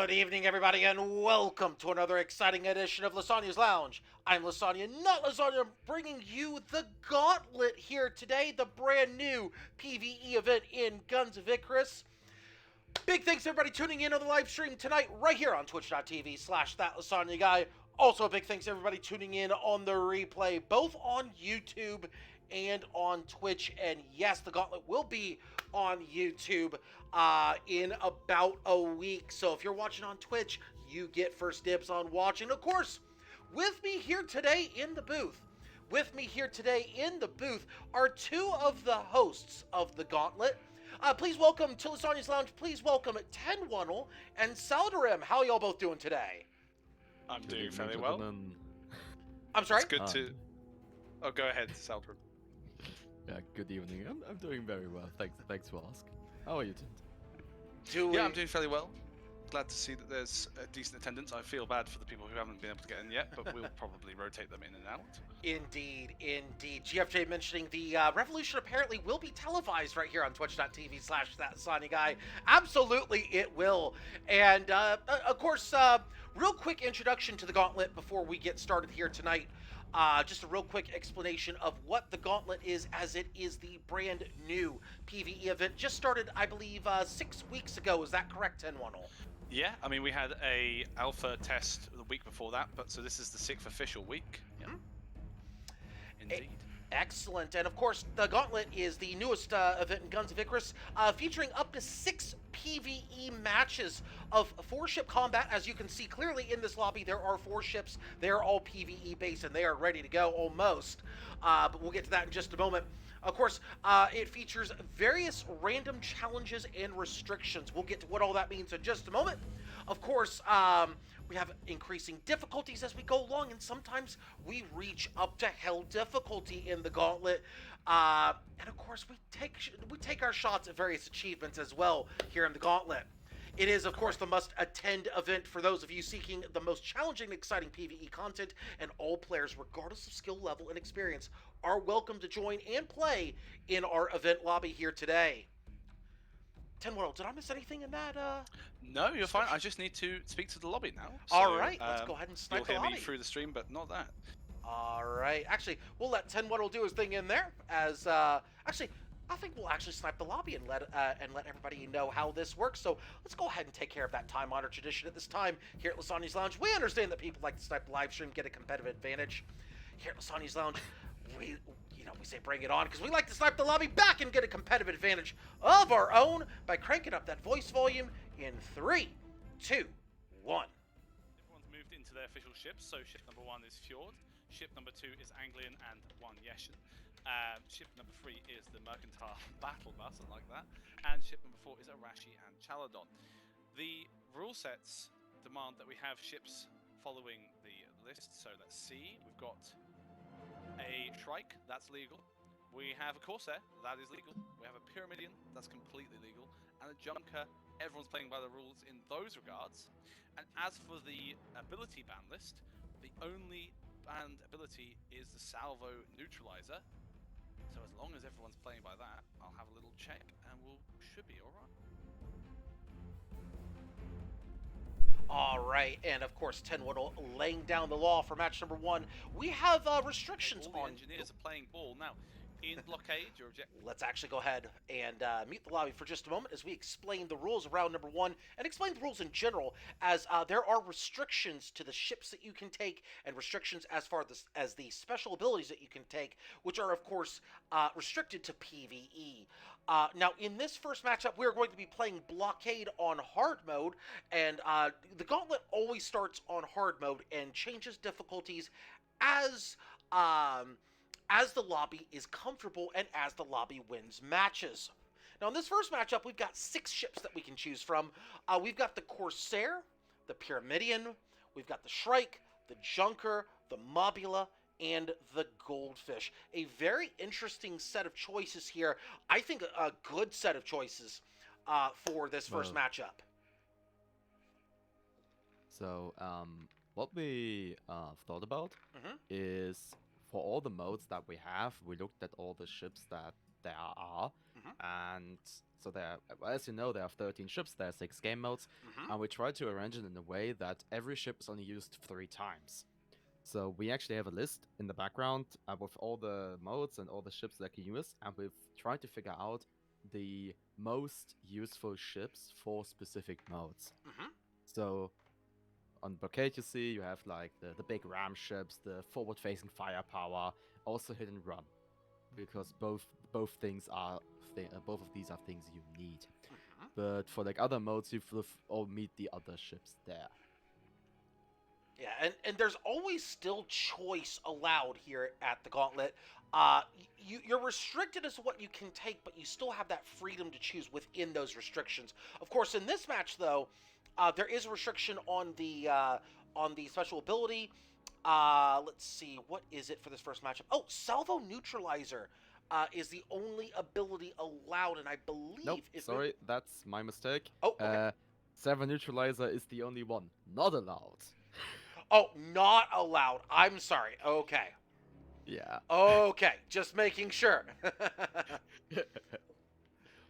Good evening, everybody, and welcome to another exciting edition of Lysanya's Lounge. I'm Lysanya, not Lysanya, bringing you the Gauntlet here today, the brand new PvE event in Guns of Icarus. Big thanks to everybody tuning in on the live stream tonight, right here on twitch.tv/thatLysanyaGuy. Also, a big thanks to everybody tuning in on the replay, both on YouTube and on Twitch. And yes, the Gauntlet will be on YouTube in about a week. So if you're watching on Twitch, you get first dibs on watching. Of course, with me here today in the booth, are two of the hosts of the Gauntlet. Please welcome to Lysanya's Lounge. Please welcome Tenwunnel and Saldarim. How y'all both doing today? I'm doing fairly well. I'm sorry? It's good to... Oh, go ahead, Saldarim. Yeah, good evening. I'm doing very well. Thanks for asking. How are you, Doing... Yeah, I'm doing fairly well. Glad to see that there's a decent attendance. I feel bad for the people who haven't been able to get in yet, but we'll probably rotate them in and out. Indeed. GFJ mentioning the revolution apparently will be televised right here on twitch.tv/thatLysanyaGuy. Absolutely it will. And of course, real quick introduction to the Gauntlet before we get started here tonight. Just a real quick explanation of what the Gauntlet is, as it is the brand new PvE event. Just started, I believe, 6 weeks ago. Is that correct, Tenwunnel? Yeah, I mean, we had a alpha test the week before that, but so this is the 6th official week. Yeah. Indeed. Excellent. And of course, the Gauntlet is the newest event in Guns of Icarus, featuring up to 6 PvE matches of 4-ship combat. As you can see clearly in this lobby, there are 4 ships. They're all PvE based and they are ready to go almost. But we'll get to that in just a moment. Of course, it features various random challenges and restrictions. We'll get to what all that means in just a moment. Of course, we have increasing difficulties as we go along, and sometimes we reach up to hell difficulty in the Gauntlet. And of course, we take our shots at various achievements as well here in the Gauntlet. It is, of course, the must-attend event for those of you seeking the most challenging and exciting PvE content, and all players, regardless of skill level and experience, are welcome to join and play in our event lobby here today. Tenwunnel, did I miss anything in that? No, you're fine. I just need to speak to the lobby now. So, all right, let's go ahead and snipe the lobby. You'll hear me through the stream, but not that. All right. Actually, we'll let Tenwunnel do his thing in there. As actually, I think we'll actually snipe the lobby and let everybody know how this works. So let's go ahead and take care of that time-honored tradition at this time here at Lysanya's Lounge. We understand that people like to snipe the live stream, get a competitive advantage. Here at Lysanya's Lounge, we say bring it on, because we like to snipe the lobby back and get a competitive advantage of our own by cranking up that voice volume in 3, 2, 1. Everyone's moved into their official ships, so ship number 1 is Fjord, ship number 2 is Anglian and 1 Yeshin. Ship number 3 is the Mercantile Battle Bus, I like that, and ship number 4 is Arashi and Chaladon. The rule sets demand that we have ships following the list, so let's see, we've got a Shrike, that's legal. We have a Corsair, that is legal. We have a Pyramidian, that's completely legal. And a Junker, everyone's playing by the rules in those regards. And as for the ability ban list, the only banned ability is the Salvo Neutralizer. So as long as everyone's playing by that, I'll have a little check and should be alright. All right, and of course, Tenwunnel laying down the law for match number 1. We have restrictions all the on... engineers are playing ball. Now, in blockade, your objective... Let's actually go ahead and mute the lobby for just a moment as we explain the rules of round number 1 and explain the rules in general, as there are restrictions to the ships that you can take and restrictions as far as the special abilities that you can take, which are, of course, restricted to PvE. Now, in this first matchup, we're going to be playing Blockade on hard mode, and the Gauntlet always starts on hard mode and changes difficulties as the lobby is comfortable and as the lobby wins matches. Now, in this first matchup, we've got 6 ships that we can choose from. We've got the Corsair, the Pyramidian, we've got the Shrike, the Junker, the Mobula, and the Goldfish. A very interesting set of choices here. I think a good set of choices for this first matchup. So, what we thought about is, for all the modes that we have, we looked at all the ships that there are, And so there, as you know, there are 13 ships, there are 6 game modes, Mm-hmm. and we try to arrange it in a way that every ship is only used 3 times. So we actually have a list in the background with all the modes and all the ships that can use, and we've tried to figure out the most useful ships for specific modes. Mm-hmm. So on Blockade, you see you have like the big ram ships, the forward-facing firepower, also hit and run, because both things are both of these are things you need. Mm-hmm. But for like other modes, you will all meet the other ships there. Yeah, and there's always still choice allowed here at the Gauntlet. You're restricted as to what you can take, but you still have that freedom to choose within those restrictions. Of course, in this match, though, there is a restriction on the special ability. Let's see, what is it for this first matchup? Oh, Salvo Neutralizer is the only ability allowed, and I believe... Nope, sorry, that's my mistake. Oh, okay. Salvo Neutralizer is the only one not allowed. Oh, not allowed. I'm sorry. Okay. Yeah. Okay, just making sure.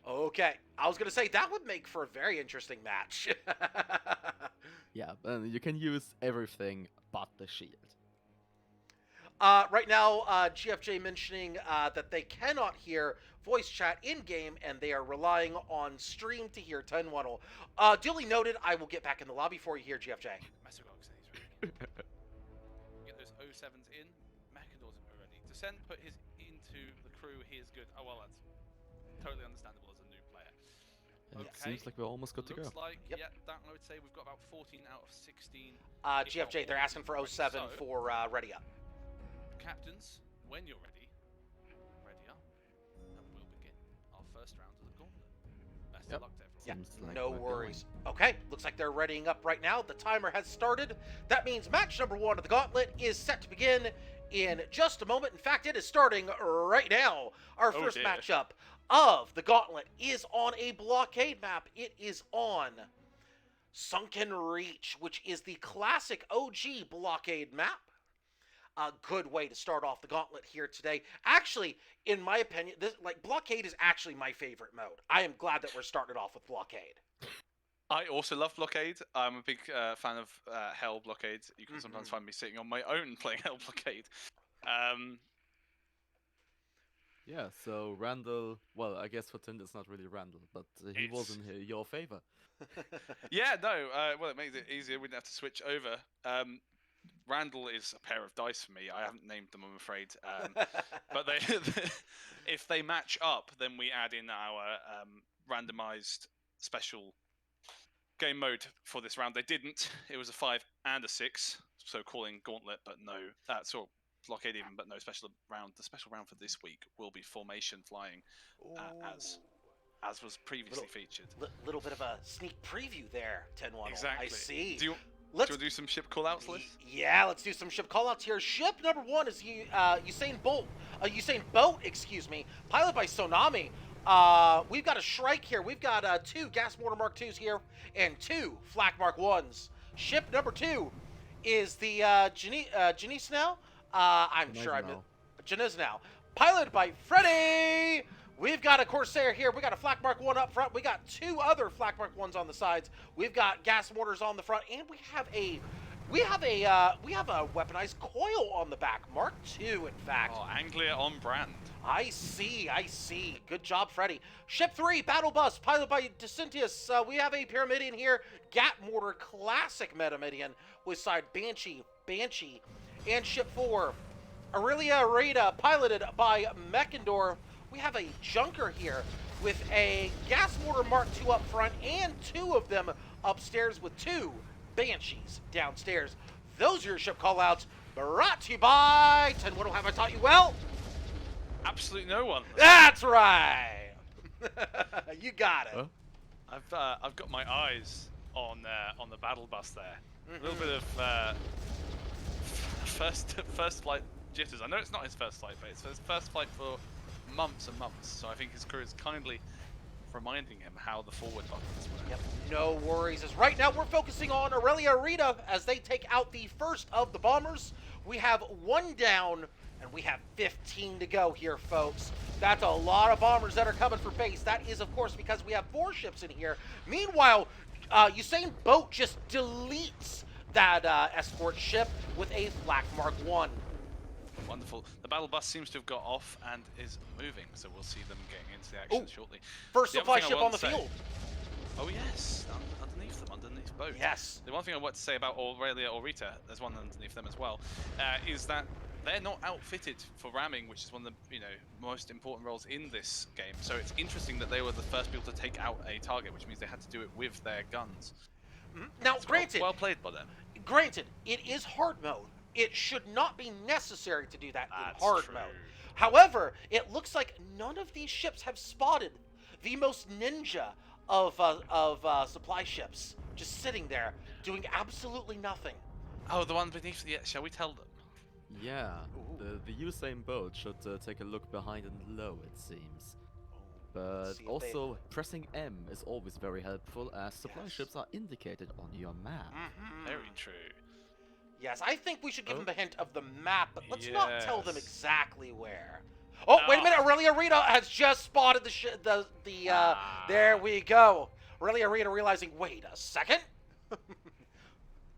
Okay, I was going to say that would make for a very interesting match. Yeah, you can use everything but the shield. Right now, GFJ mentioning that they cannot hear voice chat in-game, and they are relying on stream to hear 10-1. Duly noted, I will get back in the lobby for you here, GFJ. Get those 07s in. Macador's ready. Descent put his into the crew. He is good. Oh well, that's totally understandable as a new player. It seems like we're almost good to go. Looks like, Yep. yeah, that I would say we've got about 14 out of 16. GFJ, they're asking for 07 for ready up. Captains, when you're ready, ready up, and we'll begin our first round of the Gauntlet. Best of Yep. luck to everyone. Yeah, Seems like no we're worries. Okay, looks like they're readying up right now. The timer has started. That means match number 1 of the Gauntlet is set to begin in just a moment. In fact, it is starting right now. Our first dear. matchup of the Gauntlet is on a blockade map. It is on Sunken Reach, which is the classic OG blockade map. A good way to start off the Gauntlet here today. Actually, in my opinion, blockade is actually my favorite mode. I am glad that we're starting off with blockade. I also love Blockade. I'm a big fan of Hell Blockade. You can sometimes find me sitting on my own playing Hell Blockade. Yeah, so Randall, well, I guess for Tim it's not really Randall, but he was in your favor. Yeah, no, well, it makes it easier. We didn't have to switch over. Randall is a pair of dice for me. I haven't named them, I'm afraid. But they, if they match up, then we add in our randomized special game mode for this round. They didn't. It was a 5 and a 6, so calling Gauntlet, but no. Sort of blockade even, but no special round. The special round for this week will be formation flying, as was previously featured. Little bit of a sneak preview there, 10-1. Exactly. I see. Do you want to do some ship callouts, Liz? Yeah, let's do some ship callouts here. Ship number 1 is Usain Boat, excuse me, piloted by Sonami. We've got a Shrike here. We've got 2 Gas Mortar Mark 2s here and 2 Flak Mark 1s. Ship number 2 is the Janice now. I'm sure I'm Janice now. Piloted by Freddy. We've got a Corsair here. We got a Flak Mark 1 up front. We got 2 other Flak Mark 1s on the sides. We've got gas mortars on the front, and we have a weaponized coil on the back. Mark 2, in fact. Oh, Anglia on brand. I see. Good job, Freddy. Ship 3, Battle Bus, piloted by Decentius. We have a Pyramidian here. Gat Mortar, classic Metamidian, with side Banshee. And Ship 4, Aurelia Rada, piloted by Mekindor. We have a Junker here with a Gas Mortar Mark 2 up front and 2 of them upstairs with 2 Banshees downstairs. Those are your ship callouts, brought to you by 10-1. Have I taught you well? Absolutely no one. That's right. You got it. Huh? I've got my eyes on the battle bus there. A little bit of first flight jitters. I know it's not his first flight, but it's his first flight for months and months. So I think his crew is kindly reminding him how the forward buttons work. Yep, no worries. As right now we're focusing on Aurelia Rita as they take out the first of the bombers. We have 1 down, And we have 15 to go here, folks. That's a lot of bombers that are coming for base. That is, of course, because we have 4 ships in here. Meanwhile, Usain Bolt just deletes that escort ship with a Flak Mark 1. Wonderful. The battle bus seems to have got off and is moving, so we'll see them getting into the action shortly. First The other supply thing I ship on want the to say- field. Oh yes, underneath them, underneath both. Yes. The one thing I want to say about Aurelia or Rita, there's one underneath them as well, is that they're not outfitted for ramming, which is one of the most important roles in this game. So it's interesting that they were the first people to take out a target, which means they had to do it with their guns. Now, It's granted, well played by them. Granted, it is hard mode. It should not be necessary to do that in That's hard true. mode. However, it looks like none of these ships have spotted the most ninja of supply ships, just sitting there doing absolutely nothing. Oh, the one beneath the. Shall we tell them? Yeah, Ooh. the Usain Bolt should take a look behind and low, it seems. But see if also, pressing M is always very helpful, as supply Yes. ships are indicated on your map. Very true. Yes, I think we should give Oh. them a hint of the map, but let's not tell them Yes. exactly where. Oh, wait a minute! Aurelia Rita has just spotted There we go. Aurelia Rita realizing, wait a second.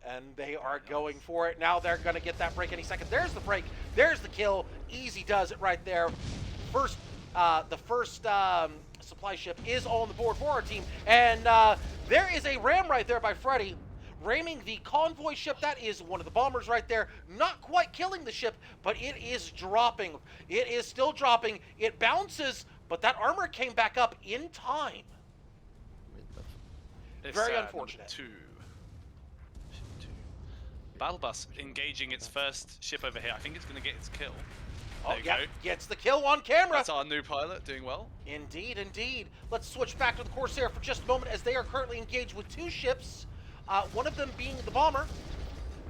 And they are going for it. Now they're going to get that break any second. There's the break. There's the kill. Easy does it right there. The first supply ship is on the board for our team. And there is a ram right there by Freddy, ramming the convoy ship. That is one of the bombers right there. Not quite killing the ship, but it is dropping. It is still dropping. It bounces, but that armor came back up in time. It's, Very number unfortunate. 2. Ship 2. Battle bus engaging its first ship over here. I think it's going to get its kill. Oh, There you yeah, go. gets the kill on camera. That's our new pilot doing well. Indeed, indeed. Let's switch back to the Corsair for just a moment, as they are currently engaged with 2 ships. One of them being the bomber.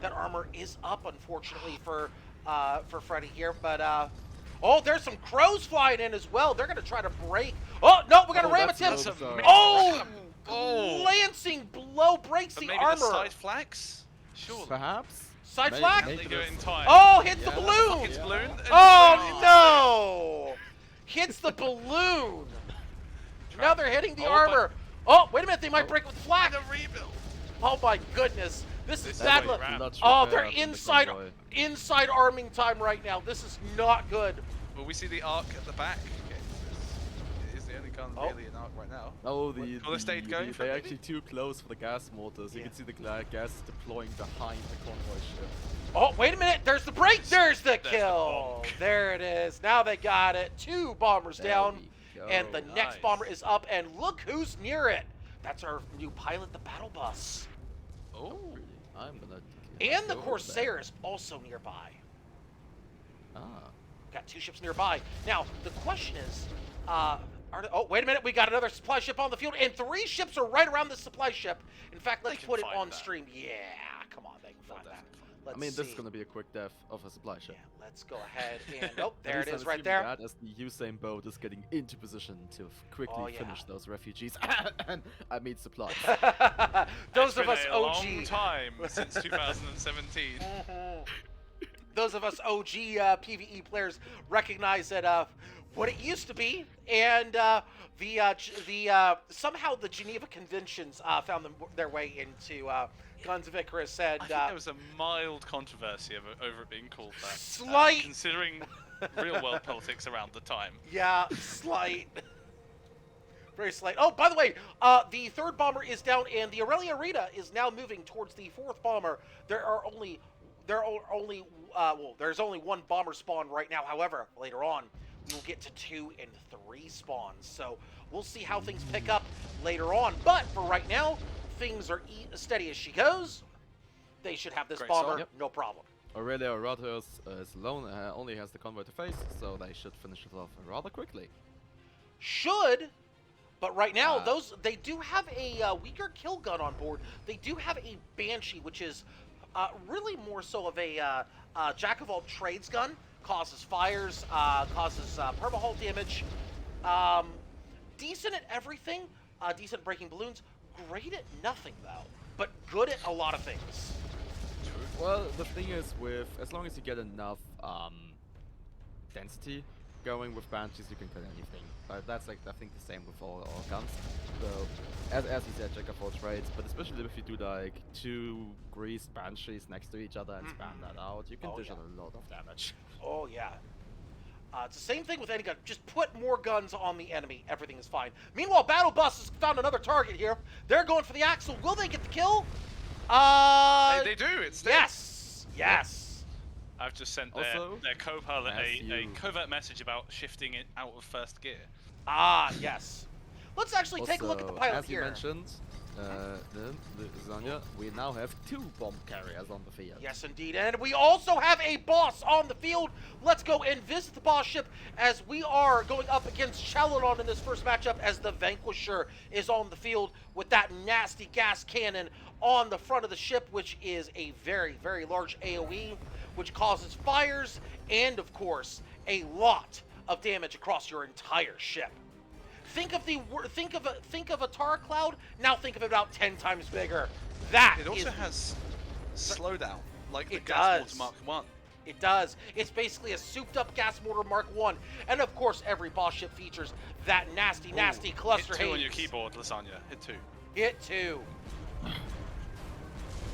That armor is up, unfortunately, for Freddy here. But oh, there's some crows flying in as well. They're gonna try to break. Oh no, we're gonna ram that's attempt. no sorry. Oh, Oh. glancing blow breaks But the maybe armor. the side flags? Surely. Perhaps? Side Maybe- flag? Can they maybe do it there's- in time? Oh, hits the Yeah. balloon. Hits balloon. and Oh balloon. no! Hits the balloon. Now they're hitting the Oh, armor. Oh, wait a minute, they might break with flak. And a rebuild. Oh my goodness. This is This is bad way luck. round. Not Oh, repair they're up in the inside convoy. inside arming time right now. This is not good. Will we see the arc at the back? Okay, this is the only gun Oh. really an arc right now. Oh, the state going for it, they're maybe? actually too close for the gas motors. You Yeah. can see the gas deploying behind the convoy ship. Oh, wait a minute. There's the break. There's the the kill. bonk. There it is. Now they got it. 2 bombers There down. we go. And the next Nice. bomber is up. And look who's near it. That's our new pilot, the battle bus. Oh. I'm gonna. And the go Corsair there. is also nearby. Ah. Got 2 ships nearby. Now, the question is, oh, wait a minute. We got another supply ship on the field, and 3 ships are right around the supply ship. In fact, let's can put it find on that. stream. Yeah, come on, they can find that. Let's I mean, this is see. gonna be a quick death of a supply ship. Yeah, let's go ahead and, oh, At there it least is I'm right assuming there. That as the Usain Bolt is getting into position to quickly Oh, yeah. finish those refugees. And I mean supplies. Those It's of been us a long OG. time since 2017. Those of us OG PvE players recognize that what it used to be, and somehow the Geneva Conventions found their way into Guns of Icarus, and I think there was a mild controversy over it being called that. Slight. Considering real world politics around the time. yeah, slight. Very slight. Oh, by the way, the 3rd bomber is down, and the Aurelia Rita is now moving towards the 4th bomber. There's only 1 bomber spawn right now. However, later on, we will get to 2 and 3 spawns. So we'll see how things pick up later on. But for right now, things are steady as she goes. They should have this Great bomber, start. Yep. no problem. Aurelia Ratos is alone, only has the convoy to face, so they should finish it off rather quickly. Should, but right now they do have a weaker kill gun on board. They do have a Banshee, which is really more so of a jack of all trades gun. Causes fires, causes permahull damage. Decent at everything. Decent at breaking balloons. Great at nothing though, but good at a lot of things. Well, the thing is, as long as you get enough density going with Banshees, you can kill anything. But that's like, I think, the same with all guns. So, as you said, jack of all trades, but especially if you do like 2 greased Banshees next to each other and spam that out, you can dish out a lot of damage. Oh, yeah. It's the same thing with any gun. Just put more guns on the enemy. Everything is fine. Meanwhile, Battle Bus has found another target here. They're going for the Axle. Will they get the kill? They do. It's dead. Yes. Yes. I've just sent Also, their co-pilot a covert message about shifting it out of first gear. Ah, yes. Let's actually take a look at the pilot as here. you mentioned, Lysanya, we now have 2 bomb carriers on the field. Yes, indeed. And we also have a boss on the field. Let's go and visit the boss ship as we are going up against Chalodon in this first matchup as the Vanquisher is on the field with that nasty gas cannon on the front of the ship, which is a very, very large AoE, which causes fires and, of course, a lot of damage across your entire ship. Think of a tar cloud. Now think of it about 10 times bigger. That it also has slowdown, like the it gas does. mortar Mark 1. It does. It's basically a souped-up gas mortar Mark 1, and of course, every boss ship features that nasty cluster Hit 2 on haze. your keyboard, Lysanya. Hit 2. Hit 2.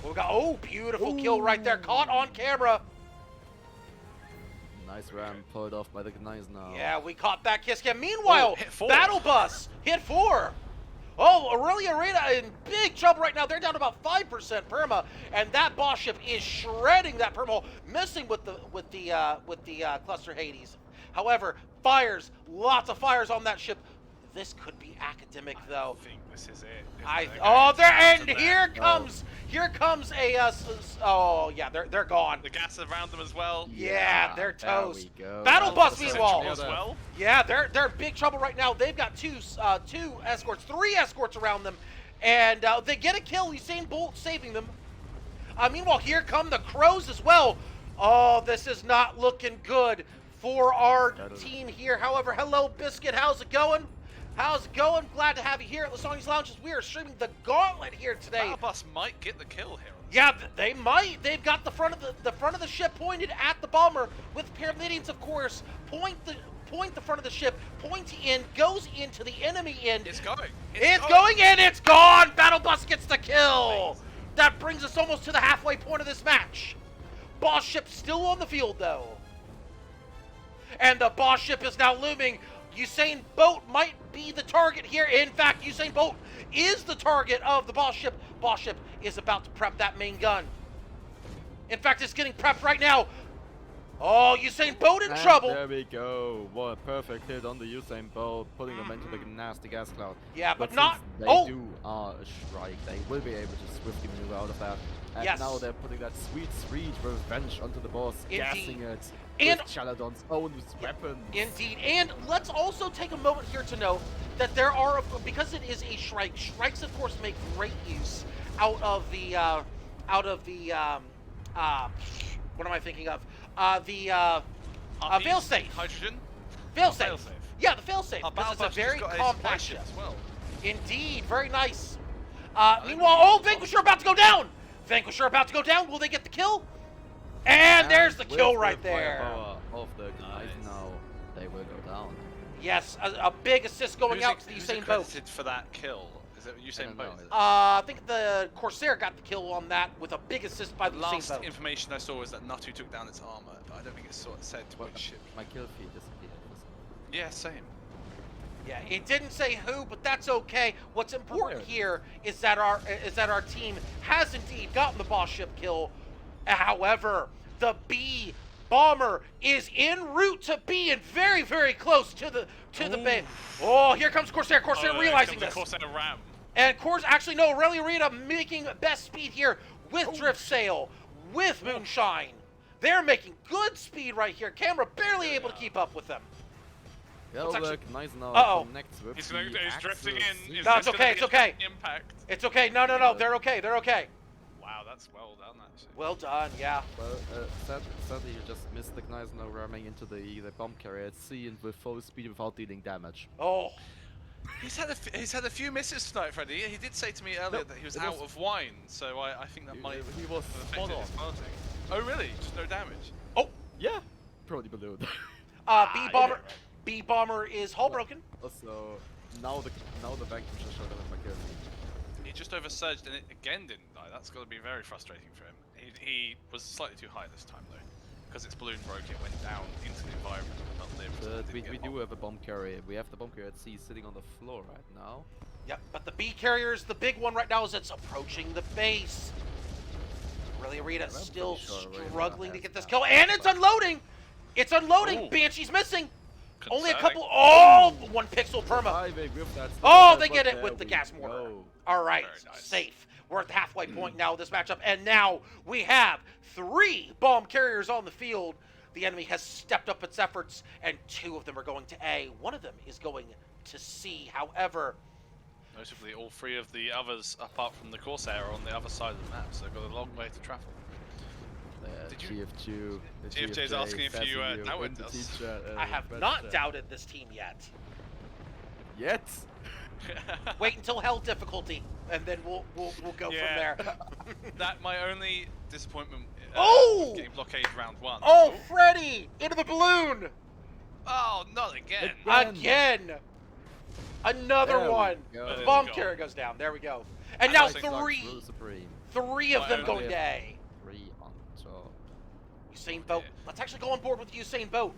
We got beautiful kill right there, caught on camera. Nice ram pulled off by the Gneiss now. Yeah, we caught that kiss cam. Meanwhile, hit 4. Battle Bus hit 4. Oh, Aurelia Arena in big trouble right now. They're down about 5% perma, and that boss ship is shredding that perma hole, missing with the cluster Hades. However, fires, lots of fires on that ship. This could be academic though. I think this is it. Here comes a oh yeah, they're gone. The gas around them as well. Yeah, they're toast. There we go. Battle Bus Central meanwhile. as well. Yeah, they're in big trouble right now. They've got two escorts, 3 escorts around them, and they get a kill. Usain Bolt saving them. Meanwhile, here come the Crows as well. Oh, this is not looking good for our team here. However, hello Biscuit, how's it going? How's it going? Glad to have you here at Lysanya's Lounges. We are streaming the Gauntlet here today. Battle Bus might get the kill here. Yeah, they might. They've got the front of the ship pointed at the bomber with Pyramidians, of course. Point the front of the ship. Point in, goes into the enemy end. It's going. It's going in. It's gone. Battle Bus gets the kill. That brings us almost to the halfway point of this match. Boss ship still on the field though, and the boss ship is now looming. Usain Bolt might be the target here. In fact, Usain Bolt is the target of the boss ship. Boss ship is about to prep that main gun. In fact, it's getting prepped right now. Oh, Usain Bolt in trouble. There we go. What a perfect hit on the Usain Bolt, putting them into the nasty gas cloud. Yeah, but since not. They do a strike. They will be able to swiftly maneuver out of that. And Yes. now they're putting that sweet revenge onto the boss, Indeed. gassing it And- with Chalodon's own weapons. Indeed, and let's also take a moment here to note that there are, because it is a strike, strikes of course make great use out of the what am I thinking of? Failsafe. Hydrogen. Failsafe. Failsafe. Yeah, the failsafe, Oh, because it's a Battle Bus very just got compact a ship. as well. Indeed, very nice. Meanwhile, Vanquisher about to go down! Vanquisher about to go down, will they get the kill? And there's the with kill the right there. firepower of the Gneiss Nice. now, they will go down. Yes, a big assist going out to the Who's Usain Bolt. accredited for that kill? Is it I Usain don't know. Bolt? I think the Corsair got the kill on that with a big assist by the Usain Last Bolt. information I saw was that Natu took down its armor, but I don't think it's sort of said Well, which ship. my kill feed disappeared. Yeah, same. Yeah, it didn't say who, but that's okay. What's important here is that our team has indeed gotten the boss ship kill. However, the B bomber is en route to B and very, very close to the bay. Oh, here comes Corsair. Corsair realizing this. Corsair ram. And actually no, Aurelia Arena making best speed here with Drift Sail, with Moonshine. They're making good speed right here. Camera barely able to keep up with them. Well, actually- look, Gneiss now Uh-oh. connects with He's the drifting Axis. in. Is No, this it's gonna okay, be it's a okay. Impact. It's okay. No, they're okay. They're okay. Wow, that's well done actually. Well done, yeah. Well, sadly you just missed the Gneiss now ramming into the bomb carrier at sea and with full speed without dealing damage. Oh, He's had a few misses tonight, Freddie. He did say to me earlier that he was it out was- of wine, so I think that might He was have spot affected on. his passing. Oh really? Just no damage. oh. Yeah, probably below that. B bomber. B bomber is hull broken. Also, now the Vanquisher showed up in my kill. He just oversurged and it again didn't die. That's got to be very frustrating for him. He was slightly too high this time though, because its balloon broke. It went down into the environment and not lived. But we do have a bomb carrier. We have the bomb carrier at C sitting on the floor right now. Yep, but the B carrier is the big one right now as it's approaching the base. Really, Arita still struggling to get this kill, and it's unloading! It's unloading! Ooh. Banshee's missing! Only a Concerning. couple. Oh, 1 pixel perma. Oh, they get it with the gas mortar. All right, Very nice. safe. We're at the halfway point now of this matchup, and now we have 3 bomb carriers on the field. The enemy has stepped up its efforts, and 2 of them are going to A. 1 of them is going to C. However, Notably, all 3 of the others, apart from the Corsair, are on the other side of the map, so they've got a long way to travel. Did you- GFJ is asking if you doubted us. I have not doubted this team yet. Yet? Wait until hell difficulty, and then we'll go Yeah. from there. That my only disappointment. Oh! Getting blockade round 1. Oh, Freddy! Into the balloon! Oh, not again. Again! Another There we one! go. The bomb Go. carrier goes down. There we go. And I now think Rule supreme. 3 of My them only- going to A. 3 on top. Usain Bolt. Let's actually go on board with Usain Bolt.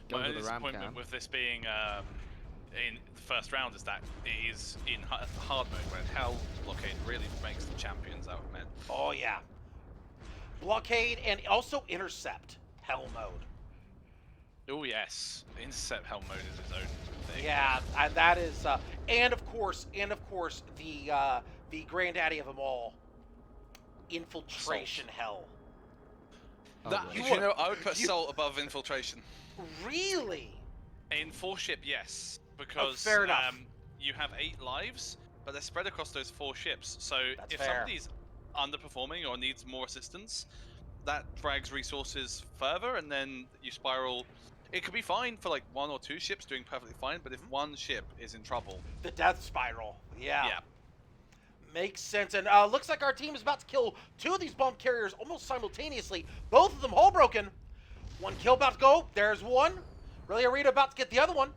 Go My to only the ram disappointment cam. with this being in the first round is that it is in hard mode, where Hell blockade really makes the champions out of men. Oh, yeah. Blockade and also intercept. Hell mode. Oh yes, intercept Hell mode is its own thing. Yeah, and that is, and of course, the granddaddy of them all, infiltration hell. That, Oh, you right. know, I would put Assault above infiltration. Really? In 4-ship, yes, because fair enough. You have 8 lives, but they're spread across those 4 ships. So That's if fair. somebody's underperforming or needs more assistance, that drags resources further, and then you spiral. It could be fine for like 1 or 2 ships doing perfectly fine, but if one ship is in trouble, The death spiral. Yeah. yeah. Makes sense. And looks like our team is about to kill 2 of these bomb carriers almost simultaneously. Both of them hull broken. 1 kill about to go. There's 1. Really, Arita about to get the other one.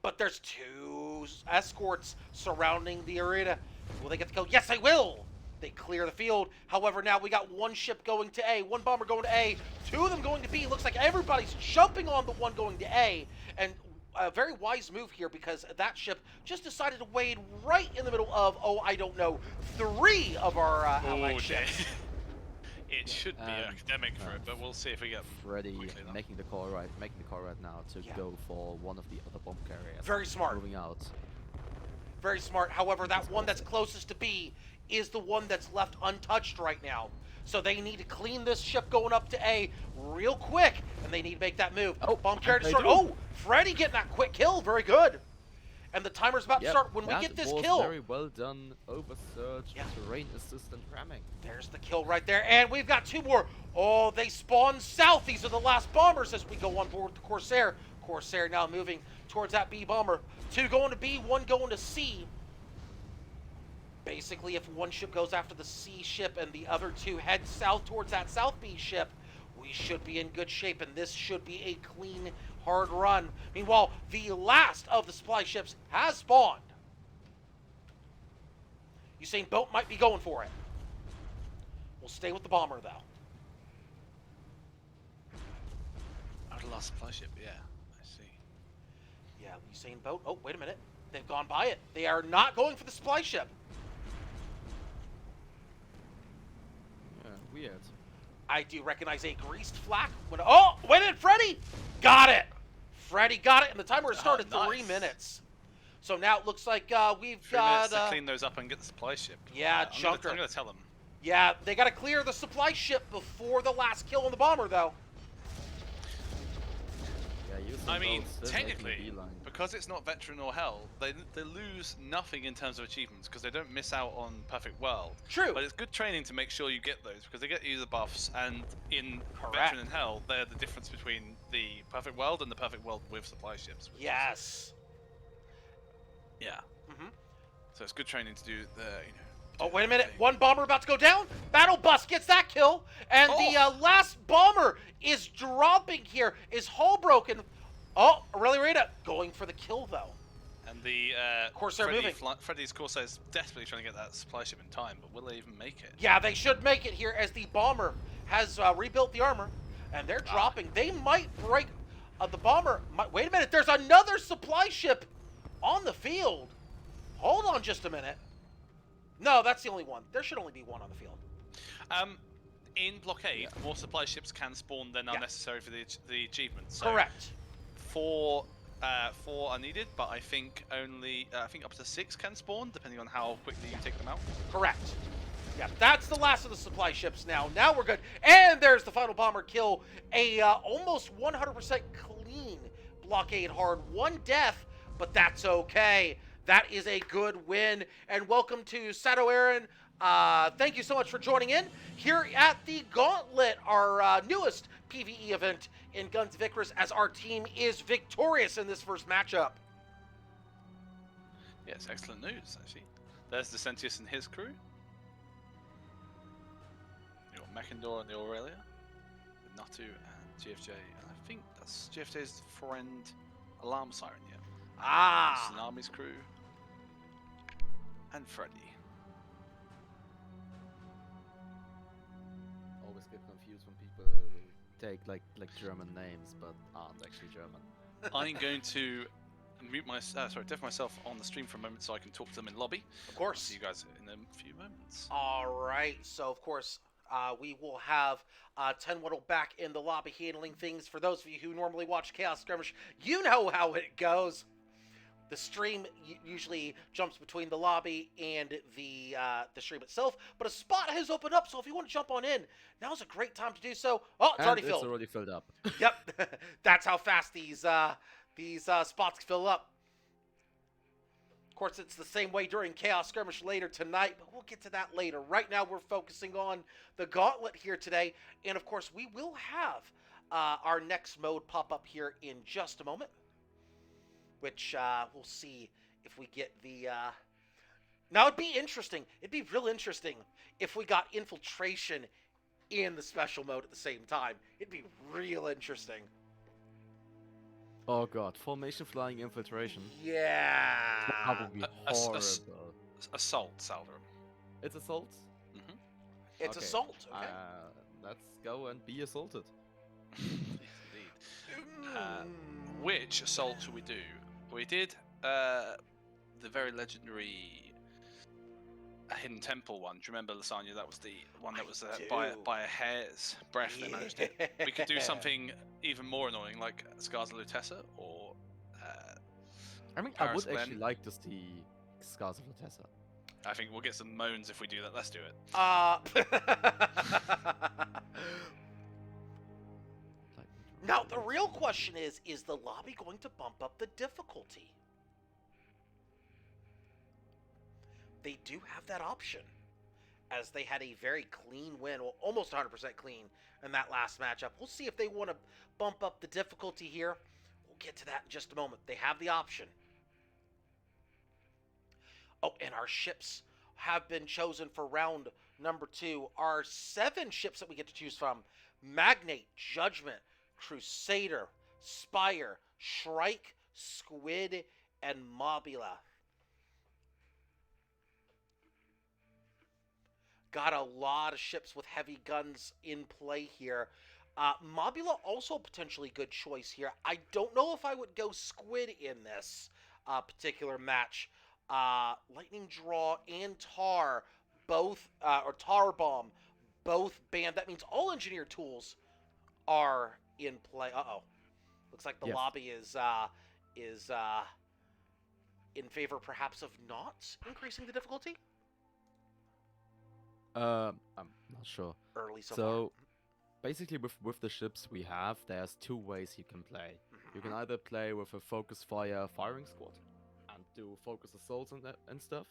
But there's 2 escorts surrounding the Arita. Will they get the kill? Yes, they will. They clear the field. However, now we got 1 ship going to A, 1 bomber going to A, 2 of them going to B. Looks like everybody's jumping on the one going to A. And a very wise move here, because that ship just decided to wade right in the middle of, oh, I don't know, 3 of our allied ships. It should be academic for it, but we'll see if we get Freddy quickly enough. making the call right now to Yeah. go for one of the other bomb carriers. Very smart. Moving out. Very smart. However, that one that's closest to B is the one that's left untouched right now. So they need to clean this ship going up to A real quick, and they need to make that move. Oh, bomb carrier they destroyed. do. Oh, Freddy getting that quick kill. Very good. And the timer's about to start. When we that get this was kill, very well done. Oversurge, Yeah. terrain assistant ramming. there's the kill right there. And we've got 2 more. Oh, they spawn south. These are the last bombers as we go on board with the Corsair. Corsair now moving towards that B bomber. 2 going to B, 1 going to C. Basically, if 1 ship goes after the C ship and the other 2 head south towards that South B ship, we should be in good shape, and this should be a clean, hard run. Meanwhile, the last of the supply ships has spawned. Usain Bolt might be going for it. We'll stay with the bomber, though. Oh, the last supply ship, yeah, I see. Yeah, Usain Bolt. Oh, wait a minute. They've gone by it. They are not going for the supply ship. Yeah, weird. I do recognize a greased flak. Oh, wait a minute, Freddy! Got it! Freddy got it, and the timer has started 3 nice. minutes. So now it looks like we've 3 got... minutes to clean those up and get the supply ship. yeah, I'm Junker. gonna tell them. Yeah, they got to clear the supply ship before the last kill on the bomber, though. Yeah, Usain I mean, Bolt's still making a technically, beeline. because it's not veteran or hell, they lose nothing in terms of achievements because they don't miss out on perfect world. True. But it's good training to make sure you get those because they get you the buffs, and in Correct. veteran and hell, they're the difference between the perfect world and the perfect world with supply ships. which is- Yes. yeah. Mm-hmm. So it's good training to do the Oh, wait a minute. One bomber about to go down. Battle Bus gets that kill. And the last bomber is dropping here. Is hull broken. Oh, Aurelia Rita going for the kill, though. And the Corsair moving. Freddy's Corsair is desperately trying to get that supply ship in time, but will they even make it? Yeah, they should make it here as the bomber has rebuilt the armor. And they're dropping. They might break the bomber. Wait a minute. There's another supply ship on the field. Hold on just a minute. No, that's the only one. There should only be one on the field. In Blockade, more supply ships can spawn than are necessary for the achievement. So Correct. Four are needed, but I think only I think up to 6 can spawn, depending on how quickly you take them out. Correct. Yeah, that's the last of the supply ships now. Now we're good. And there's the final bomber kill. A almost 100% clean Blockade hard. 1 death, but that's okay. That is a good win. And welcome to Sato Aaron. Thank you so much for joining in here at the Gauntlet, our newest PvE event in Guns of Icarus, as our team is victorious in this first matchup. Yes, excellent news, actually. There's the Sentius and his crew. You got Mekindor and the Aurelia, with Natu and GFJ, and I think that's GFJ's friend, Alarm Siren, yeah. Ah! Tsunami's crew, and Freddy. Always get confused when people take like German names but aren't actually German. I'm going to deafen myself on the stream for a moment so I can talk to them in lobby. Of course. See you guys in a few moments. All right. So, of course, we will have Tenwaddle back in the lobby handling things. For those of you who normally watch Chaos Skirmish, you know how it goes. The stream usually jumps between the lobby and the stream itself, but a spot has opened up, so if you want to jump on in, now's a great time to do so. Oh, it's already filled. It's already filled up. Yep, that's how fast these spots fill up. Of course, it's the same way during Chaos Skirmish later tonight, but we'll get to that later. Right now, we're focusing on the Gauntlet here today, and of course, we will have our next mode pop up here in just a moment, which we'll see if we get the... Now, it'd be interesting. It'd be real interesting if we got Infiltration in the special mode at the same time. It'd be real interesting. Oh god, formation flying infiltration. Yeah. That would be horrible. Assault, Salder. It's assault? Mm-hmm. It's assault, okay. Let's go and be assaulted. Indeed. Which assault should we do? We did the very legendary Hidden Temple one. Do you remember, Lysanya? That was the one that was by a hair's breadth they managed it. We could do something even more annoying, like Scars of Lutessa, or I mean, Paris I would Glen. actually like to see Scars of Lutessa. I think we'll get some moans if we do that. Let's do it. Now, the real question is the lobby going to bump up the difficulty? They do have that option, as they had a very clean win, well, almost 100% clean in that last matchup. We'll see if they want to bump up the difficulty here. We'll get to that in just a moment. They have the option. Oh, and our ships have been chosen for round number 2. Our 7 ships that we get to choose from: Magnate, Judgment, Crusader, Spire, Shrike, Squid, and Mobula. Got a lot of ships with heavy guns in play here. Mobula also a potentially good choice here. I don't know if I would go Squid in this particular match. Lightning Draw and Tar, both, or Tar Bomb, both banned. That means all engineer tools are in play. Uh-oh. Looks like the lobby is in favor perhaps of not increasing the difficulty. I'm not sure. Early so So, basically with the ships we have, there's 2 ways you can play. You can either play with a focus fire firing squad and do focus assaults and stuff,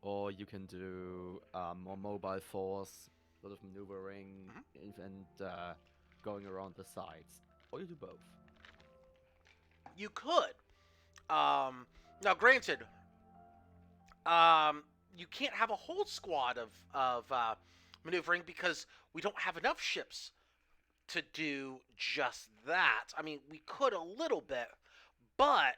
or you can do more mobile force, a lot of maneuvering and going around the sides, or you do both. You could. Now, granted, you can't have a whole squad of maneuvering because we don't have enough ships to do just that. I mean, we could a little bit, but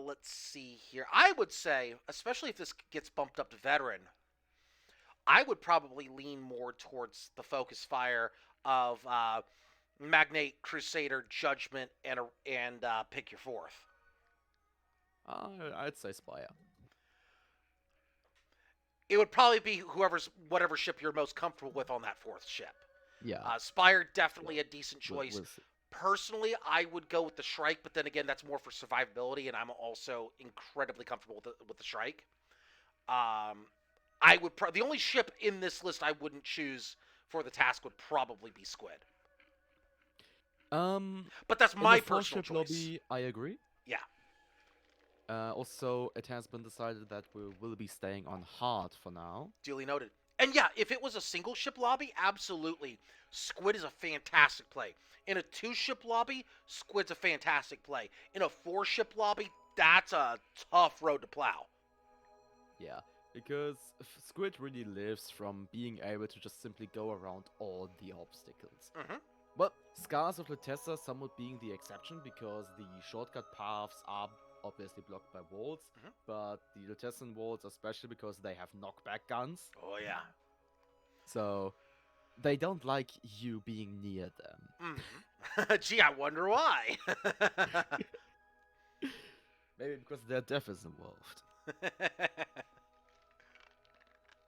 let's see here. I would say, especially if this gets bumped up to veteran, I would probably lean more towards the focus fire of Magnate, Crusader, Judgment, and pick your fourth. I'd say Spire. It would probably be whatever ship you're most comfortable with on that fourth ship. Yeah. Spire, definitely a decent choice. We'll Personally, I would go with the Shrike, but then again, that's more for survivability, and I'm also incredibly comfortable with the Shrike. I would the only ship in this list I wouldn't choose for the task would probably be Squid. But that's my personal choice. Lobby, I agree. Yeah. Also, it has been decided that we will be staying on hard for now. Duly noted. And yeah, if it was a single ship lobby, absolutely. Squid is a fantastic play. In a 2-ship lobby, Squid's a fantastic play. In a 4-ship lobby, that's a tough road to plow. Yeah, because Squid really lives from being able to just simply go around all the obstacles. Mm-hmm. But Scars of Lutessa somewhat being the exception because the shortcut paths are obviously blocked by walls, but the Lutessan walls are special because they have knockback guns. Oh yeah. So they don't like you being near them. Mm-hmm. Gee, I wonder why. Maybe because their death is involved.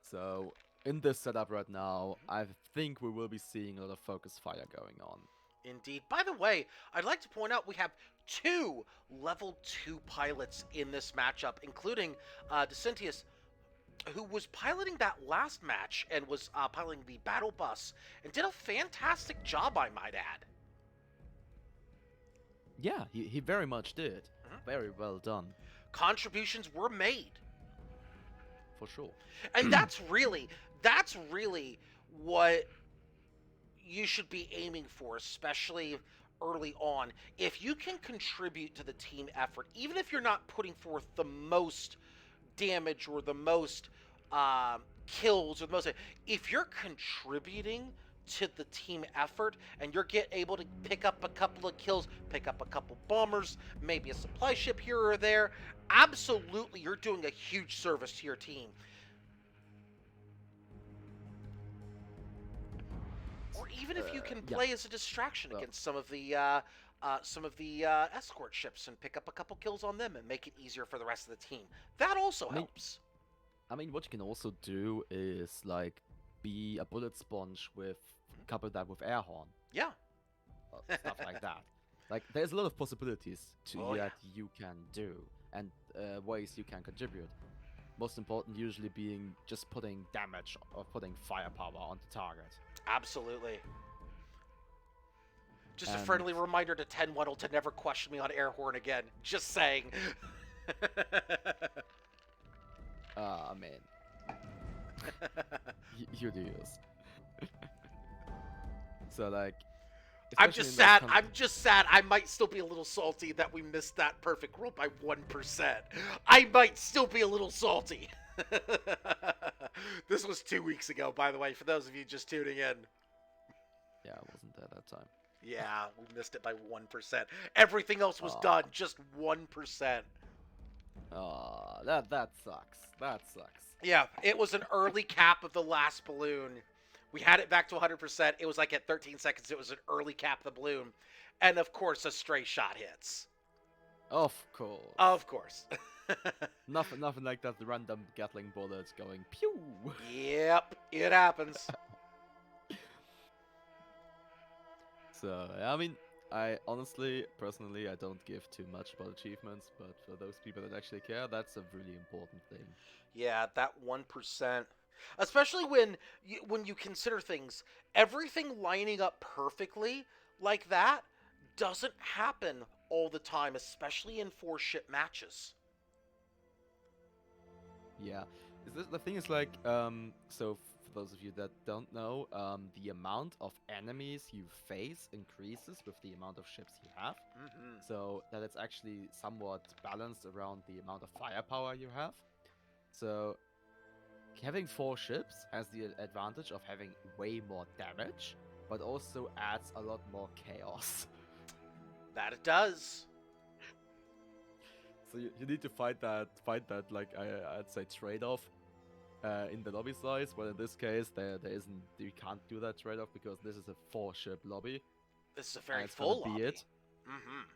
So in this setup right now, I think we will be seeing a lot of focus fire going on. Indeed. By the way, I'd like to point out we have 2 level 2 pilots in this matchup, including DeCentius, who was piloting that last match and was piloting the battle bus and did a fantastic job, I might add. Yeah, he very much did. Very well done. Contributions were made. For sure. And that's really what you should be aiming for, especially early on. If you can contribute to the team effort, even if you're not putting forth the most damage or the most kills or the most, if you're contributing to the team effort and you're able to pick up a couple of kills, pick up a couple bombers, maybe a supply ship here or there, absolutely you're doing a huge service to your team. Or even if you can play as a distraction against some of the escort ships and pick up a couple kills on them and make it easier for the rest of the team. That also helps. I mean, what you can also do is like be a bullet sponge with couple that with air horn. Yeah. Stuff like that. Like there's a lot of possibilities that you can do and ways you can contribute. Most important usually being just putting damage or putting firepower on the target. Absolutely. Just a friendly reminder to 10 Waddle to never question me on air horn again. Just saying. Man. You do yours. So like, I'm just sad. I'm just sad. I might still be a little salty that we missed that perfect roll by 1%. I might still be a little salty. This was 2 weeks ago, by the way, for those of you just tuning in. Yeah, I wasn't there that time. Yeah, we missed it by 1%. Everything else was done, just 1%. Oh, that sucks. That sucks. Yeah, it was an early cap of the last balloon. We had it back to 100%. It was like at 13 seconds, it was an early cap of the balloon. And of course, a stray shot hits. Of course. Of course. nothing like that random Gatling bullets going pew. Yep, it happens. So, I mean, I honestly, personally, I don't give too much about achievements, but for those people that actually care, that's a really important thing. Yeah, that 1%. Especially when you consider things, everything lining up perfectly like that doesn't happen all the time, especially in 4-ship matches. Yeah, the thing is like, so for those of you that don't know, the amount of enemies you face increases with the amount of ships you have. So that it's actually somewhat balanced around the amount of firepower you have. So having 4 ships has the advantage of having way more damage, but also adds a lot more chaos. That it does. So you need to find that like I'd say trade-off in the lobby size. But in this case, there isn't. You can't do that trade-off because this is a 4-ship lobby. This is a very it's full gonna lobby. be it.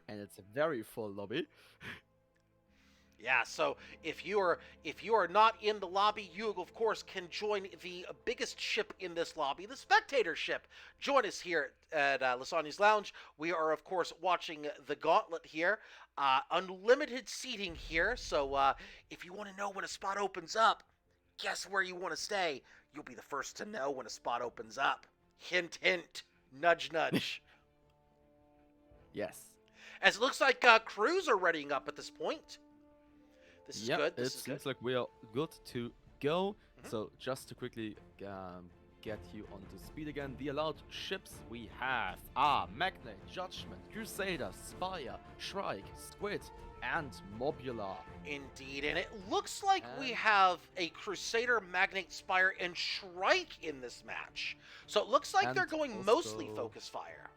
And it's a very full lobby. Yeah, so if you are not in the lobby, you of course can join the biggest ship in this lobby, the spectator ship. Join us here at Lysanya's Lounge. We are of course watching the Gauntlet here. Unlimited seating here, so if you want to know when a spot opens up, guess where you want to stay. You'll be the first to know when a spot opens up. Hint, hint. Nudge, nudge. Yes. As it looks like crews are readying up at this point. This is good. This it is seems good. like we are good to go. Mhm. So just to quickly get you onto speed again, the allowed ships we have are Magnate, Judgment, Crusader, Spire, Shrike, Squid, and Mobula. Indeed, and it looks like we And- have a Crusader, Magnate, Spire, and Shrike in this match. So it looks like And they're going mostly also- Focus Fire.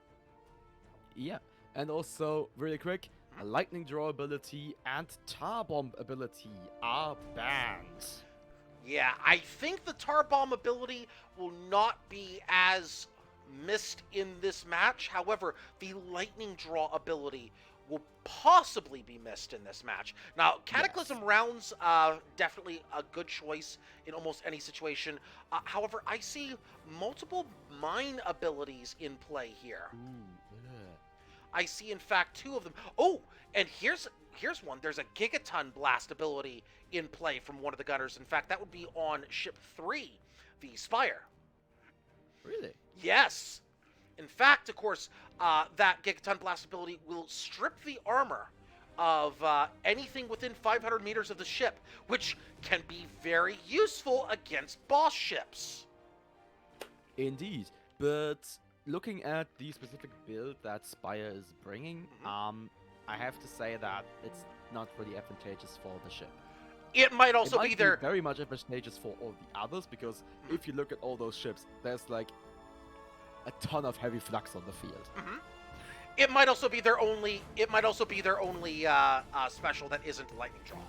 Yeah, and also really quick, a Lightning Draw ability and Tar Bomb ability are banned. Yeah, I think the Tar Bomb ability will not be as missed in this match. However, the Lightning Draw ability will possibly be missed in this match. Now, Cataclysm rounds, definitely a good choice in almost any situation. However, I see multiple mine abilities in play here. I see, in fact, 2 of them. Oh, and here's one. There's a Gigaton Blast ability in play from one of the gunners. In fact, that would be on Ship 3, the Spire. Really? Yes. In fact, of course, that Gigaton Blast ability will strip the armor of anything within 500 meters of the ship, which can be very useful against boss ships. Indeed, but looking at the specific build that Spire is bringing, I have to say that it's not really advantageous for the ship. It might also It might be their... very much advantageous for all the others, because if you look at all those ships, there's like a ton of heavy flux on the field. It might also be their only. It might also be their only special that isn't a lightning draw.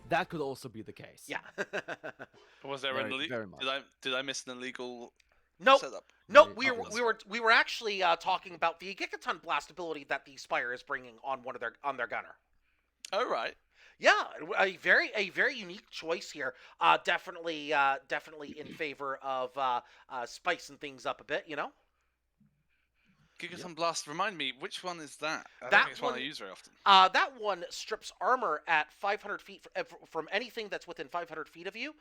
That could also be the case. Yeah. Was there Very- an illegal? very much. Did I miss an illegal Nope. setup? No, Very we obvious. were actually talking about the Gigaton Blast ability that the Spire is bringing on their gunner. Oh right. Yeah, a very unique choice here. Definitely in favor of spicing things up a bit. You know. Gigaton Blast. Remind me, which one is that? I That don't think it's one I one- use very often. That one strips armor at 500 feet from anything that's within 500 feet of you.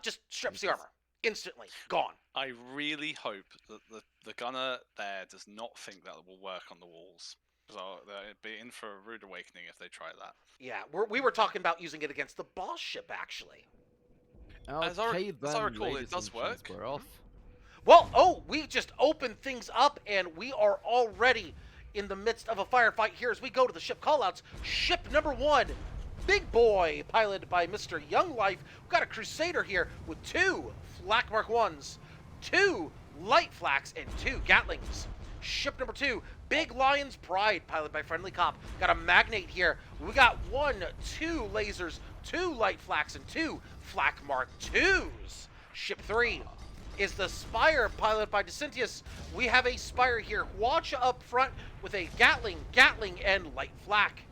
Just strips the armor instantly, gone. I really hope that the gunner there does not think that will work on the walls. So they'd be in for a rude awakening if they try that. Yeah, we were talking about using it against the boss ship actually. As I Okay, as I then, recall, it ladies does and gents, work. we're off. Well, we just opened things up, and we are already in the midst of a firefight here as we go to the ship callouts. Ship number 1, Big Boy, piloted by Mr. Young Life. We've got a Crusader here with 2 Flak Mark 1s, 2 Light Flaks, and 2 Gatlings. Ship number 2, Big Lion's Pride, piloted by Friendly Cop. Got a Magnate here. We got 1, 2 lasers, 2 Light Flaks, and 2 Flak Mark 2s. Ship 3 is the Spire, piloted by DeCintius. We have a Spire here. Watch up front with a Gatling, and Light Flak.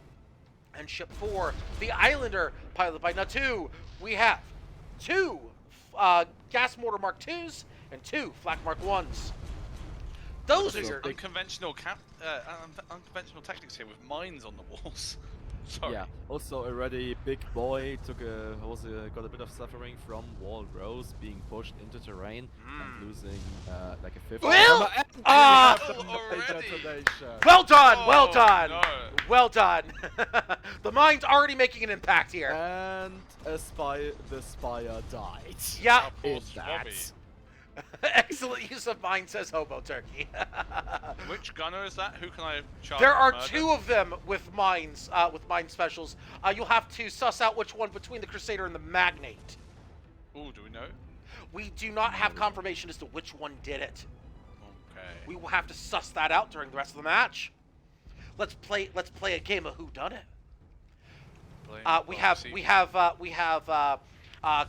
And Ship 4, the Islander, piloted by Natu. We have 2 Gas Mortar Mark 2s and 2 Flak Mark 1s. Those are There's your... unconventional unconventional tactics here with mines on the walls. Sorry. Yeah. Also, already Big Boy got a bit of suffering from wall rows being pushed into terrain and losing like a fifth. Well, Ah! already? Well done, well Oh, done, no. well done. The mine's already making an impact here. And the Spire died. Yeah, Poor In that. Swabby. Excellent use of mine, says Hobo Turkey. Which gunner is that? Who can I charge? There are murder? 2 of them with mines, with mine specials. You'll have to suss out which one between the Crusader and the Magnate. Ooh, do we know? We do not have confirmation as to which one did it. Okay. We will have to suss that out during the rest of the match. Let's play a game of whodunit. We have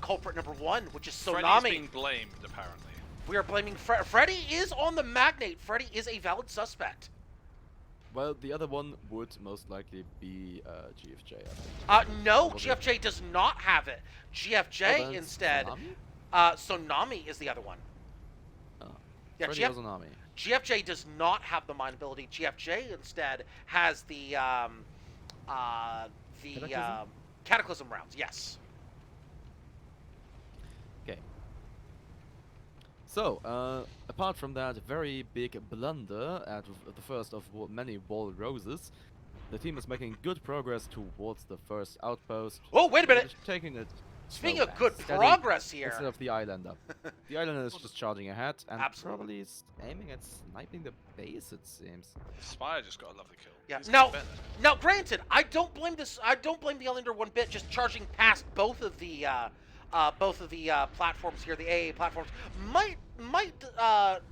culprit number 1, which is Freddy's Tsunami. being blamed, apparently. We are blaming Freddy is on the Magnate. Freddy is a valid suspect. Well, the other one would most likely be GFJ, I think. No, Probably. GFJ does not have it. GFJ then instead. Tsunami? Tsunami is the other one. Oh. Yeah, Freddy or Tsunami? GFJ does not have the mine ability. GFJ instead has the Cataclysm? Cataclysm rounds. Yes. Okay. So, apart from that very big blunder at the first of many wall roses, the team is making good progress towards the first outpost. Oh, wait a minute. Taking it. Speaking slow of good and steady progress here. Instead of the Islander. The Islander is just charging ahead and Absolutely. probably aiming at sniping the base, it seems. Spire just got a lovely kill. Yeah. He's Now, getting better. now, granted, I don't blame the Islander one bit. Just charging past both of the platforms here, the AA platforms, might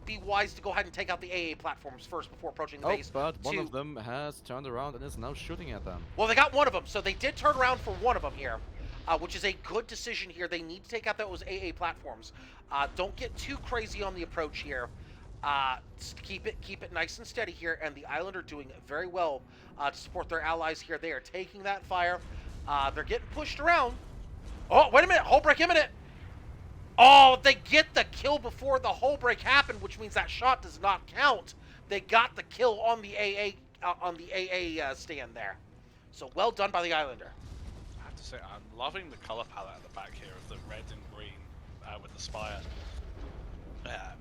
be wise to go ahead and take out the AA platforms first before approaching the Oh, base. but one of them has turned around and is now shooting at them. Well, they got one of them, so they did turn around for one of them here, which is a good decision here. They need to take out those AA platforms. Don't get too crazy on the approach here. Just keep it nice and steady here, and the Islander doing very well to support their allies here. They are taking that fire. They're getting pushed around. Oh, wait a minute! Hull break imminent! Oh, they get the kill before the hull break happened, which means that shot does not count. They got the kill on the AA stand there. So well done by the Islander. I have to say, I'm loving the color palette at the back here of the red and green with the Spire.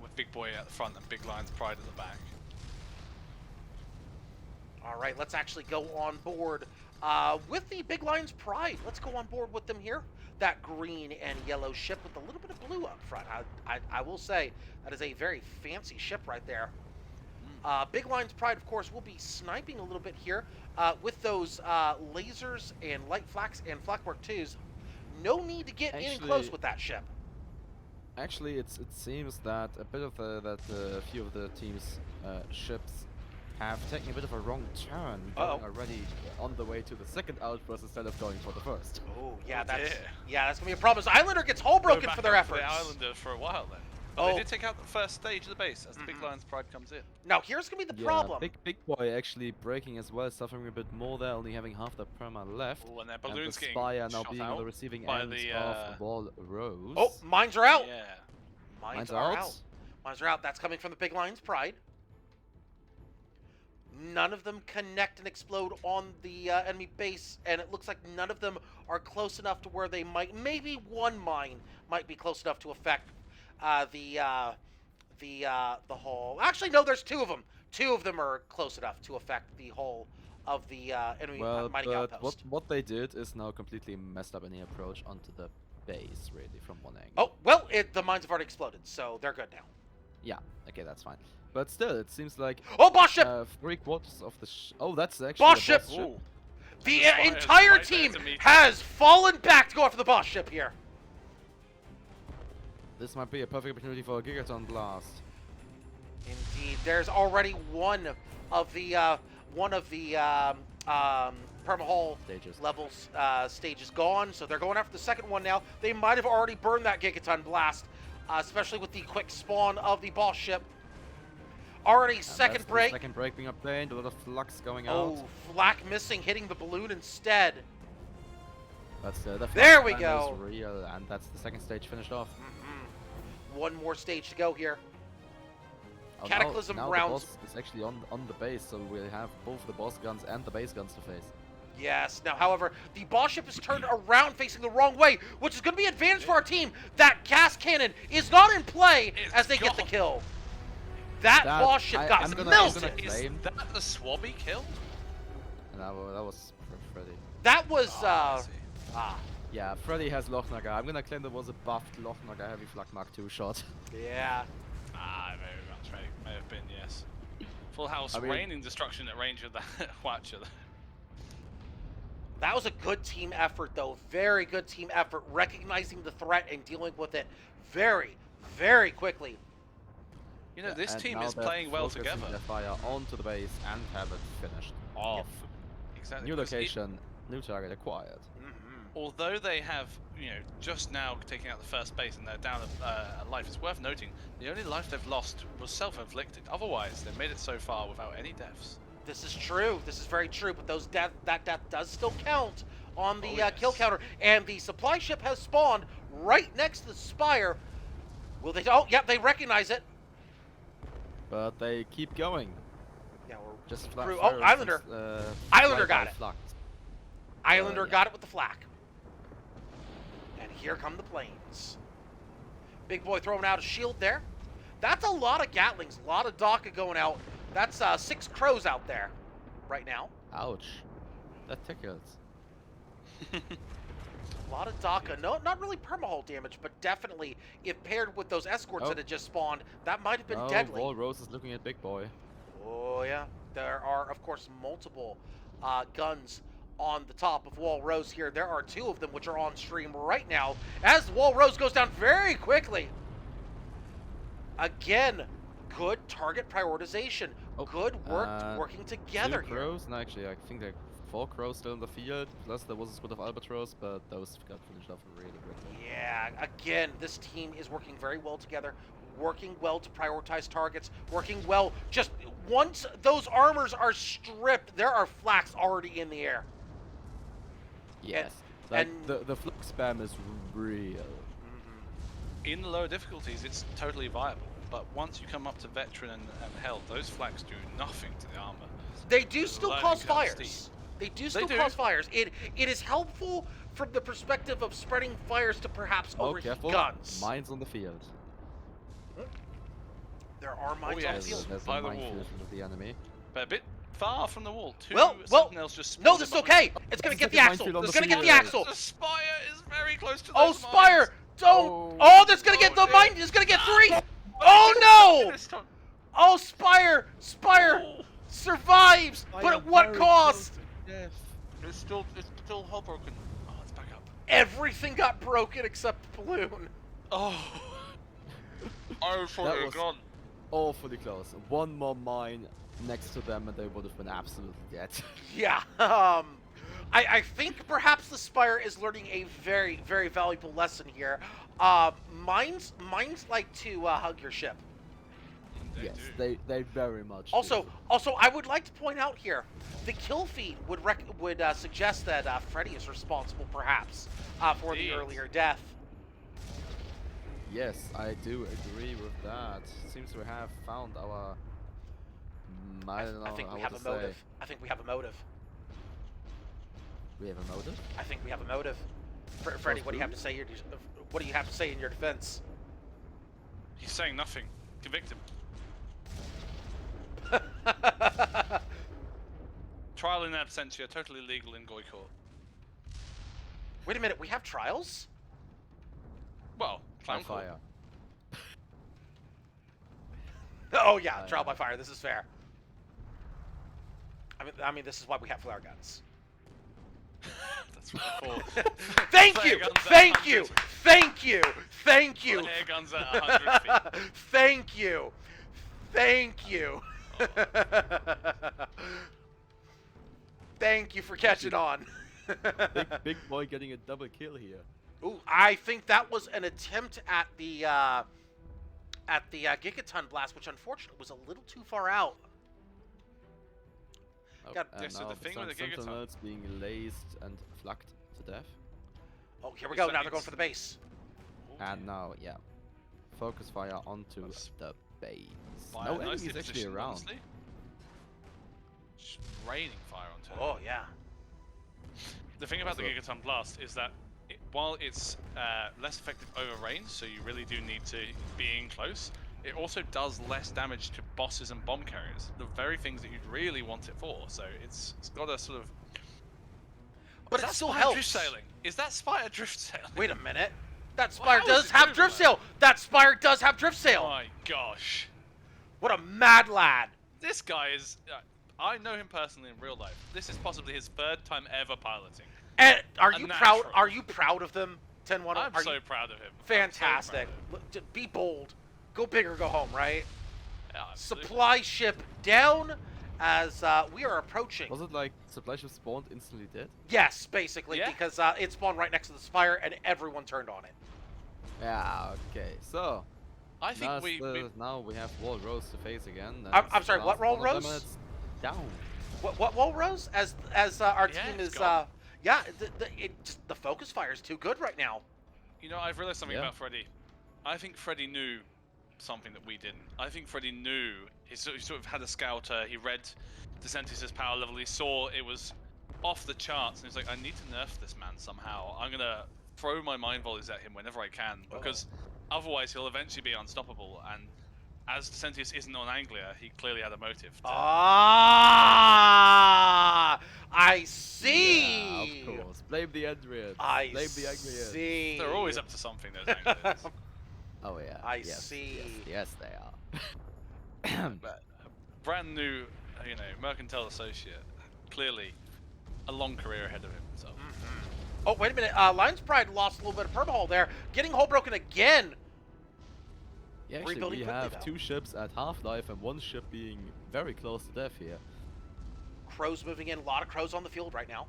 With Big Boy at the front and Big Lion's Pride at the back. All right, let's actually go on board with the Big Lion's Pride. Let's go on board with them here. That green and yellow ship with a little bit of blue up front. I will say that is a very fancy ship right there. Big Lion's Pride, of course, will be sniping a little bit here with those lasers and light flaks and flakwork 2s. No need to get in close with that ship. Actually, it seems that a bit of a few of the team's ships have taken a bit of a wrong turn, going already on the way to the second outpost instead of going for the first. Oh, yeah, Oh, that's gonna be a problem. So Islander gets hull broken for their efforts. The Islander for a while then. But they did take out the first stage of the base as the Big Lion's Pride comes in. Now here's gonna be the problem. Big Boy actually breaking as well, suffering a bit more there, only having half the perma left. Oh, and their And balloon's the getting Spire now shot being on out the receiving by end the, of the wall rose. Oh, mines are out. Yeah. Mines are out. Mines are out. That's coming from the Big Lion's Pride. None of them connect and explode on the enemy base, and it looks like none of them are close enough to where they might. Maybe one mine might be close enough to affect the hull. Actually, no. There's 2 of them. 2 of them are close enough to affect the hull of the enemy mining but outpost. what they did is now completely messed up any approach onto the base, really, from one angle. Oh well, the mines have already exploded, so they're good now. Yeah, okay, that's fine. But still, it seems like Oh, boss ship! 3/4 of the oh, that's actually Boss the ship! boss ship. Ooh. The Spire's entire right there team to meet it. has fallen back to go after the boss ship here. This might be a perfect opportunity for a Gigaton blast. Indeed, there's already one of the permahull Stages. levels stages gone, so they're going after the second one now. They might have already burned that Gigaton blast, especially with the quick spawn of the boss ship. Already And second that's the break. second break being obtained, a lot of flux going out. Oh, flak missing, hitting the balloon instead. But the There flux we ban go. is real, and that's the second stage finished off. One more stage to go here. Oh, Cataclysm now rounds. the boss is actually on the base, so we'll have both the boss guns and the base guns to face. Yes. Now, however, the boss ship is turned around facing the wrong way, which is going to be an advantage for our team. That gas cannon is not in play as they get the kill. That boss ship got melted. Is that the Swabby kill? And that was Freddy. That was, I see. Yeah, Freddy has Lochnagar. I'm gonna claim there was a buffed Lochnagar Heavy Flak Mark II shot. Yeah. Ah, very much may have been, yes. Full house, I mean- raining destruction at range of that Watcher. That was a good team effort, though. Very good team effort, recognizing the threat and dealing with it very, very quickly. You know, Yeah, this and team now is they're playing well focusing together. Their fire onto the base and have it finished off. Exactly. New because location, new target acquired. although they have, just now taking out the first base and they're down a life, it's worth noting the only life they've lost was self-inflicted. Otherwise, they've made it so far without any deaths. This is true. This is very true. But that death does still count on the yes. kill counter. And the supply ship has spawned right next to the Spire. Will they? Oh, yeah, they recognize it. But they keep going. Yeah, we're Just through. fire Oh, Islander. Islander got it. Islander yeah. got it with the flak. And here come the planes. Big boy throwing out a shield there. That's a lot of Gatlings, a lot of Daka going out. That's 6 crows out there right now. Ouch. That tickles. A lot of Daka. No, not really permahull damage, but definitely if paired with those escorts that had just spawned, that might have been deadly. Wall Rose is looking at Big Boy. Oh, yeah. There are, of course, multiple guns on the top of Wall Rose here. There are 2 of them which are on stream right now as Wall Rose goes down very quickly. Again, good target prioritization. Oh, Good work working together 2 here. crows, and actually I think there are 4 crows still in the field, plus there was a squad of Albatros, but those got finished off really quickly. Yeah, again, this team is working very well together, working well to prioritize targets, working well. Just once those armors are stripped, there are flaks already in the air. Yes. and- The flak spam is real. In the lower difficulties, it's totally viable. But once you come up to Veteran and Held, those flags do nothing to the armor. They do The still learning cause curve fires. steep. They do still do. cause fires. It is helpful from the perspective of spreading fires to perhaps Oh, overheat careful. guns. Mines on the field. There are mines yeah, on the Yes. field. There's By a the minefield wall. of the enemy. But a bit far from the wall. 2 Well, sentinels just no, spawned this is above okay. It's gonna This get is the like a axle. minefield on It's the gonna get the field. axle. The Spire is very close to Oh, those Spire! mines. Don't! Oh. Oh, that's gonna get Oh, the dear. mine. It's gonna get 3. Oh no! This time- Oh, Spire! Spire Oh, survives, but at what cost? Yes. it's still hull broken. Oh, it's back up. Everything got broken except the balloon. Oh. I was That totally was- gone. Awfully close. One more mine next to them and they would have been absolutely dead. Yeah. I think perhaps the Spire is learning a very, very valuable lesson here. Mines like to hug your ship. They yes, do. they very much Also, do. I would like to point out here, the kill feed would suggest that Freddy is responsible, perhaps, for the Indeed. earlier death. Yes, I do agree with that. Seems we have found our... I don't know I think how we to have a say. motive. I think we have a motive. We have a motive? I think we have a motive. Freddy, what do you have to say? What do you have to say in your defense? He's saying nothing. Convict him. Trial in absentia, totally legal in Goy Court. Wait a minute, we have trials? Well, By clown court. fire. Oh yeah, trial by fire. This is fair. I mean, this is why we have flare guns. That's what for. Thank Flare you, guns at thank you, 100. thank you, thank you, Flare guns at 100 feet. thank you, thank you. Thank you for catching on. Big boy getting a double kill here. Ooh, I think that was an attempt at the Gigaton blast, which unfortunately was a little too far out. Oh, Got- and Yeah, so now the thing with the Gigaton- Sentinels being laced and flacked to death. Oh, here we Is go. that Now they're going it's- for the base. And now, yeah. Focus fire onto That's the base. Fire No nicely enemies actually positioned, around. honestly. Just raining fire onto it. Oh yeah. The thing about the Also- Gigaton Blast is that while it's less effective over range, so you really do need to be in close, it also does less damage to bosses and bomb carriers, the very things that you'd really want it for. So it's got a sort of but Is it that still Spire helps. drift sailing? Is that Spire drift sailing? Wait a minute. That Well, Spire how does is it have doing drift that? sail. That Spire does have drift Oh sail. my gosh. What a mad lad. This guy is... I know him personally in real life. This is possibly his 3rd time ever piloting. And are A you natural. proud? Are you proud of them, 10-1? I'm Are so you proud of him. fantastic? I'm so proud of him. Look, just be bold. Go big or go home, right? Yeah, absolutely. Supply ship down as we are approaching. Was it like supply ship spawned instantly dead? Yes, basically, Yeah. because it spawned right next to the Spire and everyone turned on it. Yeah. Okay. So I think now we have Wall Rose to face again. I'm sorry, what Wall Rose? It's down. What Wall Rose? As our Yeah, team it's is gone. yeah, the focus fire is too good right now. You know, I've realized something Yeah. about Freddy. I think Freddy knew something that we didn't. I think Freddy knew. He sort of had a scouter. He read DeSantis' power level. He saw it was off the charts, and he's like, I need to nerf this man somehow. I'm gonna throw my mind volleys at him whenever I can, because otherwise he'll eventually be unstoppable. And as DeSantis isn't on Anglia, he clearly had a motive. Ah, I see. Yeah, of course. Blame the Andrians. I Blame the Anglians. see. They're always up to something, those Anglians. Oh yeah. I yes, see. Yes, they are. But brand new, you know, mercantile associate, clearly a long career ahead of him. So Oh, wait a minute. Lion's Pride lost a little bit of permahull there. Getting hull broken again. Yeah, actually, Rebuilding we quickly, have though. 2 ships at half-life and 1 ship being very close to death here. Crows moving in. A lot of crows on the field right now.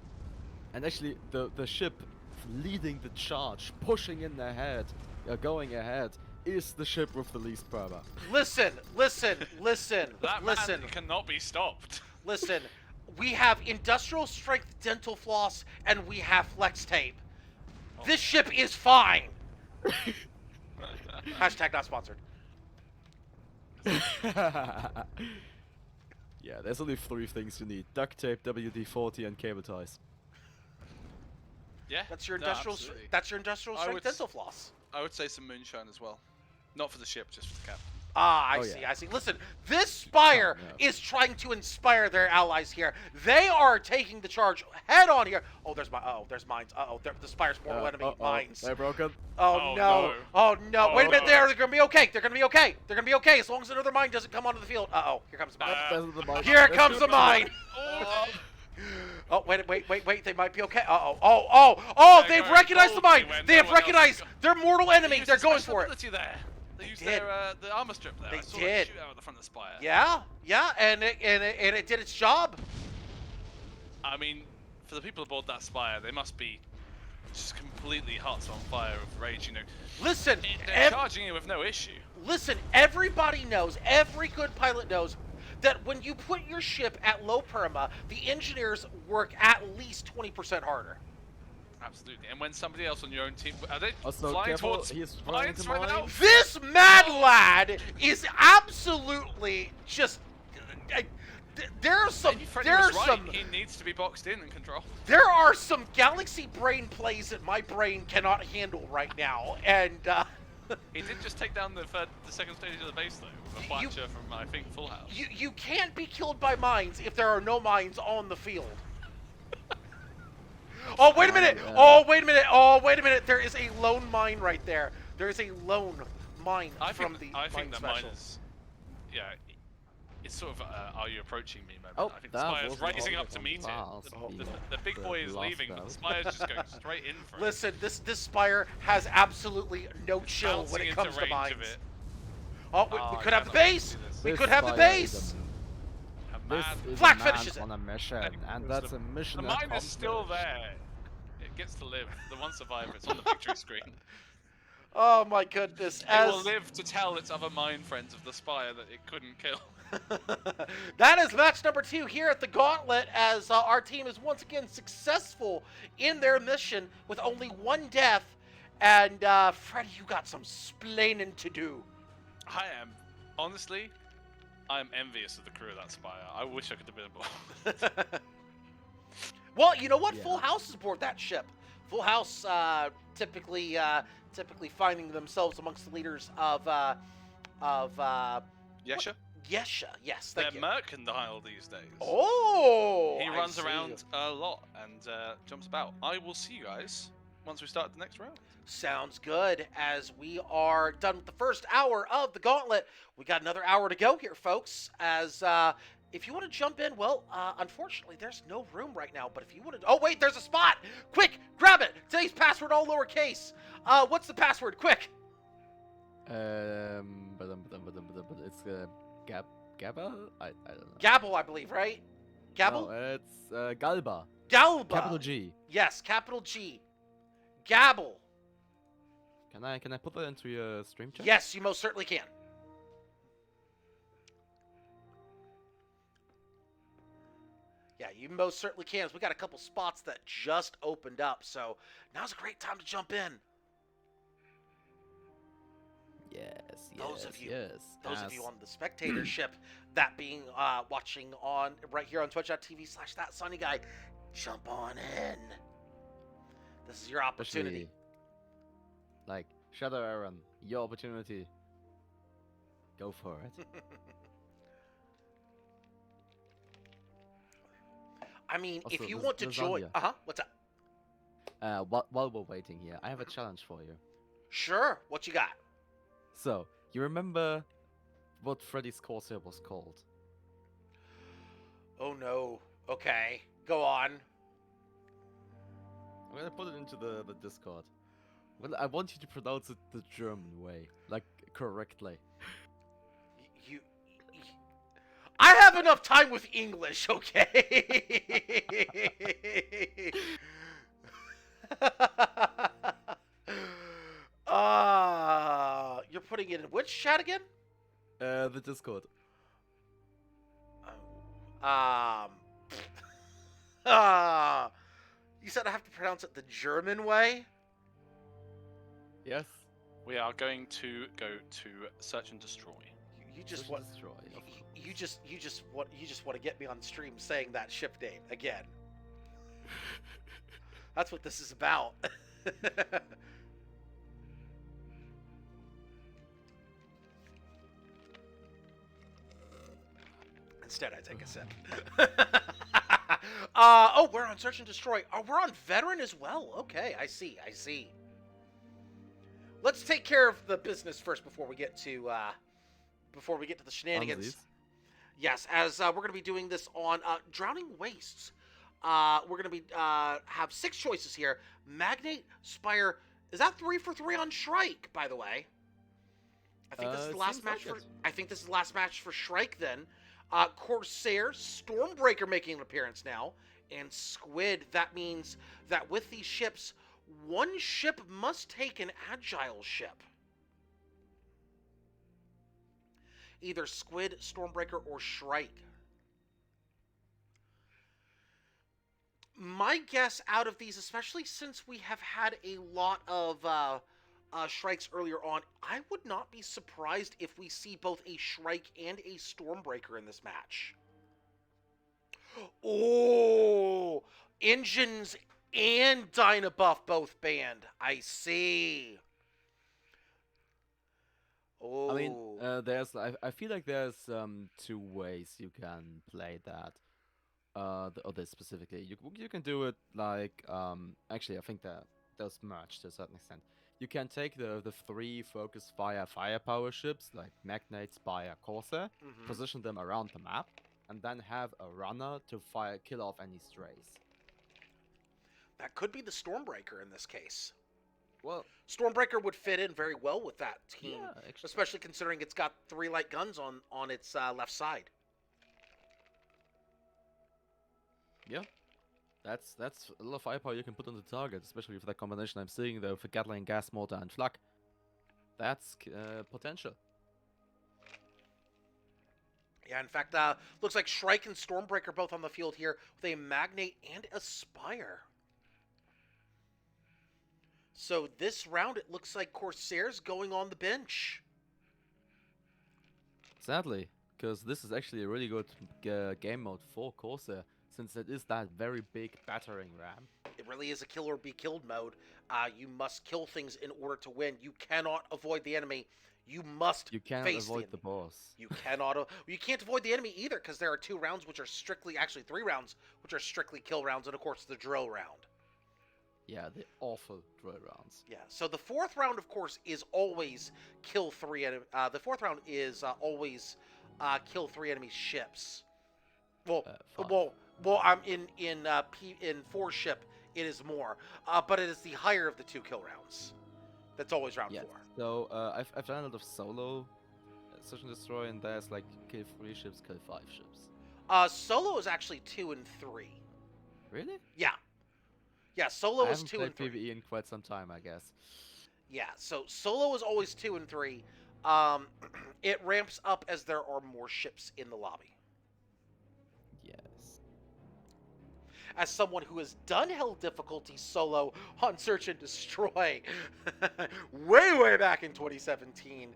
And actually, the ship leading the charge, pushing in ahead, going ahead, is the ship with the least perma. Listen, listen, listen, that listen, man cannot be stopped. listen. We have industrial strength dental floss and we have flex tape. This ship is fine. Hashtag not sponsored. Yeah, there's only 3 things you need: duct tape, WD-40, and cable ties. Yeah, That's your no, industrial. absolutely. That's your industrial I strength would dental floss. I would say some moonshine as well. Not for the ship, just for the captain. Ah, I Oh, see, yeah. I see. Listen, this Spire Oh, yeah. is trying to inspire their allies here. They are taking the charge head on here. Oh, there's there's mines. The Spire's mortal enemy, mines. They're broken. Oh, Oh, no. no. Oh no. Wait a Oh, minute, no. they're gonna be okay. They're gonna be okay. They're gonna be okay as long as another mine doesn't come onto the field. Uh-oh, here comes the mine. There's the mine. Here There's comes 2 the mine. Oh, Oh, wait, they might be okay. Oh, They're they've going recognized the mine. boldly when They no have one else recognized is their mortal enemy. used They're the going special for it. ability there. They used did. the armor strip there. They I saw did. That shoot out at the front of the Spire. Yeah, and it did its job. I mean, for the people aboard that Spire, they must be just completely hearts on fire with rage. You know, Listen, they're charging in with no issue. listen, everybody knows, every good pilot knows that when you put your ship at low perma, the engineers work at least 20% harder. Absolutely. And when somebody else on your own team, are they Also, flying careful, towards he is running mines into right now? mines. This mad lad is absolutely just. There are some. Maybe Freddy There are was right. some. He needs to be boxed in and controlled. There are some galaxy brain plays that my brain cannot handle right now, and He did just take down the second stage of the base though, with a Fletcher from I think Full House. you can't be killed by mines if there are no mines on the field. Oh wait a minute! yeah. Oh wait a minute! Oh wait a minute! There is a lone mine right there. There is a lone mine from the I think mine the special. miners, yeah, it's sort of are you approaching me moment. Oh, I think the that Spire's was raising all up to on meet it. Mars, The big the boy is last leaving, but battle. the Spire's just going straight in for it. Listen, this Spire has absolutely no chill Bouncing when it into comes to range mines. of it. Oh, we Oh, could I have the cannot base. do this. We This could have the Spire is base. A This mad- is Flak a man finishes it. on a mission, and It was that's a mission The mine is still accomplished. there. It gets to live. The one survivor. It's on the victory screen. Oh my goodness! It As will live to tell its other mine friends of the Spire that it couldn't kill. that is match number 2 here at the Gauntlet, as our team is once again successful in their mission with only 1 death. And Freddy, you got some splaining to do. I am, honestly, I'm envious of the crew of that Spire. I wish I could have been aboard. Well, you know what? Yeah. Full House is aboard that ship. Full House typically finding themselves amongst the leaders of Yesha? Yesha, yes, They're thank you. mercantile these days. Oh! He I runs see. around a lot and jumps about. I will see you guys once we start the next round. Sounds good. As we are done with the first hour of the Gauntlet, we got another hour to go here, folks. As if you want to jump in, well, unfortunately, there's no room right now. But if you want to, oh wait, there's a spot. Quick, grab it. Today's password all lowercase. What's the password? Quick. It's Gabba? I don't know. Gabble, I believe, right? Gabble. No, it's Galba. Galba. Capital G. Yes, capital G. Gabble. Can I put that into your stream chat? Yes, you most certainly can. Yeah, you most certainly can. We got a couple spots that just opened up, so now's a great time to jump in. Those of you on the spectatorship, that being watching on right here on twitch.tv/thatsunnyguy, jump on in. This is your opportunity. Especially, like, Shadow Aaron, your opportunity. Go for it. I mean, Also, if you want to join... Lysanya. What's up? While we're waiting here, I have a challenge for you. Sure, what you got? So, you remember what Freddy's Corsair was called? Oh no. Okay, go on. I'm gonna put it into the Discord. Well, I want you to pronounce it the German way, like correctly. I have enough time with English, okay? You're putting it in which chat again? The Discord. You said I have to pronounce it the German way? Yes. We are going to go to search and destroy. You just Search want and destroy. you just want to get me on stream saying that ship name again. That's what this is about. Instead, I take a sip. Oh, we're on Search and Destroy. Oh, we're on Veteran as well. Okay, I see. Let's take care of the business first before we get to the shenanigans. Yes, as we're going to be doing this on Drowning Wastes. We're going to be have 6 choices here. Magnate, Spire. Is that 3 for 3 on Shrike, by the way? I think this is the last match for. I think this is the last match for Shrike. Then, Corsair, Stormbreaker making an appearance now, and Squid. That means that with these ships, one ship must take an agile ship. Either Squid, Stormbreaker, or Shrike. My guess out of these, especially since we have had a lot of Shrikes earlier on, I would not be surprised if we see both a Shrike and a Stormbreaker in this match. Oh! Engines and Dynabuff both banned. I see. Oh. I mean, I feel like there's 2 ways you can play that. This specifically, you can do it like actually I think that does merge to a certain extent. You can take the 3 focus firepower ships like Magnate, Spire, Corsair, position them around the map, and then have a runner to kill off any strays. That could be the Stormbreaker in this case. Well, Stormbreaker would fit in very well with that team, yeah, especially considering it's got 3 light guns on its left side. Yeah, that's a lot of firepower you can put on the target, especially with that combination I'm seeing there with the Gatling gas mortar and flak. That's potential. Yeah, in fact, looks like Shrike and Stormbreaker both on the field here with a Magnate and a Spire. So this round, it looks like Corsair's going on the bench. Sadly, because this is actually a really good game mode for Corsair. since it is that very big battering ram. It really is a kill or be killed mode. You must kill things in order to win. You cannot avoid the enemy. You must You cannot face avoid the the enemy. boss. You cannot. You can't avoid the enemy either, because there are 2 rounds which are strictly, actually 3 rounds, which are strictly kill rounds, and of course the drill round. Yeah, the awful drill rounds. Yeah. So the 4th round, of course, is always kill 3 enemy. The 4th round is always kill 3 enemy ships. Well, Five. I'm in 4 ship. It is more, but it is the higher of the 2 kill rounds. That's always round Yes. 4. So I've done a lot of solo search and destroy, and there's like kill 3 ships, kill 5 ships. Solo is actually 2 and 3. Really? Yeah. Yeah, solo I is haven't 2 played and 3. PvE in quite some time, I guess. Yeah, so solo is always 2 and 3. It ramps up as there are more ships in the lobby. Yes. As someone who has done hell difficulty solo on Search and Destroy way back in 2017.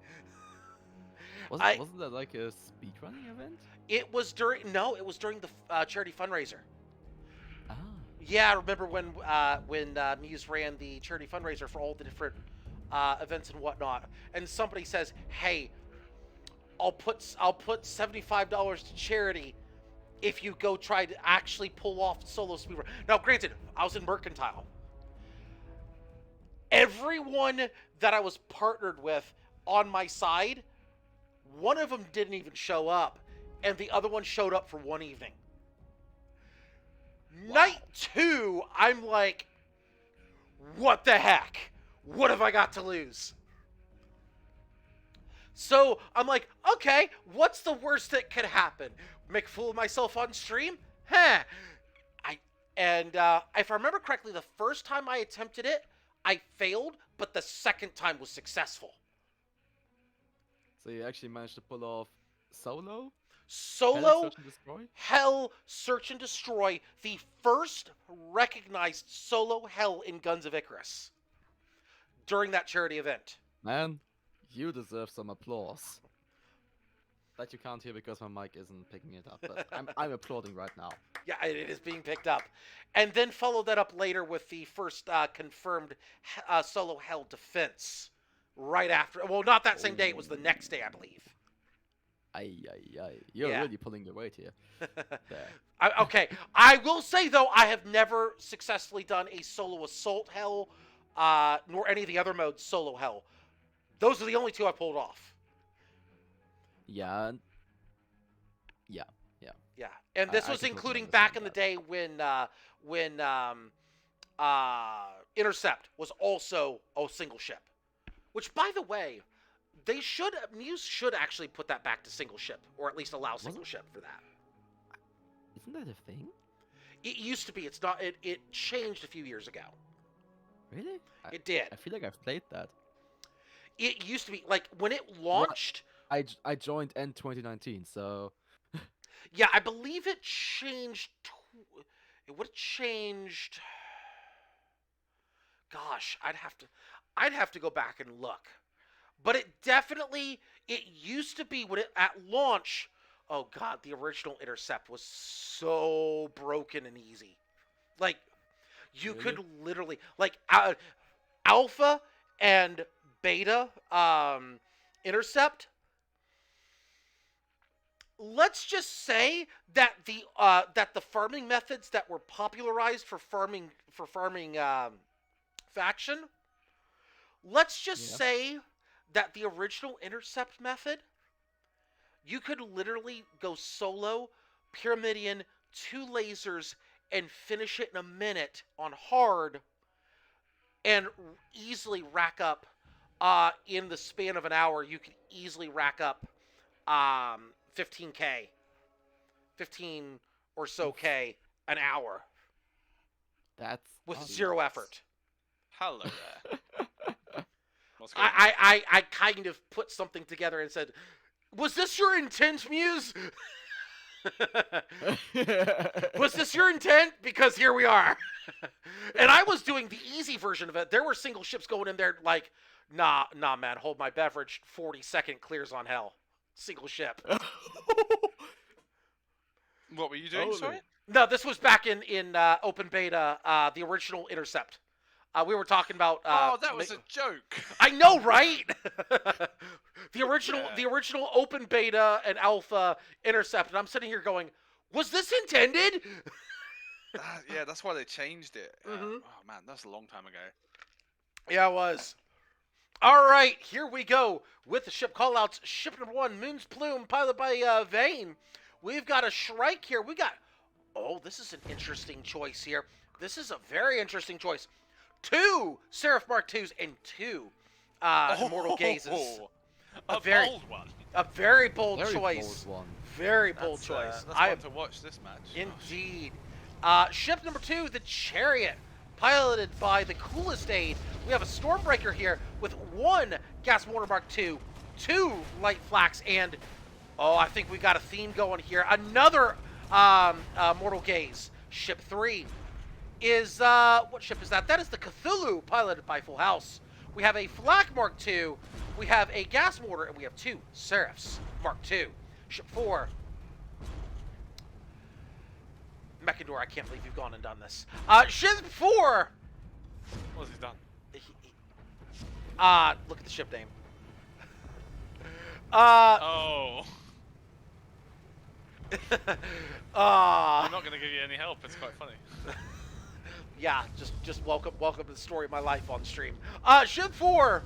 Wasn't that like a speedrunning event? It was during the charity fundraiser. Ah. Yeah, I remember when Muse ran the charity fundraiser for all the different events and whatnot, and somebody says, "Hey, I'll put $75 to charity if you go try to actually pull off solo speedrun." Now, granted, I was in Mercantile. Everyone that I was partnered with on my side, one of them didn't even show up, and the other one showed up for one evening. Wow. Night 2, I'm like, what the heck? What have I got to lose? So I'm like, okay, what's the worst that could happen? Make a fool of myself on stream? Huh. If I remember correctly, the first time I attempted it, I failed, but the second time was successful. So you actually managed to pull off solo? Solo Search and destroy? Hell Search and Destroy, the first recognized solo hell in Guns of Icarus during that charity event. Man, you deserve some applause. That you can't hear because my mic isn't picking it up, but I'm applauding right now. Yeah, it is being picked up. And then follow that up later with the first confirmed solo hell defense. Right after. Well, not that same day. It was the next day, I believe. Aye. You're Yeah. really pulling the weight here. There. Okay. I will say, though, I have never successfully done a solo assault hell, nor any of the other modes solo hell. Those are the only 2 I pulled off. Yeah. Yeah, and this was completely including back in the understand day when Intercept was also a single ship. Which, by the way, Muse should actually put that back to single ship, or at least allow single ship for that. Isn't that a thing? It used to be. It's not. It changed a few years ago. Really? It did. I feel like I've played that. It used to be like when it launched. I joined end 2019, so Yeah, I believe it changed. It would have changed. Gosh, I'd have to go back and look. But it used to be when it at launch. Oh God, the original Intercept was so broken and easy. Like you Really? could literally like Alpha and Beta Intercept. Let's just say that the farming methods that were popularized for farming faction. Let's just say that the original Intercept method, you could literally go solo, Pyramidion, 2 lasers, and finish it in a minute on hard, and easily rack up, in the span of an hour, you could easily rack up 15K. 15 or so K an hour. that's With obvious. 0 effort. Hello there. What's going on? I kind of put something together and said, was this your intent, Muse? Was this your intent? Because here we are. And I was doing the easy version of it. There were single ships going in there like, nah, man, hold my beverage. 40-second clears on hell. Single ship. What were you doing? Sorry. No, this was back in open beta, the original Intercept. We were talking about. Oh, that was a joke. I know, right? the Yeah. original open beta and alpha Intercept, and I'm sitting here going, was this intended? Yeah, that's why they changed it. Mhm. Oh man, that's a long time ago. Yeah, it was. All right, here we go with the ship callouts. Ship number 1, Moon's Plume, piloted by Vane. We've got a Shrike here. We got. Oh, this is an interesting choice here. This is a very interesting choice. 2 Seraph Mark IIs and 2 Immortal Gazes. A very- bold one. A very bold Very choice. bold one. Very bold That's, choice. That's I fun to watch this match. Indeed. Ship number 2, the Chariot, piloted by the coolest aid. We have a Stormbreaker here with 1 Gas Mortar Mark II, 2 Light Flax, and I think we got a theme going here. Another Mortal Gaze. Ship 3 is what ship is that? That is the Cthulhu, piloted by Full House. We have a Flak Mark II, we have a Gas Mortar, and we have 2 Seraphs Mark II. Ship 4. Mechador, I can't believe you've gone and done this. Ship 4. What's he done? Look at the ship name. Oh. I'm uh, not gonna give you any help. It's quite funny. yeah, just welcome to the story of my life on stream. Ship 4.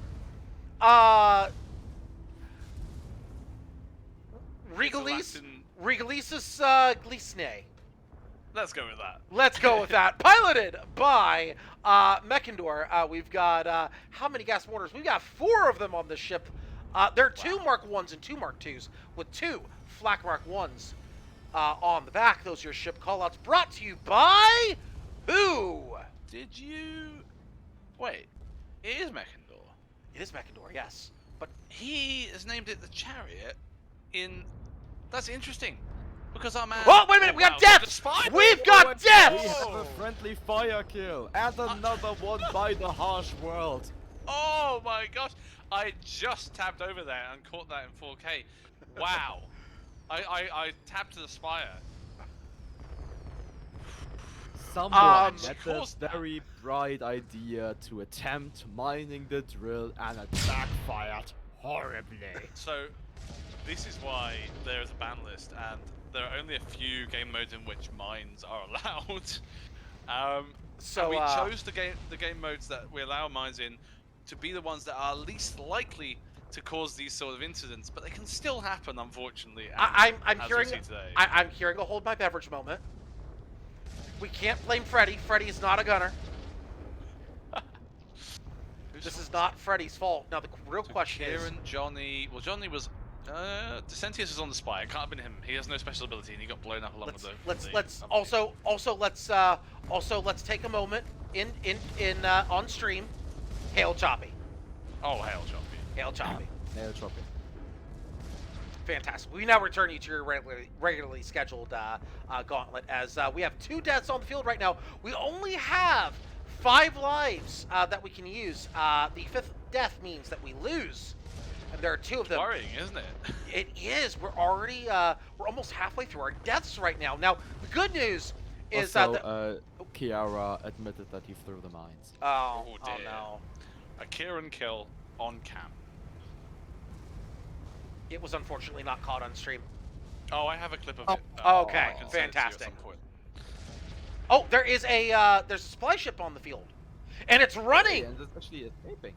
Regalisus Glisne. Let's go with that. Let's go with that. Piloted by Mechador. We've got how many gas mortars? We've got 4 of them on this ship. There are 2 Mark 1s and 2 Mark 2s with 2 Flak Mark 1s on the back. Those are your ship callouts brought to you by who? Did you... Wait. It is Mechador. It is Mechador, yes. But He has named it the Chariot in... That's interesting. Because our man... oh, wait a minute, we got wow, death! spider! We've got We death! have a friendly fire kill and another one by the harsh world. Oh my gosh! I just tapped over there and caught that in 4K. Wow. I tapped to the spire. Someone had the caused that. very bright idea to attempt mining the drill and it backfired horribly. So, this is why there is a ban list, and there are only a few game modes in which mines are allowed. So and we chose the game modes that we allow mines in to be the ones that are least likely to cause these sort of incidents, but they can still happen, unfortunately. I'm as hearing we see today. I'm hearing a hold my beverage moment. We can't blame Freddy. Freddy is not a gunner. This is not Freddy's fault. Now the real question Kieran, Johnny. Well, Johnny was. Dissentius is on the spy. It can't have been him. He has no special ability, and he got blown up along with the. let's let's take a moment in on stream. Hail Choppy. Oh, hail Choppy. Hail Choppy. Nail chopping. Fantastic. We now return you to your regularly scheduled gauntlet as we have 2 deaths on the field right now. We only have 5 lives that we can use. The 5th death means that we lose. And there are 2 of them. Worrying, isn't it? It is. We're already we're almost halfway through our deaths right now. Now, the good news is Also, Kiara admitted that he threw the mines. oh dear. no. A Kieran kill on cam. It was unfortunately not caught on stream. Oh, I have a clip of Oh, it. okay, I can send it to you at fantastic. some point. Oh, there is there's a supply ship on the field. And it's running. And it's actually escaping.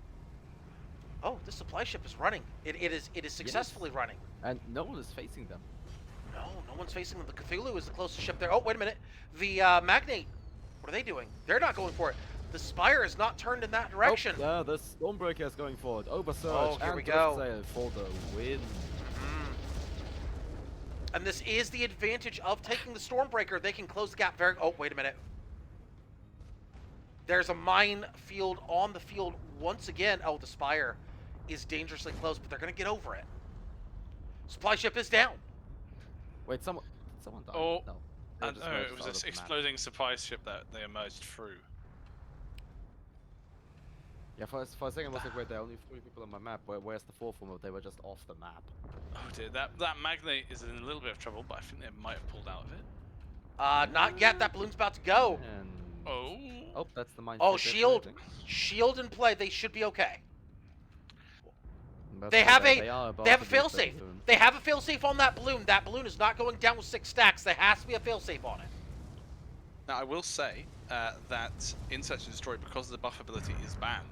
Oh, the supply ship is running. It is successfully running. And no one is facing them. No one's facing them. The Cthulhu is the closest ship there. Oh, wait a minute. The Magnate, what are they doing? They're not going for it. The Spire is not turned in that direction. Oh, yeah, the Stormbreaker is going forward. Oversurge Oh, here and we go. Driftsail for the win. And this is the advantage of taking the Stormbreaker. They can close the gap very... Oh, wait a minute. There's a minefield on the field once again. Oh, the Spire is dangerously close, but they're going to get over it. Supply ship is down. Wait, someone died. Oh, no. No, They just it merged was out of this the map. exploding surprise ship that they emerged through. Yeah, for a second, it was like, wait, there are only 3 people on my map. Where's the 4th one? They were just off the map. Oh dear, that Magnate is in a little bit of trouble, but I think they might have pulled out of it. Not yet. That balloon's about to go. And... Oh. Oh, that's the mine. Oh, shield in play. They should be okay. They have a failsafe. They have a failsafe on that balloon. That balloon is not going down with 6 stacks. There has to be a failsafe on it. Now I will say that in Search and Destroy, because the buff ability is banned,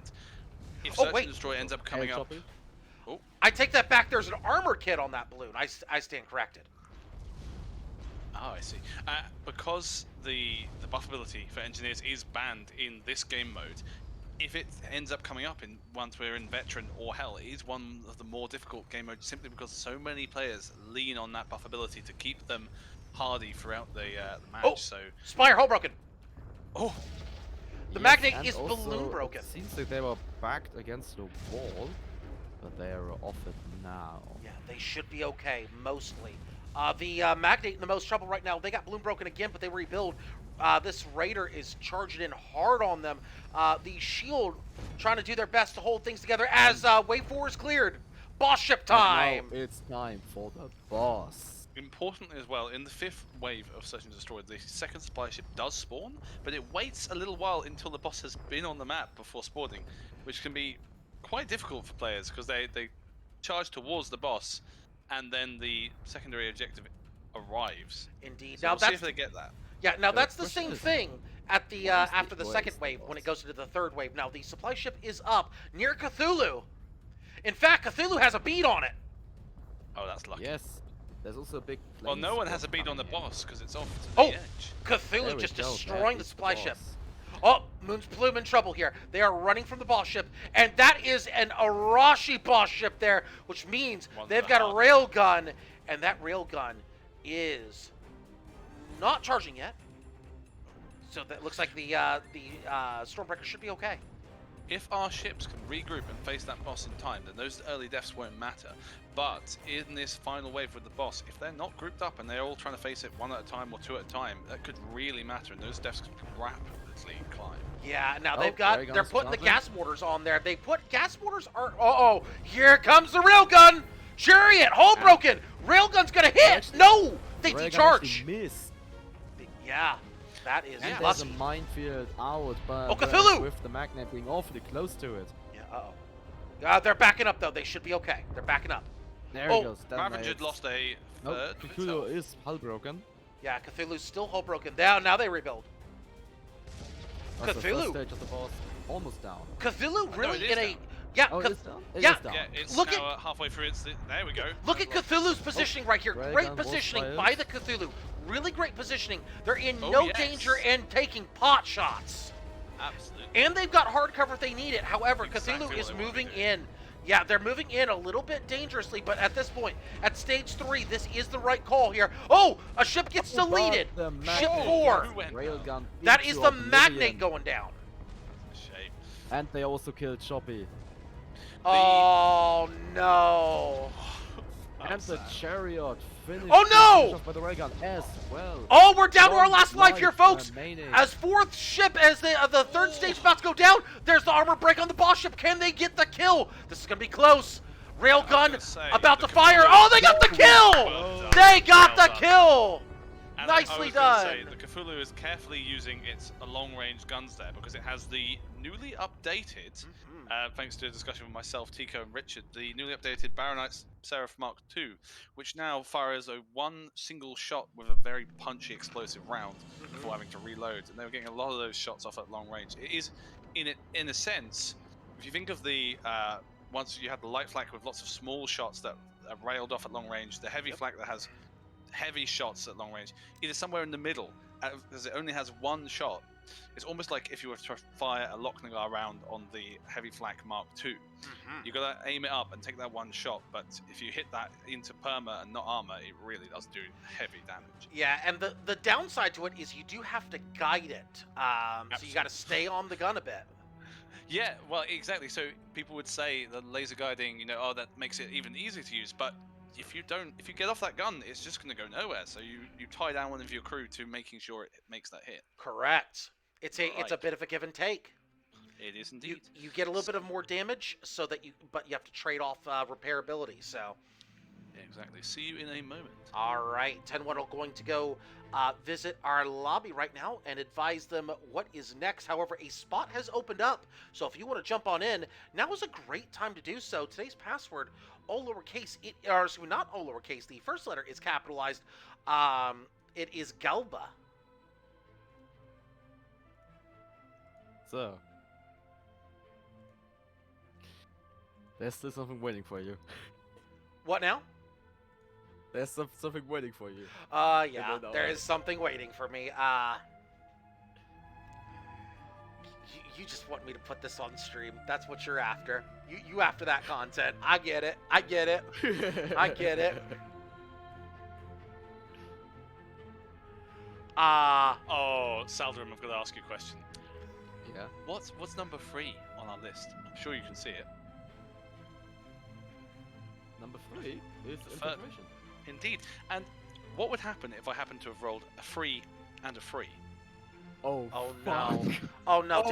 if Search and Destroy ends up coming up... Oh. I take that back. There's an armor kit on that balloon. I stand corrected. Oh, I see. Because the buff ability for engineers is banned in this game mode, if it ends up coming up in once we're in Veteran or Hell, it is one of the more difficult game modes simply because so many players lean on that buff ability to keep them hardy throughout the match. Oh, so Spire hull broken. Oh, the Magnate is balloon broken. It seems like they were backed against the wall, but they are off it now. Yeah, they should be okay mostly. The Magnate in the most trouble right now. They got balloon broken again, but they rebuild. This Raider is charging in hard on them. The Shield trying to do their best to hold things together as Wave 4 is cleared. Boss ship time! Now it's time for the boss. importantly as well, in the 5th wave of Search and Destroy, the second supply ship does spawn, but it waits a little while until the boss has been on the map before spawning, which can be quite difficult for players because they charge towards the boss, and then the secondary objective arrives. Indeed. So Now we'll see if they get that. Yeah, now The that's the question same is, thing at the what is after the what second is the wave when boss? it goes into the third wave. Now the supply ship is up near Cthulhu. In fact, Cthulhu has a bead on it. Oh, that's lucky. Yes. There's also a big. Well, no plane one has a spot beat on the coming in. boss because it's off to the Oh! edge. There Cthulhu we just go, destroying that the is supply ship. boss. Oh, Moon's Plume in trouble here. They are running from the boss ship, and that is an Arashi boss ship there, which means One they've for got a hard. rail gun, and that rail gun is not charging yet. So that looks like the Stormbreaker should be okay. If our ships can regroup and face that boss in time, then those early deaths won't matter. But in this final wave with the boss, if they're not grouped up and they're all trying to face it one at a time or two at a time, that could really matter, and those deaths could rapidly climb. Yeah, now Oh, they've got, there he they're goes, putting the Gauntlet. gas mortars on there. They put gas mortars are, uh-oh, here comes the rail gun. Chariot, hole Ow. broken. Rail gun's gonna hit. Actually- No, they Railgun decharge. actually missed. Yeah, that is And there's a lucky. minefield out, but Oh, Cthulhu! with the magnet being awfully close to it. Yeah, uh-oh. They're backing up though. They should be okay. They're backing up. There Oh, he goes. down Ravaged there. lost a Oh, third. of Cthulhu itself. is hull broken. Yeah, Cthulhu's still hull broken. Now they rebuild. Also, first Cthulhu. stage of the boss almost down. Cthulhu no, really it is in a down. yeah. Oh, Cth- it's down? It yeah. is down. Yeah, it's Look now halfway through. There we go. Look at Cthulhu's positioning right here. Railgun Great was positioning fired. by the Cthulhu. Really great positioning. They're in Oh, no yes. danger and taking pot shots. Absolutely. And they've got hard cover if they need it. However, Exactly Cthulhu what is they wanna be moving doing. in. Yeah, they're moving in a little bit dangerously, but at this point, at stage 3, this is the right call here. Oh, a ship gets Oh, but deleted. the Ship magnet 4. Who went Railgun That into is the oblivion. Magnate going down. Shame. And they also killed Choppy. Oh, no. That And was the sad. chariot finished. Oh, no! Finished off by the railgun as well. Oh, we're down to our One last life here, life folks. remaining. As 4th ship, as the third stage about to go down, there's the armor break on the boss ship. Can they get the kill? This is going to be close. Railgun gonna say, about the to fire. Cthulhu- Oh, they got the kill! Well done. They got Well the done. kill! And I Nicely was gonna say, done. the Cthulhu is carefully using its long-range guns there because it has the newly updated, thanks to a discussion with myself, Tico, and Richard, the newly updated Baronite Seraph Mark II, which now fires a one single shot with a very punchy explosive round before having to reload, and they were getting a lot of those shots off at long range. It is, in a sense, if you think of the once you had the light flak with lots of small shots that are railed off at long range, the heavy flak that has heavy shots at long range, it is somewhere in the middle, because it only has one shot. It's almost like if you were to fire a Lochnagar round on the heavy flak Mark II. You gotta aim it up and take that one shot, but if you hit that into perma and not armor, it really does do heavy damage. Yeah, and the downside to it is you do have to guide it. So you got to stay on the gun a bit. Yeah, well, exactly. So people would say the laser guiding, oh, that makes it even easier to use, but if you get off that gun, it's just going to go nowhere. So you tie down one of your crew to making sure it makes that hit. Correct. It's a Right. bit of a give and take. It is You indeed. you get a little bit of more damage, so that but you have to trade off repairability. So. Exactly. See you in a moment. All right, 10-1 are going to go visit our lobby right now and advise them what is next. However, a spot has opened up, so if you want to jump on in, now is a great time to do so. Today's password, all lowercase, or excuse me, not all lowercase, the first letter is capitalized. It is Galba. So, there's still something waiting for you. What now? There's something waiting for you. Yeah, there is something waiting for me. You just want me to put this on stream. That's what you're after. You after that content. I get it. I get it. I get it. Oh, Salderim, I've got to ask you a question. Yeah. What's number 3 on our list? I'm sure you can see it. Number 3 is Third. infiltration. Indeed. And what would happen if I happened to have rolled a 3 and a 3? Oh no. fuck. Oh no, Oh,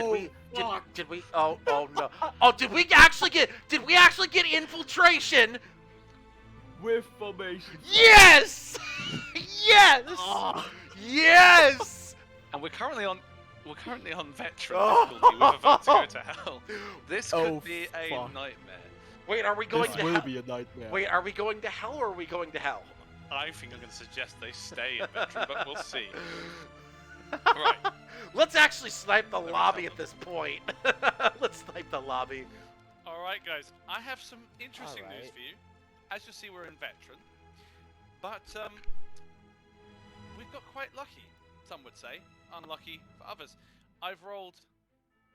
did we oh no. Oh, did we actually get infiltration? With formation. Yes! Yes! Ah. Yes! And we're currently on veteran difficulty with a vote to go to hell. This could Oh, be a fuck. nightmare. Wait, are we going This to will hell? be a nightmare. Wait, are we going to hell or are we going to hell? I think I'm going to suggest they stay in veteran, but we'll see. Right. Let's actually snipe the me lobby tell at this point. Let's snipe the lobby. Alright guys, I have some interesting news Alright. for you. As you see, we're in veteran. But, we've got quite lucky, some would say. Unlucky for others. I've rolled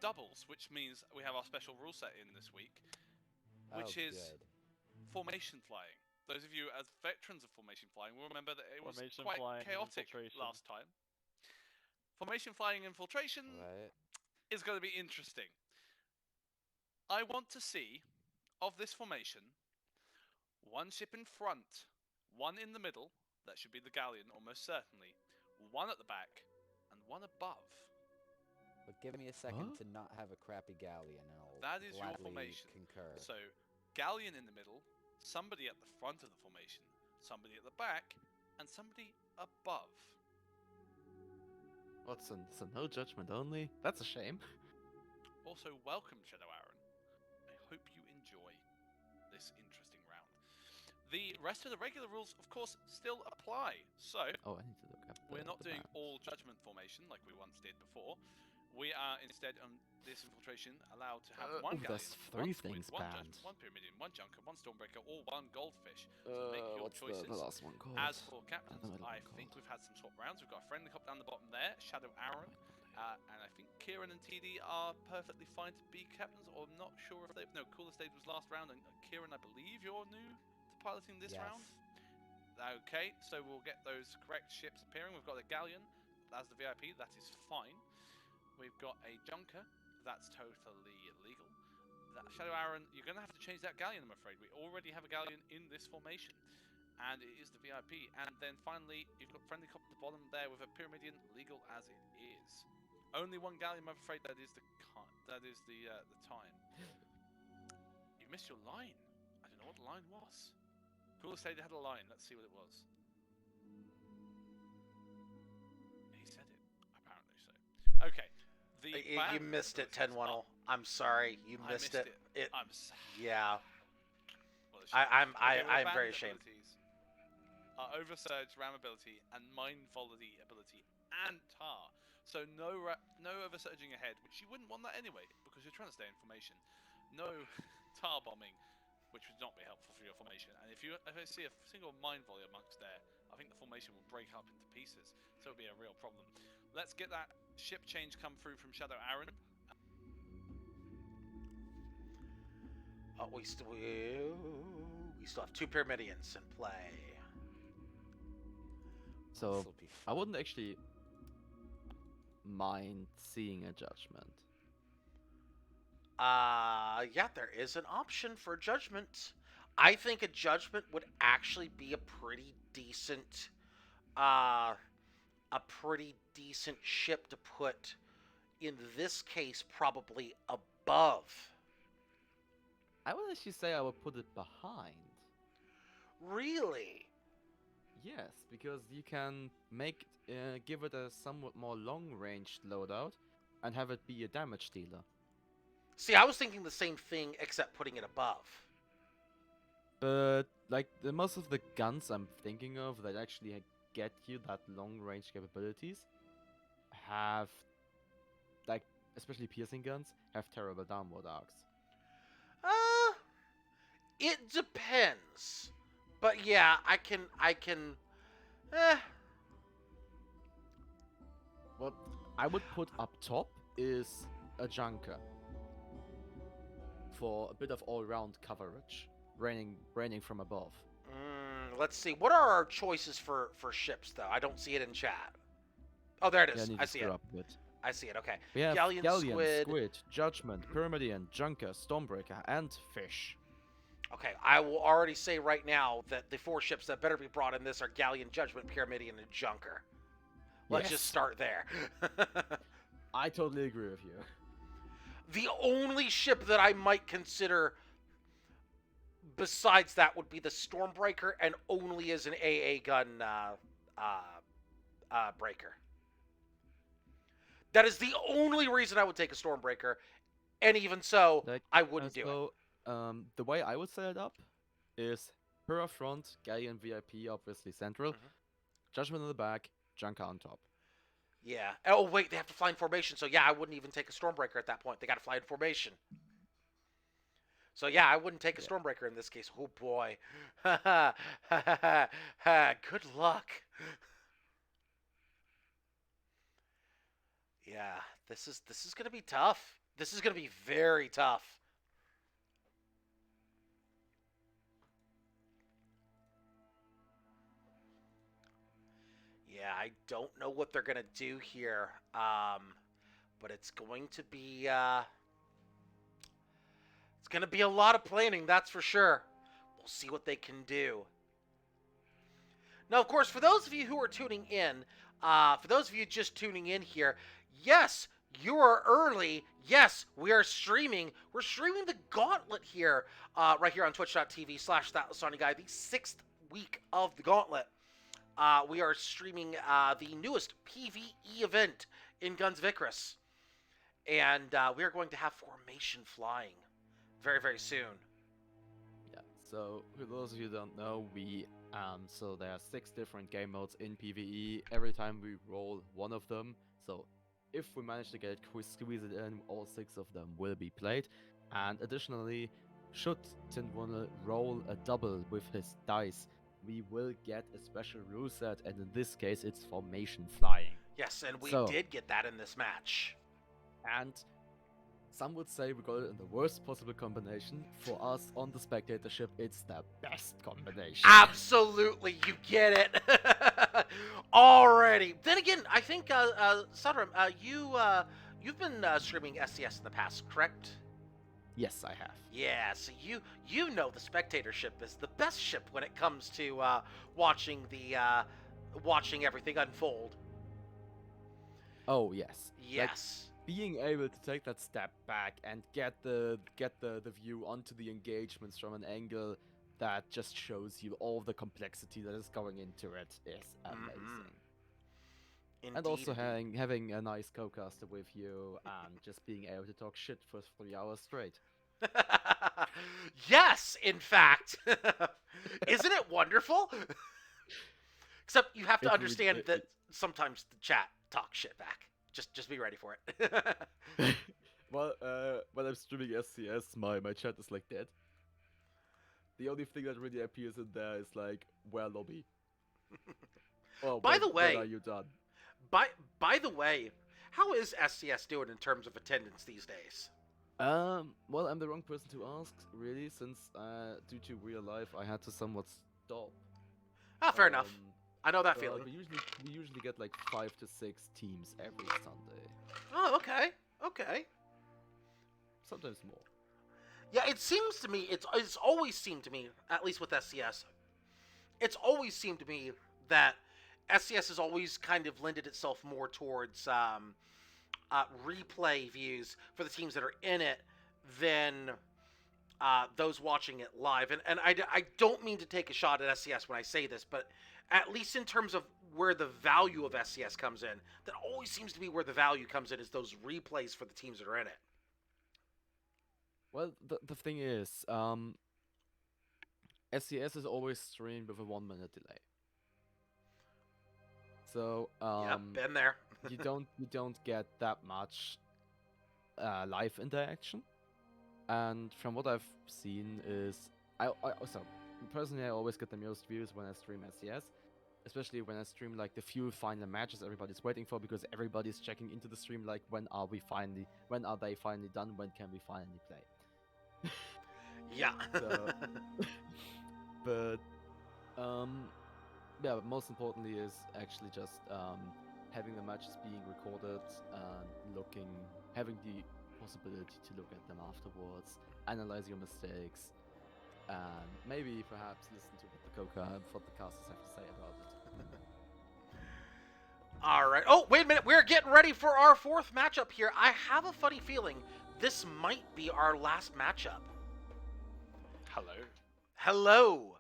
doubles, which means we have our special rule set in this week, which is good. formation flying. Those of you as veterans of formation flying will remember that it was Formation quite flying, chaotic infiltration. last time. Formation flying infiltration Right. is going to be interesting. I want to see, of this formation, one ship in front, one in the middle, that should be the galleon almost certainly, one at the back, and one above. But give me a second Huh? to not have a crappy galleon, and I'll That is your gladly formation. concur. So, galleon in the middle, somebody at the front of the formation, somebody at the back, and somebody above. What's so no judgment only? That's a shame. Also, welcome, Shadow Aaron. I hope you enjoy this interesting round. The rest of the regular rules, of course, still apply. So, Oh, I need to look up. we're not the doing map. all judgment formation like we once did before. We are instead on this infiltration allowed to have one ooh, galleon, there's one 3 squid, things one banned. judgment, one pyramidion, one junker, one stormbreaker, or one goldfish. So make your What's choices. the last one called? As for captains, know what I it's think called. we've had some swap rounds. We've got a friendly cop down the bottom there, Shadow Aaron, and I think Kieran and TD are perfectly fine to be captains. Or I'm not sure if they. No, Coolest Stage was last round, and Kieran, I believe you're new to piloting this Yes. round. Okay, so we'll get those correct ships appearing. We've got a galleon as the VIP. That is fine. We've got a junker. That's totally legal. That Shadow Aaron, you're going to have to change that galleon, I'm afraid. We already have a galleon in this formation, and it is the VIP. And then finally, you've got friendly cop at the bottom there with a pyramidion, legal as it is. Only one galleon, I'm afraid. That is the time. You missed your line. I don't know what the line was. Coolest State had a line. Let's see what it was. He said it, apparently so. Okay. You missed it, 10-1. I'm sorry, you missed it. I'm sad. Yeah. Well, I'm banned very ashamed. abilities are Oversurge, Ram ability, and Mind Volley ability, and Tar. So no oversurging ahead, which you wouldn't want that anyway, because you're trying to stay in formation. No Tar bombing, which would not be helpful for your formation. And if I see a single Mind Volley amongst there, I think the formation will break up into pieces. So it'll be a real problem. Let's get that ship change come through from Shadow Aaron. We still have 2 pyramidions in play. So This'll be I fun. wouldn't actually mind seeing a judgment. Yeah, there is an option for judgment. I think a judgment would actually be a pretty decent ship to put in this case, probably above. I would actually say I would put it behind. Really? Yes, because you can give it a somewhat more long-range loadout, and have it be a damage dealer. See, I was thinking the same thing, except putting it above. But like most of the guns I'm thinking of that actually get you that long-range capabilities have, like, especially piercing guns, have terrible downward arcs. Uh, it depends. But yeah, I can, What I would put up top is a junker for a bit of all-round coverage, raining from above. let's see. What are our choices for ships, though? I don't see it in chat. Oh, there it Yeah, I is. need I to see screw it. up a bit. I see it. Okay. We have Galleon, Squid. Judgment, Pyramidian, Junker, Stormbreaker, and Fish. Okay, I will already say right now that the 4 ships that better be brought in this are Galleon, Judgment, Pyramidian, and Junker. Let's just start there. I totally agree with you. The only ship that I might consider besides that would be the Stormbreaker, and only as an AA gun breaker. That is the only reason I would take a Stormbreaker, and even so, I wouldn't do it. The way I would set it up is Pura front, Galleon VIP, obviously central, Judgment in the back, Junker on top. Yeah. Oh, wait, they have to fly in formation, so yeah, I wouldn't even take a Stormbreaker at that point. They got to fly in formation. So yeah, I wouldn't take a Stormbreaker in this case. Oh boy. Good luck. Yeah, this is going to be tough. This is going to be very tough. Yeah, I don't know what they're going to do here. But it's going to be it's going to be a lot of planning, that's for sure. We'll see what they can do. Now, of course, for those of you who are tuning in, for those of you just tuning in here, yes, you are early. Yes, we are streaming. We're streaming the Gauntlet here, right here on twitch.tv/ThatLysanya, the 6th week of the Gauntlet. We are streaming the newest PvE event in Guns of Icarus. And we are going to have formation flying very, very soon. Yeah, so for those of you who don't know, so there are 6 different game modes in PvE. Every time we roll one of them, so if we manage to squeeze it in, all 6 of them will be played. And additionally, should Tinwunner roll a double with his dice, we will get a special rule set, and in this case it's formation flying. Yes, and we did get that in this match. And some would say we got it in the worst possible combination. For us on the spectatorship, it's the best combination. Absolutely, you get it. Already. Then again, I think, Sadram, you've been streaming SCS in the past, correct? Yes, I have. Yeah, so you know the spectatorship is the best ship when it comes to watching everything unfold. Oh yes. Yes. Like, being able to take that step back and get the view onto the engagements from an angle that just shows you all the complexity that is going into it is amazing. Indeed, and also having a nice co-caster with you and just being able to talk shit for 3 hours straight. Yes, in fact. Isn't it wonderful? Except you have to understand that sometimes the chat talks shit back. Just be ready for it. Well, when I'm streaming SCS, my chat is like dead. The only thing that really appears in there is like, where lobby? Oh, by the way, when are you done? By the way, how is SCS doing in terms of attendance these days? Well, I'm the wrong person to ask, really, since due to real life, I had to somewhat stop. Ah, fair enough. I know that feeling. We usually get like 5 to 6 teams every Sunday. Oh, okay. Okay. Sometimes more. Yeah, it seems to me, it's always seemed to me, at least with SCS, it's always seemed to me that SCS has always kind of lended itself more towards replay views for the teams that are in it than those watching it live. And I don't mean to take a shot at SCS when I say this, but at least in terms of where the value of SCS comes in, that always seems to be where the value comes in, is those replays for the teams that are in it. Well, the thing is, SCS is always streamed with a 1-minute delay. So Yep, been there. you don't get that much live interaction. And from what I've seen is, I also personally I always get the most views when I stream SCS, especially when I stream like the few final matches everybody's waiting for, because everybody's checking into the stream like when are they finally done, when can we finally play. Yeah. So, but yeah, but most importantly is actually just having the matches being recorded and having the possibility to look at them afterwards, analyze your mistakes, and maybe perhaps listen to what the casters have to say about it. All right. Oh, wait a minute. We're getting ready for our 4th matchup here. I have a funny feeling this might be our last matchup. Hello. Hello.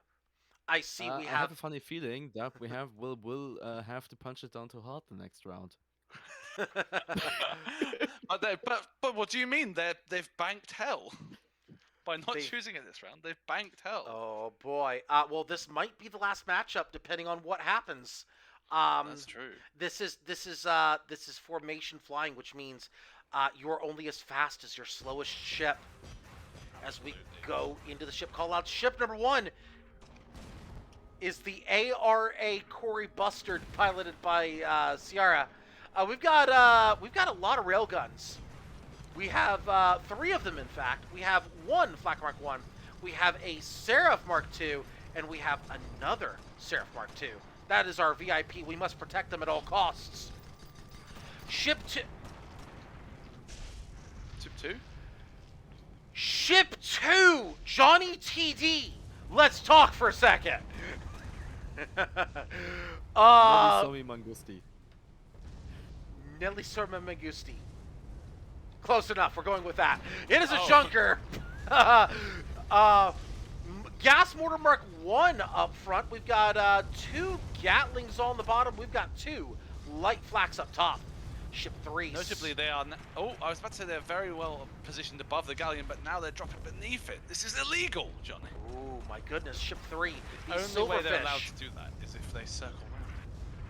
I see we I have a funny feeling that we'll have to punch it down to hard the next round. But what do you mean? They've banked hell by not They've- choosing it this round. They've banked hell. Oh boy. Well, this might be the last matchup, depending on what happens. That's true. This is formation flying, which means you're only as fast as your slowest ship. As we go into the ship call-out, ship number 1 is the ARA Corey Bustard, piloted by Ciara. We've got a lot of railguns. We have 3 of them, in fact. We have 1 Flak Mark 1. We have a Seraph Mark 2, and we have another Seraph Mark 2. That is our VIP. We must protect them at all costs. Ship 2. Ship 2? Ship 2, Johnny TD. Let's talk for a second. Sorry, Mangusti. Nelly Sorma Magusti. Close enough. We're going with that. It is a junker. Gas Mortar Mark 1 up front. We've got 2 Gatlings on the bottom. We've got 2 light flaks up top. Ship 3. Notably, they are. I was about to say they're very well positioned above the galleon, but now they're dropping beneath it. This is illegal, Johnny. Oh my goodness. Ship 3. The only way they're allowed to do that is if they circle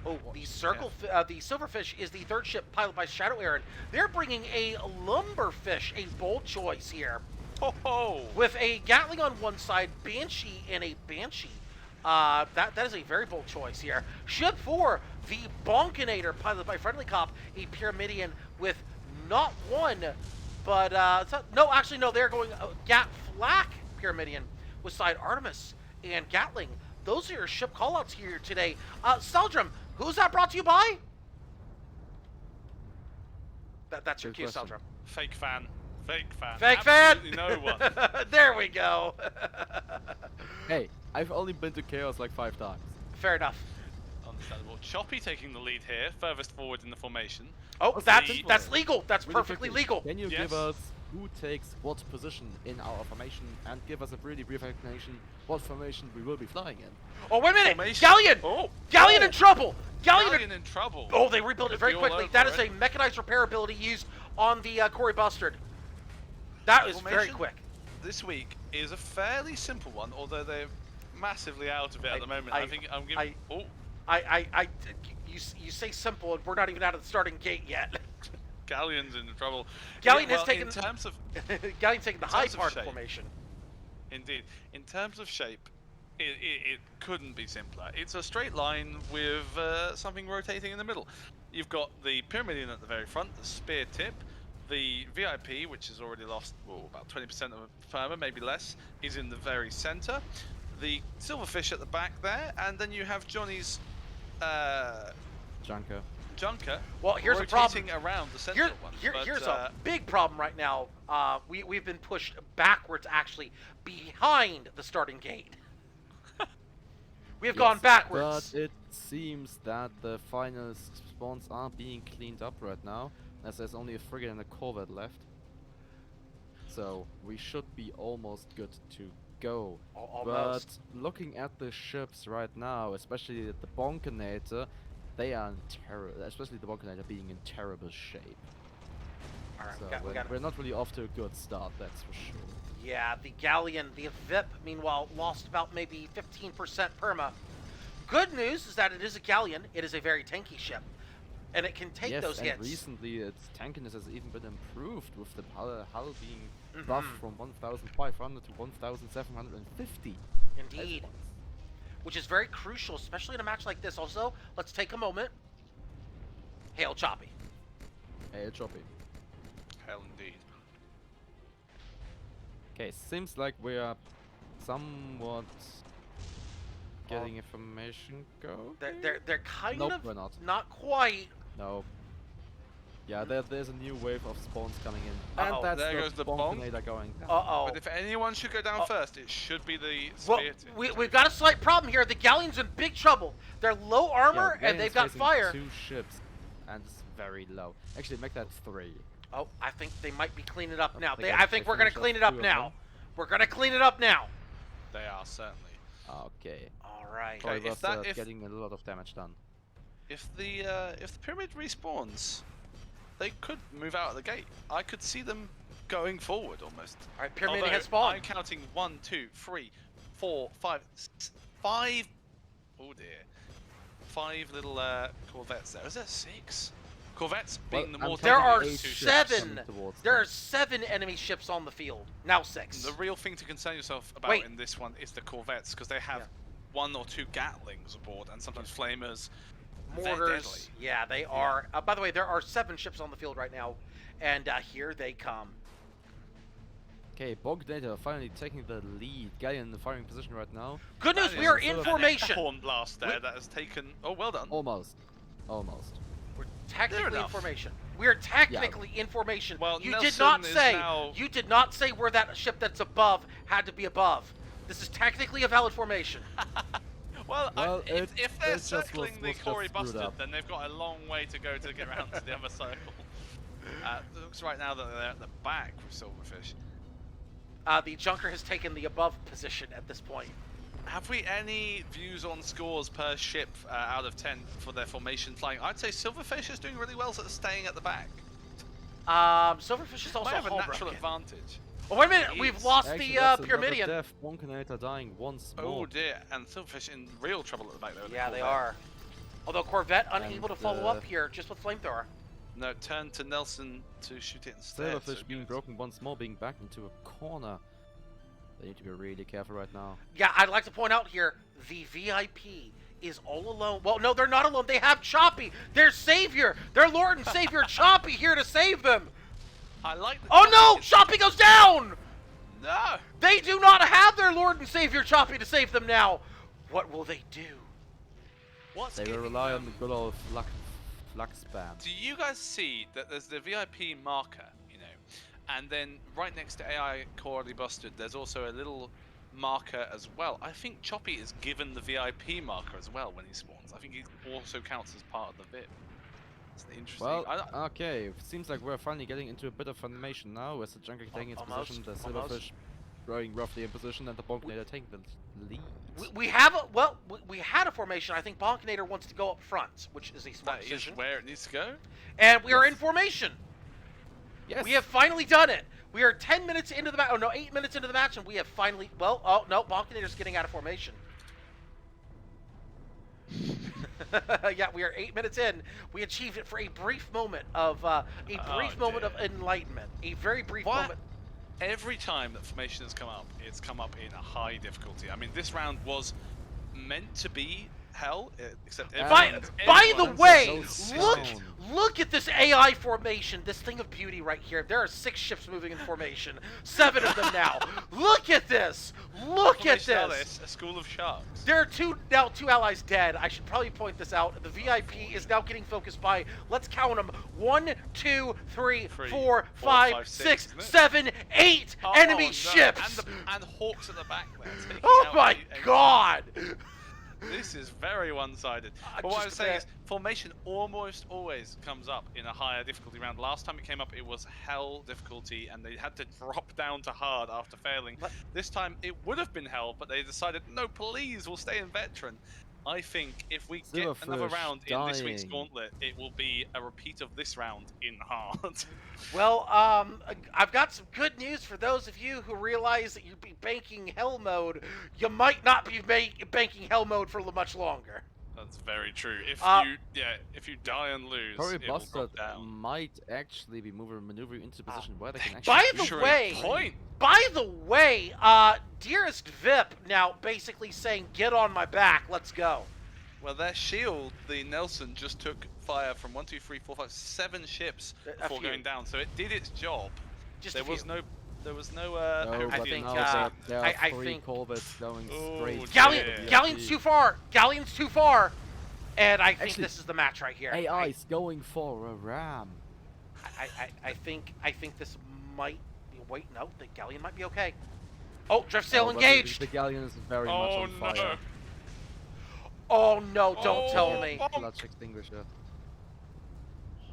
around. Oh, the Silverfish is the 3rd ship piloted by Shadow Aaron. They're bringing a Lumberfish, a bold choice here. Oh! With a Gatling on one side, Banshee and a Banshee. That is a very bold choice here. Ship 4, the Bonkinator, piloted by Friendly Cop, a Pyramidian with not 1, but no, they're going Gat Flak Pyramidian with side Artemis and Gatling. Those are your ship callouts here today. Seldrum, who's that brought to you by? That's your cue, Seldrum. Fake fan. Fake fan. Fake fan! Absolutely no one. There we go. Hey, I've only been to Chaos like 5 times. Fair enough. Understandable. Choppy taking the lead here, furthest forward in the formation. Oh, that's legal. That's Really perfectly quickly, legal. Can you Yes. give us who takes what position in our formation, and give us a really brief explanation what formation we will be flying in? Oh, wait a minute. Formation. Galleon! Oh! Galleon Oh! in trouble! Galleon in trouble. Oh, they rebuilt it Could very be all quickly. over That is it. a mechanized repair ability used on the Corey Bustard. That is very Formation quick. This week is a fairly simple one, although they're massively out of it at the moment. I think I'm giving. You say simple, and we're not even out of the starting gate yet. Galleon's in trouble. Galleon Yeah, has well, taken. in terms of Galleon's taken the high terms of part of the shape. formation. Indeed. In terms of shape, it couldn't be simpler. It's a straight line with something rotating in the middle. You've got the Pyramidian at the very front, the spear tip. The VIP, which has already lost about 20% of firmware, maybe less, is in the very center. The Silverfish at the back there, and then you have Johnny's Junker. Well, here's a problem. rotating around the central one. Here's a big problem right now. We've been pushed backwards, actually, behind the starting gate. We have gone backwards. But it seems that the final spawns are being cleaned up right now. as there's only a frigate and a corvette left. So we should be almost good to go. Almost. But looking at the ships right now, especially the Bonkinator, they are in especially the Bonkinator being in terrible shape. All right, So we're not really off to a good start, that's for sure. Yeah, the Galleon, the VIP, meanwhile, lost about maybe 15% perma. Good news is that it is a Galleon. It is a very tanky ship, and it can take those and hits. recently its tankiness has even been improved with the hull being buffed from 1,500 to 1,750. Indeed. Which is very crucial, especially in a match like this. Also, let's take a moment. Hail Choppy. Hey, Choppy. Hell indeed. Okay, seems like we are somewhat getting information go. They're kind Nope, of we're not. Quite. No. Yeah, there's a new wave of spawns coming in. Uh-oh. And that's There goes the bomb. Bonkinator going down. Uh-oh. But if anyone should go down first, it should be the Well, Spear. we've got a slight problem here. The Galleon's in big trouble. They're low armor, Yeah, and they've Galleon's got fire. facing 2 ships, and it's very low. Actually, make that 3. Oh, I think they might be cleaning it up now. they I think they we're going to finished clean off it up 2 of now. them. We're going to clean it up now. They are certainly. Okay. All right. Probably Okay, was if getting a lot of damage done. If the pyramid respawns, they could move out of the gate. I could see them going forward almost. All right, Pyramid Although has spawned. I'm counting 1, 2, 3, 4, 5, 5. Oh dear. 5 little corvettes there. Is there 6? Corvettes being the more There are technically 2 ships. 7. There are 7 enemy ships on the field. Now 6. The real thing to concern yourself about Wait. in this one is the corvettes, because they have Yeah. 1 or 2 Gatlings aboard and sometimes flamers. They're Mortars. deadly. Yeah, they are. By the way, there are 7 ships on the field right now, and here they come. Okay, Bonkinator finally taking the lead. Galleon in the firing position right now. Good news, That we is are sort in of- formation. Horn blast there that has taken. Oh, well done. Almost. Almost. We're technically in enough. formation. We are technically in formation. Well, you Nelson did not is say. now- You did not say where that ship that's above had to be above. This is technically a valid formation. Well, if they're it just circling was the just Quarry screwed Busted, up. then they've got a long way to go to get around to the other circle. It looks right now that they're at the back with Silverfish. The Junker has taken the above position at this point. Have we any views on scores per ship out of 10 for their formation flying? I'd say Silverfish is doing really well, sort of staying at the back. Silverfish is also Might have a hull natural broken. advantage. Oh, wait a minute, He we've is. lost Actually, the that's another Pyramidian. death. Bonkinator dying once Oh more. dear, and Silverfish in real trouble at the back there. with the Yeah, they Corvette. are. Although Corvette unable to follow And, up here, just with flamethrower. No, turn to Nelson to shoot it instead. Silverfish so being good. broken once more, being backed into a corner. They need to be really careful right now. Yeah, I'd like to point out here, the VIP is all alone. Well, no, they're not alone. They have Choppy, their savior, their Lord and Savior Choppy here to save them. I like the Oh no, Choppy goes down! No! They do not have their Lord and Savior Choppy to save them now. What will they do? What's They will giving rely them- on the good old flux spam. Do you guys see that there's the VIP marker, you know, and then right next to AI Corely Busted, there's also a little marker as well. I think Choppy is given the VIP marker as well when he spawns. I think he also counts as part of the VIP. It's interesting. Well, okay, seems like we're finally getting into a bit of formation now, with the Junker taking its Almost, position, the almost. Silverfish growing roughly in position, and the Bonkinator taking the lead. We have a, well, we had a formation. I think Bonkinator wants to go up front, which is a smart that is decision. where it needs to go. And we are in formation. Yes! We have finally done it. We are 10 minutes into the match. Oh no, 8 minutes into the match, and we have finally. Well, oh no, Bonkinator's getting out of formation. Yeah, we are 8 minutes in. We achieved it for a brief moment of moment of enlightenment. A very brief What? moment. Every time that formation has come up, it's come up in a high difficulty. I mean, this round was meant to be hell, except By everyone- the everyone- way, so look sound. look at this AI formation, this thing of beauty right here. There are 6 ships moving in formation, 7 of them now. Look at this. Look at Formation this. Alice, a school of sharks. There are two allies dead. I should probably point this out. The VIP is now getting focused by, let's count them, 1, 2, 3, 4, 5, 6, isn't it? 7, 8 Oh, enemy no. ships. And hawks at the back there. taking Oh out my the- god! This is very one-sided. But what I was just saying a is, formation almost always comes up in a higher difficulty round. Last time it came up, it was hell difficulty, and they had to drop down to hard after failing. But- This time it would have been hell, but they decided, no, please, we'll stay in veteran. I think if we get another Silverfish round in this week's dying. Gauntlet, it will be a repeat of this round in hard. Well, I've got some good news for those of you who realize that you'd be banking hell mode. You might not be banking hell mode for much longer. That's very true. If if you die and lose, Probably it will Bustard drop down. might actually be maneuvering into a position where they can by actually. the Sure, way- point. By the way, dearest Vip now basically saying, "Get on my back, let's go." Well, their shield, the Nelson, just took fire from 1, 2, 3, 4, 5, 7 ships A before few. going down, so it did its job. Just There a few. was no, No, I but think, now there are I 3 think- Corvettes going Oh, straight. Galleon, Yeah. Galleon's too far. Galleon's too far. And I think Actually, this is the match right here. AI is going for a ram. I think this might be. Wait, no, the Galleon might be okay. Oh, drift sail But engaged. The galleon is very much Oh on fire. no! Oh no! Don't Oh, tell me. bomb. Clutch extinguisher.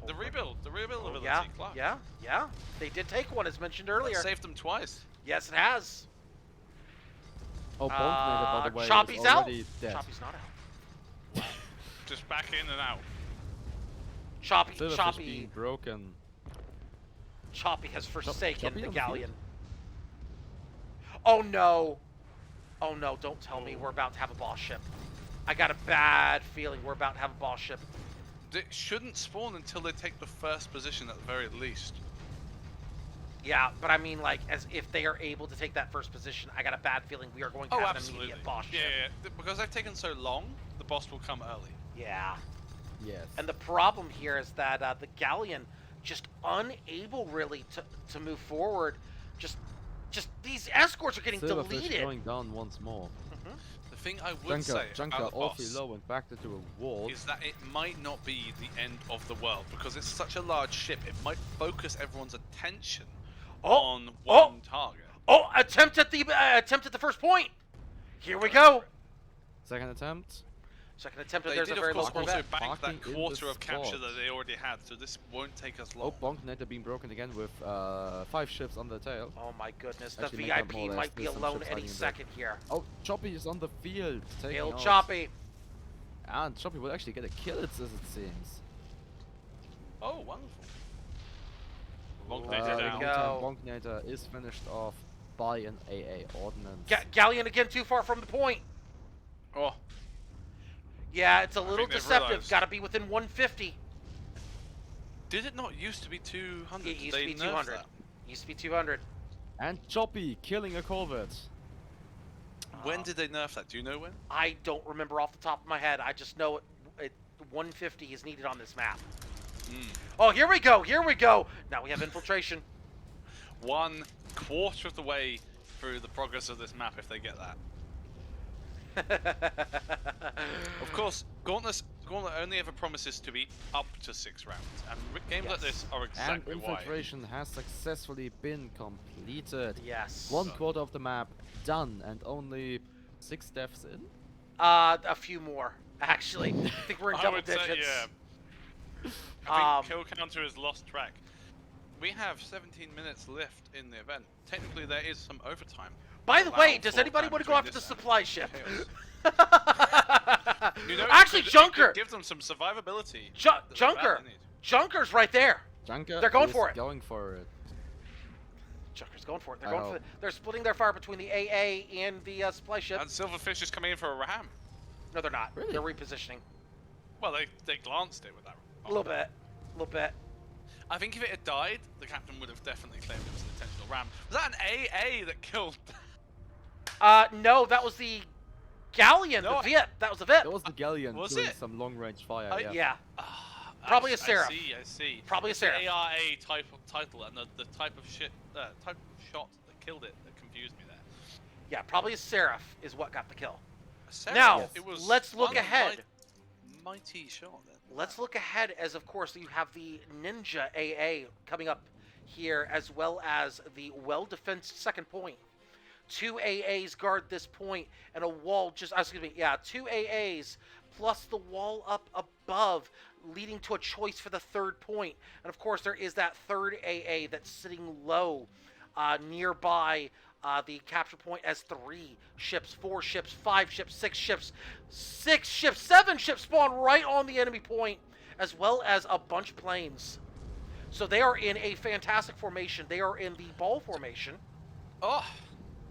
The rebuild ability, Yeah, clutch. yeah. They did take one, as mentioned That earlier. saved them twice. Yes, it has. Oh, Bonknader, by the way, Choppy's is out. already dead. Choppy's not out. Just back in and out. Silverfish being broken. Choppy has forsaken Choppy the on the Galleon. Oh no! Oh no! Don't tell me we're about to have a boss ship. I got a bad feeling we're about to have a boss ship. It shouldn't spawn until they take the first position at the very least. Yeah, but I mean, like, as if they are able to take that first position, I got a bad feeling we are going to Oh, have an absolutely. immediate boss ship. Yeah, because they've taken so long, the boss will come early. Yeah. Yes. And the problem here is that the Galleon just unable really to move forward. Just these escorts are getting Silverfish deleted. going down once more. The thing I would say Junker about the awfully boss low and backed into a wall. is that it might not be the end of the world because it's such a large ship. It might focus everyone's attention on one target. Oh, attempt at the first point. Here we go. Second attempt. Second attempt. They There's did, a very of low course, also Corvette. bank Parking that in quarter the of capture spot. that they already had, so this won't take us long. Oh, Bonknader being broken again with 5 ships on the tail. Oh my goodness, Actually, the make that VIP more or less. might be There's some alone ships any hiding in there. second here. Oh, Choppy is on the field. Taking Kill out. Choppy. And Choppy will actually get a kill, as it seems. Oh, wonderful. Ooh, Bonknader there we down. go. Bonknader is finished off by an AA ordnance. Galleon again too far from the point. Oh, Yeah, it's a I little think they've deceptive. realized. Got to be within 150. did it not used to be 200? It Did used to they be nerf 200. that? Used to be 200. And Choppy killing a Corvette. When did they nerf that? Do you know when? I don't remember off the top of my head. I just know it 150 is needed on this map. Oh, here we go. Here we go. Now we have infiltration. 1/4 of the way through the progress of this map if they get that. Of course, Gauntlet only ever promises to be up to 6 rounds, and games like Yes. this are exactly And why. infiltration has successfully been completed. Yes. 1/4 of the map done, and only 6 deaths in. A few more, actually. I think we're in I double would say, digits. yeah. I think Um, kill counter is lost track. We have 17 minutes left in the event. Technically, there is some overtime. By the way, allowed does for anybody time want to go between after the this and supply ship? chaos. You know, Actually, it could Junker. give them some survivability. Ju- that they Junker. badly need. Junker's right there. Junker They're going is for it. Going for it. Junker's going for it. They're I going for hope. They're splitting their fire between the AA and the supply ship. And Silverfish is coming in for a ram. No, they're not. Really? They're repositioning. Well, they glanced it with that. A little bit. A little bit. I think if it had died, the captain would have definitely claimed it was an intentional ram. Was that an AA that killed? No, that was the Galleon, No, the VIP. That was the VIP. That was the galleon Was doing it? some long-range fire. I- Yeah. Yeah. Probably a I Seraph. I see. Probably a It's the Seraph. ARA type of title, and the type of type of shot that killed it that confused me there. Yeah, probably a Seraph is what got the kill. Seraph, Now, it was let's look one ahead. Mighty shot. Then. Let's look ahead as, of course, you have the Ninja AA coming up here, as well as the well-defensed second point. 2 AAs guard this point, and a wall just, excuse me, yeah, 2 AAs plus the wall up above, leading to a choice for the third point. And of course, there is that third AA that's sitting low nearby the capture point as 3 ships, 4 ships, 5 ships, 6 ships, 7 ships spawn right on the enemy point, as well as a bunch of planes. So they are in a fantastic formation. They are in the ball formation. Oh,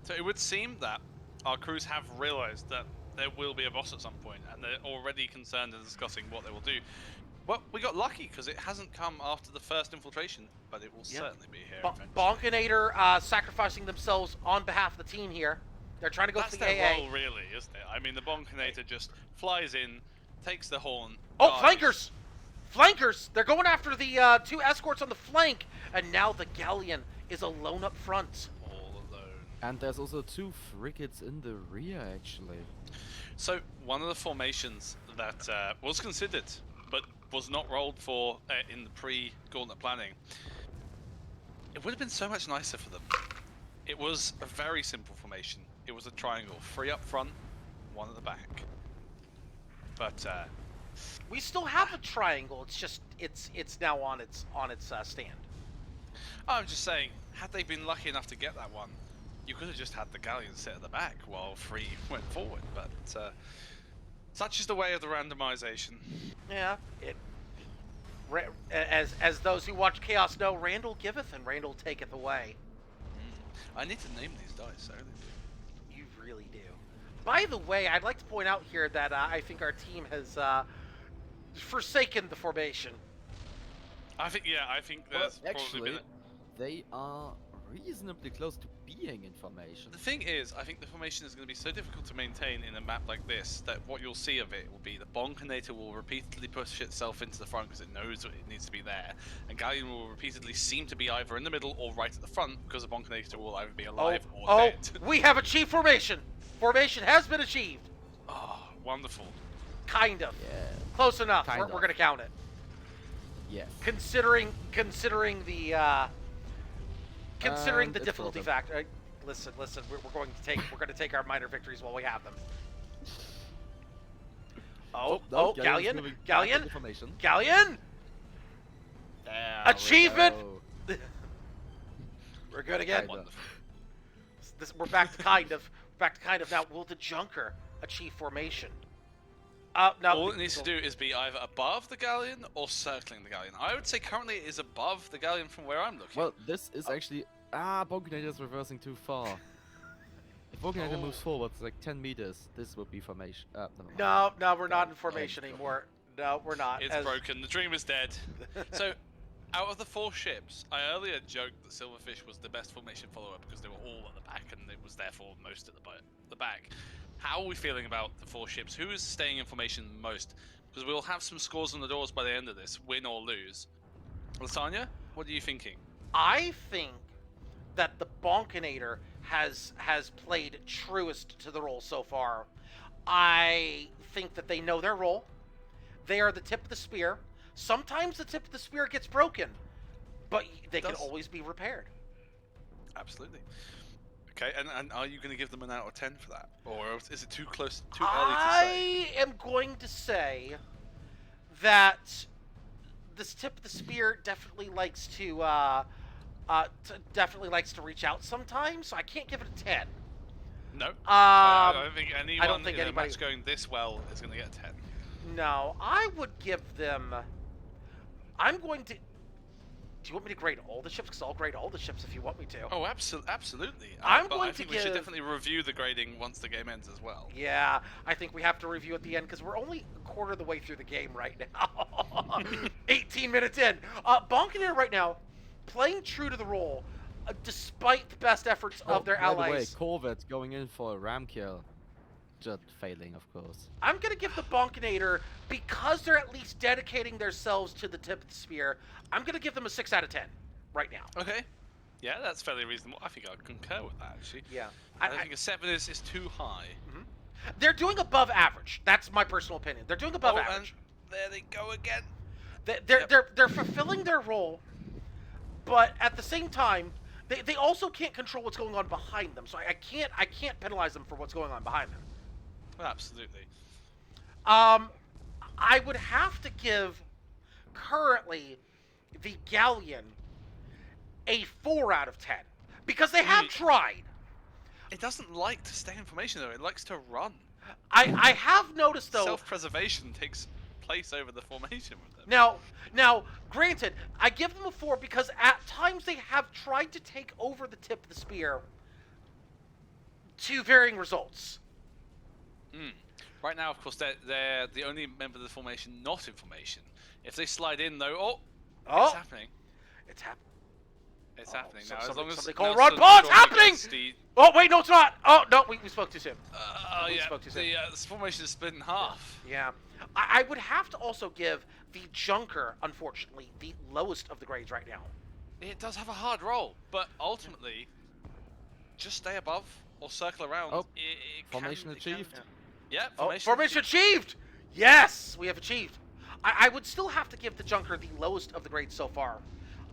so it would seem that our crews have realized that there will be a boss at some point, and they're already concerned and discussing what they will do. Well, we got lucky because it hasn't come after the first infiltration, but it will certainly be here eventually. Bonkinator sacrificing themselves on behalf of the team here. They're trying to go That's for the their AA. role, really, isn't it? I mean, the Bonkinator just flies in, takes the horn. Oh, dives. flankers! Flankers! They're going after the 2 escorts on the flank, and now the galleon is alone up front. All alone. And there's also 2 frigates in the rear, actually. So, one of the formations that was considered, but was not rolled for in the pre-Gauntlet planning, it would have been so much nicer for them. It was a very simple formation. It was a triangle, 3 up front, 1 at the back. But We still have a triangle. It's just it's now on its stand. I'm just saying, had they been lucky enough to get that one, you could have just had the galleon sit at the back while 3 went forward. But such is the way of the randomization. Yeah, as those who watch Chaos know, Randall giveth and Randall taketh away. I need to name these dice. I really do. You really do. By the way, I'd like to point out here that I think our team has forsaken the formation. I think there's probably Actually, been. they are reasonably close to being in formation. The thing is, I think the formation is going to be so difficult to maintain in a map like this that what you'll see of it will be the Bonkinator will repeatedly push itself into the front because it knows it needs to be there, and Galleon will repeatedly seem to be either in the middle or right at the front because the Bonkinator will either be alive or dead. We have achieved formation. Formation has been achieved. Oh, wonderful. Kind of. Yeah. Close enough. Kind We're of. going to count it. Yes. Considering the It's difficulty problem. factor. Listen. We're going to take our minor victories while we have them. Galleon's moving back Galleon. into formation. Galleon. There Achievement! we go. We're good again. Kinda. We're back to kind of. Now. Will the Junker achieve formation? No. All it needs to do is be either above the Galleon or circling the Galleon. I would say currently it is above the Galleon from where I'm looking. Well, this is actually... Bonkinator is reversing too far. If Bonkinator moves forward like 10 meters, this would be formation. Never mind. No, we're not in formation anymore. No, we're not. It's broken. The dream is dead. So, out of the 4 ships, I earlier joked that Silverfish was the best formation follower because they were all at the back and it was therefore most at the back. How are we feeling about the 4 ships? Who is staying in formation most? Because we'll have some scores on the doors by the end of this, win or lose. Lysanya, what are you thinking? I think that the Bonkinator has played truest to the role so far. I think that they know their role. They are the tip of the spear. Sometimes the tip of the spear gets broken, but they can always be repaired. Absolutely. Okay, and are you going to give them an out of 10 for that? Or is it too early to say? I am going to say that this tip of the spear definitely likes to reach out sometimes, so I can't give it a 10. No. I don't think anyone in a anybody match going this well is going to get a 10. No, I would give them... I'm going to... Do you want me to grade all the ships? Because I'll grade all the ships if you want me to. Oh, absolutely. I'm but going I to think we should give- definitely review the grading once the game ends as well. Yeah, I think we have to review at the end because we're only a quarter of the way through the game right now. 18 minutes in. Bonkinator right now, playing true to the role, despite the best efforts of their By the way, allies. Corvette going in for a ram kill. Just failing, of course. I'm going to give the Bonkinator, because they're at least dedicating themselves to the tip of the spear, I'm going to give them a 6 out of 10 right now. Okay. Yeah, that's fairly reasonable. I think I concur with that, actually. Yeah. I think a 7 is too high. They're doing above average. That's my personal opinion. They're doing above average. And there they go again. They're fulfilling their role, but at the same time, They also can't control what's going on behind them, so I can't penalize them for what's going on behind them. Absolutely. I would have to give currently the Galleon a 4 out of 10 because they have tried. It doesn't like to stay in formation though. It likes to run. I have noticed though. Self-preservation takes place over the formation with them. Now, granted, I give them a 4 because at times they have tried to take over the tip of the spear to varying results. Right now, of course, they're the only member of the formation not in formation. If they slide in, though, it's happening. It's happening. It's happening So now. As long as somebody call Nelson run, Paul, it's surely happening! gets the- Oh wait, no, it's not. Oh no, we spoke too soon. We yeah, spoke too soon. the formation is split in half. Yeah, I would have to also give the Junker, unfortunately, the lowest of the grades right now. It does have a hard roll, but ultimately, just stay above or circle around. Oh, it formation can, achieved. Yeah, Formation achieved! Yes, we have achieved. I would still have to give the Junker the lowest of the grades so far.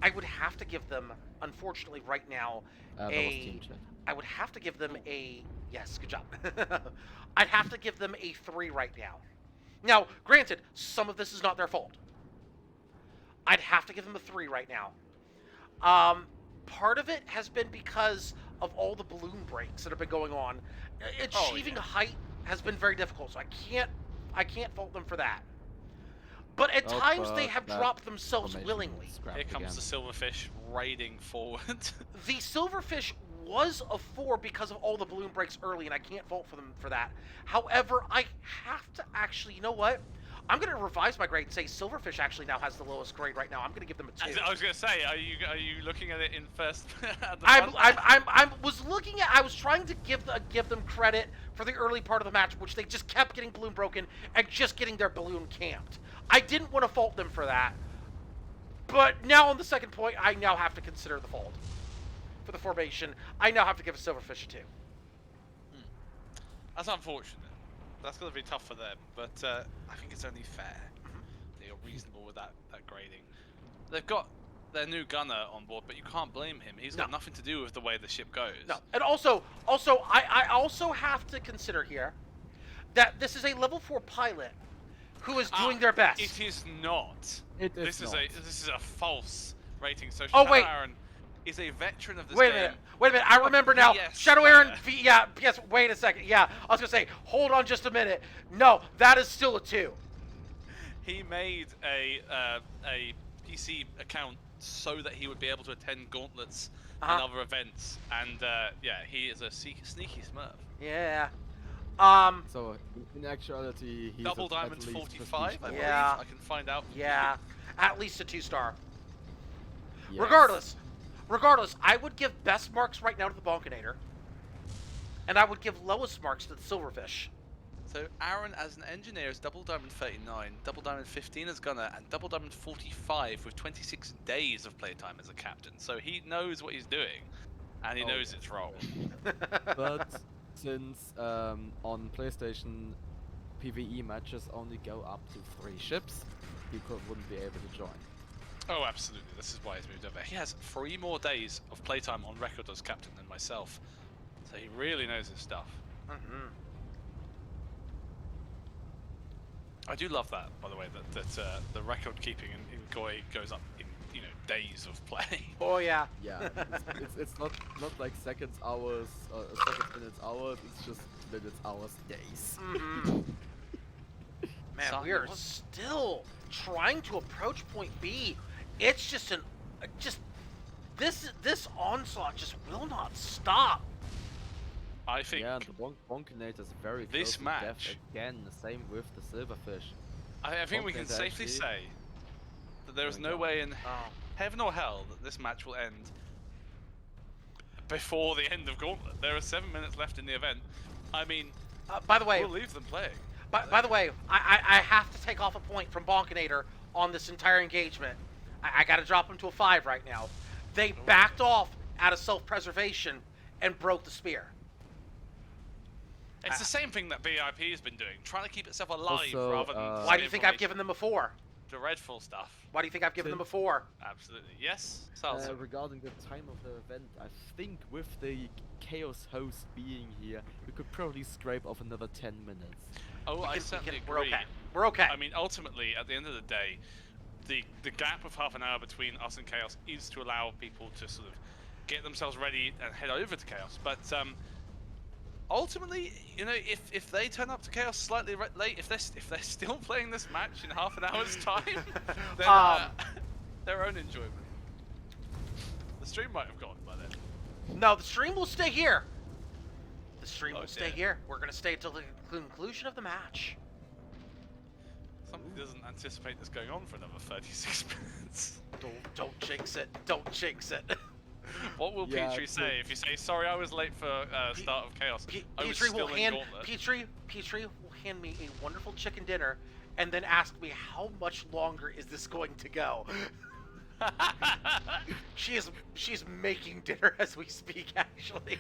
I would have to give them, unfortunately, right now, That was team chat. I would have to give them a... Yes, good job. I'd have to give them a 3 right now. Now, granted, some of this is not their fault. I'd have to give them a 3 right now. Part of it has been because of all the balloon breaks that have been going on. Achieving height has been very difficult, so I can't fault them for that. But at times they have dropped themselves willingly. Here comes the silverfish raiding forward. The silverfish was a 4 because of all the balloon breaks early, and I can't fault for them for that. However, I have to actually, you know what? I'm going to revise my grade and say silverfish actually now has the lowest grade right now. I'm going to give them a 2. I was going to say, are you looking at it in first? I was trying to give them credit for the early part of the match, which they just kept getting balloon broken and just getting their balloon camped. I didn't want to fault them for that, but now on the second point, I now have to consider the fault for the formation. I now have to give a silverfish a 2. That's unfortunate. That's going to be tough for them, but I think it's only fair. They are reasonable with that grading. They've got their new gunner on board, but you can't blame him. He's got nothing to do with the way the ship goes. No, and also, I also have to consider here that this is a level 4 pilot who is doing their best. It is not. This is a false rating. So Oh, Shadow wait. Aaron is a veteran of this Wait a game. minute, I remember now. Yes, Shadow Aaron, yes, wait a second. Yeah, I was going to say, hold on just a minute. No, that is still a 2. He made a PC account so that he would be able to attend gauntlets and other events, and yeah, he is a sneaky smurf. Yeah. So in actuality, he's Double at diamond least 45, prestige I believe. Yeah. I can find out. Yeah, at least a 2-star. Yes. Regardless, I would give best marks right now to the Bonkinator, and I would give lowest marks to the Silverfish. So Aaron as an engineer is double diamond 39, double diamond 15 as gunner, and double diamond 45 with 26 days of playtime as a captain. So he knows what he's doing, and he knows it's wrong. But since on PlayStation PvE matches only go up to 3 ships, he wouldn't be able to join. Oh, absolutely. This is why he's moved over. He has 3 more days of playtime on record as captain than myself, so he really knows his stuff. I do love that, by the way, that the record keeping in GOI goes up in days of play. Oh yeah. Yeah, it's not like seconds, hours, seconds, minutes, hours. It's just minutes, hours, days. Man, Son, we are what? still trying to approach point B. It's just this onslaught just will not stop. I think Yeah, and the Bonkinator is very this close to match- death again. The same with the Silverfish. I think we can Bonkinator safely actually- say that there is Going no down. way in Oh. heaven or hell that this match will end before the end of Gauntlet. There are 7 minutes left in the event. I mean, By the way, we'll leave them playing. by the way, I have to take off a point from Bonkinator on this entire engagement. I got to drop him to a 5 right now. They backed off out of self-preservation and broke the spear. It's the same thing that BIP has been doing, trying to keep itself alive Also, rather than. Why Why do you think I've given them a 4? dreadful stuff. Why do you think I've given them a 4? Absolutely. Yes, Salsa. Regarding the time of the event, I think with the Chaos host being here, we could probably scrape off another 10 minutes. Oh, I certainly We're agree. okay. We're okay. I mean, ultimately, at the end of the day, the gap of half an hour between us and Chaos is to allow people to sort of get themselves ready and head over to Chaos. But ultimately, you know, if they turn up to Chaos slightly late, if they're still playing this match in half an hour's time, then their own enjoyment. The stream might have gone by then. No, the stream will stay here. The stream Oh, will stay dear. here. We're gonna stay until the conclusion of the match. Something doesn't anticipate this going on for another 36 minutes. Don't jinx it. Don't jinx it. What will Yeah, Petrie say if you say, sorry I was late for start of Chaos? I was Petrie still will in hand Gauntlet. Petrie will hand me a wonderful chicken dinner and then ask me how much longer is this going to go. She's making dinner as we speak, actually.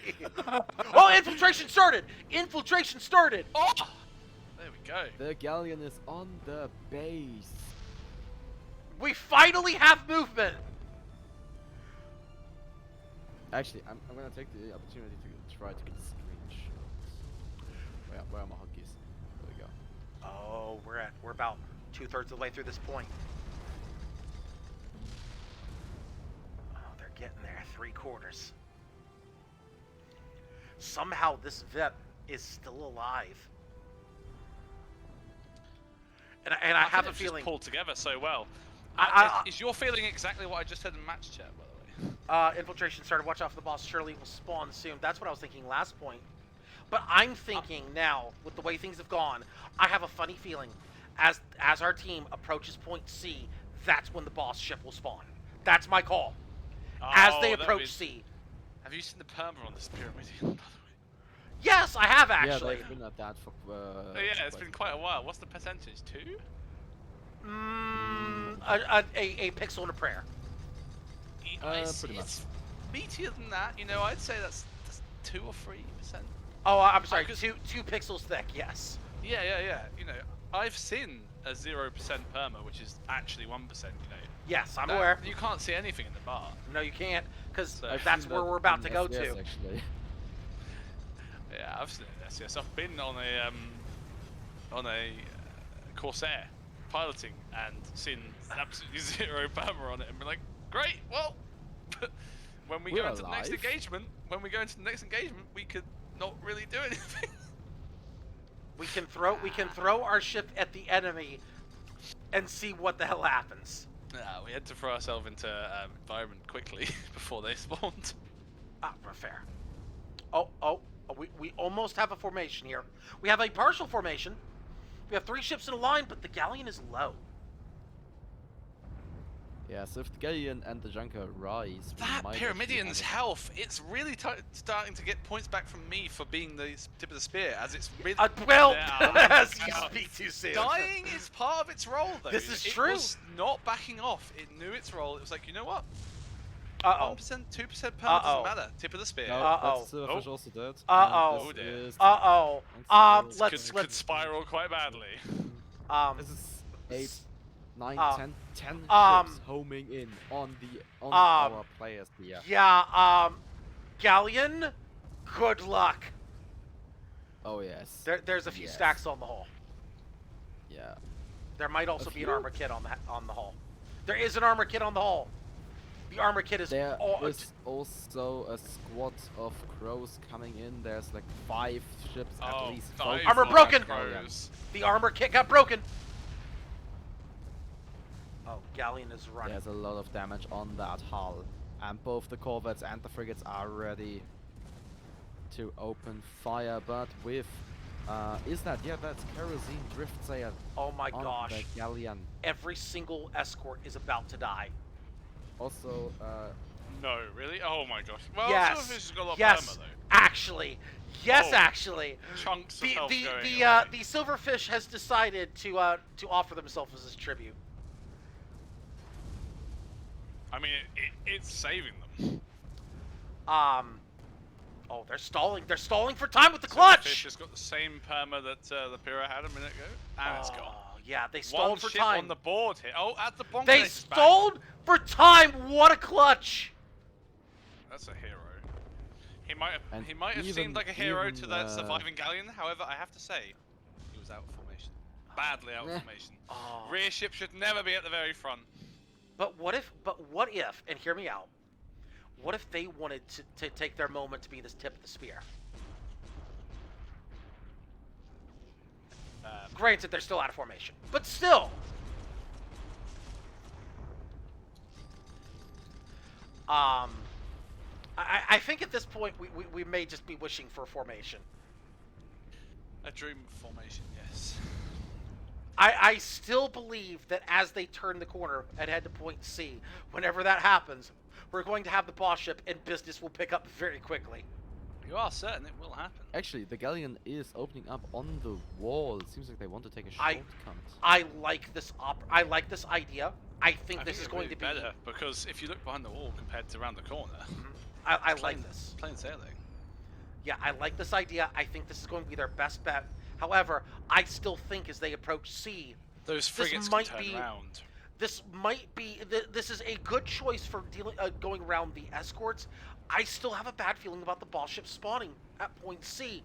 Oh, infiltration started! Infiltration started! Oh! There we go. The Galleon is on the base. We finally have movement! Actually, I'm gonna take the opportunity to try to get screenshots. Where are my hotkeys? There we go. Oh, we're about 2/3 of the way through this point. Oh, they're getting there, 3/4. Somehow this VIP is still alive. And I have a it's feeling. just pulled together so well. Is your feeling exactly what I just said in match chat, by the way? Infiltration started. Watch out for the boss. Surely will spawn soon. That's what I was thinking last point. But I'm thinking now, with the way things have gone, I have a funny feeling. As our team approaches point C, that's when the boss ship will spawn. That's my call. As they approach C. Have you seen the perma on this Pyramidion, by the way? Yes, I have Yeah, actually. they've been at that for. Oh yeah, it's been quite a while. What's the percentage? 2? A pixel and a prayer. Pretty much. It's meatier than that. You know, I'd say that's 2 or 3%. Oh, I'm sorry. could- 2 pixels thick. Yes. Yeah. You know, I've seen a 0% perma, which is actually 1%. You know. Yes, I'm That- aware. You can't see anything in the bar. No, you can't, because So- that's Seen where that we're about in to go SES, to. Actually. Yeah, I've seen it in SES. I've been on a Corsair piloting and seen absolutely 0 perma on it, and been like, great. Well, when we We're go into the next alive. engagement, we could not really do anything. We can throw our ship at the enemy and see what the hell happens. We had to throw ourselves into environment quickly before they spawned. Ah, we're fair. Oh, we almost have a formation here. We have a partial formation. We have 3 ships in a line, but the galleon is low. Yeah, so if the Galleon and the Junker rise, we That might actually Pyramidian's have health, it's really starting to get points back from me for being the tip of the spear, as it's really... Well, Yeah. as you speak too soon. Dying is part of its role, though. This is it true. was not backing off. It knew its role. It was like, you know what? Uh-oh. 1%, 2% perma Uh-oh. doesn't matter. Tip of the spear. No, Uh-oh. that's Silverfish also dead. Uh-oh. And Oh, this dear. is- Uh-oh. Thanks, Let's Could spiral quite badly. This is 8, 9, Um, 10 ships homing in on our players here. Yeah, galleon, good luck. Oh yes. There's a few Yes. stacks on the hull. Yeah. There might also A be an few? armor kit on the hull. There is an armor kit on the hull. The armor kit is There all. is also a squad of crows coming in. There's like 5 ships at Oh, least. 5 focused Armor on broken! that galleon. crows. The armor kit got broken. Oh, galleon is running. There's a lot of damage on that hull, and both the corvettes and the frigates are ready to open fire. But with that's kerosene drift sail Oh my on gosh! the galleon. Every single escort is about to die. Also, No, really? Oh my gosh. Well, Yes. Silverfish has got a lot of Yes. perma, though. Actually, yes, Oh. actually. Chunks of The health the going the away. the silverfish has decided to offer themselves as tribute. I mean, it's saving them. Oh, they're stalling. They're stalling for time with the So clutch. The fish has got the same perma that the Pyrrha had a minute ago, and it's gone. Yeah, they stalled One for ship time. on the board here. Oh, at the bonker. They it's back. stalled for time. What a clutch! That's a hero. He might And have even- seemed like a hero to even, that surviving galleon. However, I have to say, he was out of formation. Badly out of Eh. formation. Oh. Rear ship should never be at the very front. But what if? And hear me out. What if they wanted to take their moment to be this tip of the spear? Granted, they're still out of formation, but still. I think at this point we may just be wishing for a formation. A dream of formation, yes. I still believe that as they turn the corner and head to point C, whenever that happens, we're going to have the boss ship and business will pick up very quickly. You are certain it will happen. Actually, the galleon is opening up on the wall. It seems like they want to take a I- shortcut. I like this I like this idea. I think this is it's going really to be better because if you look behind the wall compared to around the corner, I plain, like this. plain sailing. Yeah, I like this idea. I think this is going to be their best bet. However, I still think as they approach C, Those frigates might can turn be- around. this might be this is a good choice for dealing going around the escorts. I still have a bad feeling about the boss ship spawning at point C.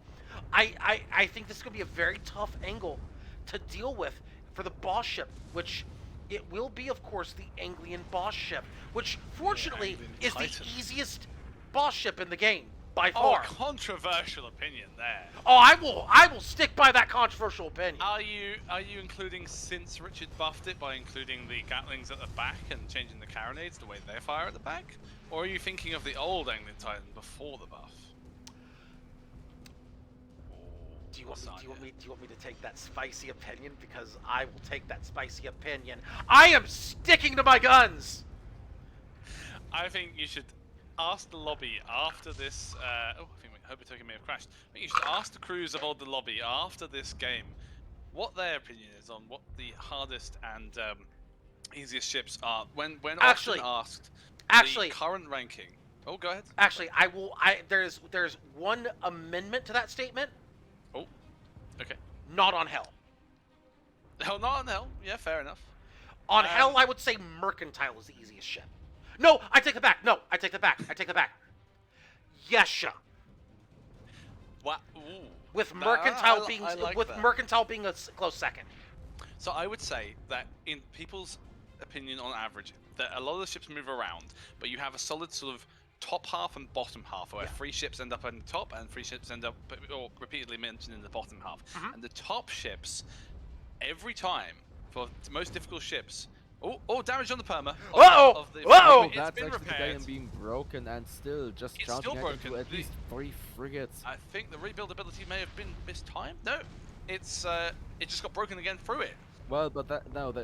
I think this is going to be a very tough angle to deal with for the boss ship, which it will be, of course, the Anglian boss ship, which fortunately Anglian is the Titan. easiest boss ship in the game by Oh, far. controversial opinion there. Oh, I will stick by that controversial opinion. Are you including since Richard buffed it by including the Gatlings at the back and changing the carronades the way they fire at the back? Or are you thinking of the old Anglian Titan before the buff? Do you want me to take that spicy opinion? Because I will take that spicy opinion. I am sticking to my guns. I think you should ask the lobby after this. I think Hobotoken may have crashed. I think you should ask the crews of the lobby after this game what their opinion is on what the hardest and easiest ships are. When Actually- often asked actually- the current ranking. Oh, go ahead. Actually, there's one amendment to that statement. Oh, okay. Not on Hell. Hell, not on Hell. Yeah, fair enough. On Hell, I would say Mercantile is the easiest ship. No, I take it back. No, I take it back. I take it back. Yesha. What? Ooh. With Nah, Mercantile I like that. Mercantile being a close second. So I would say that in people's opinion, on average, that a lot of the ships move around, but you have a solid sort of top half and bottom half, where 3 ships end up on the top and 3 ships end up, or repeatedly mentioned in the bottom half. And the top ships, every time, for the most difficult ships, damage on the perma. Uh-oh! Uh-oh! It's That's been actually the repaired. galleon being broken and still just It's charging still at into broken. at least 3 frigates. I think the rebuildability may have been mistimed. No, it's it just got broken again through it. Well, but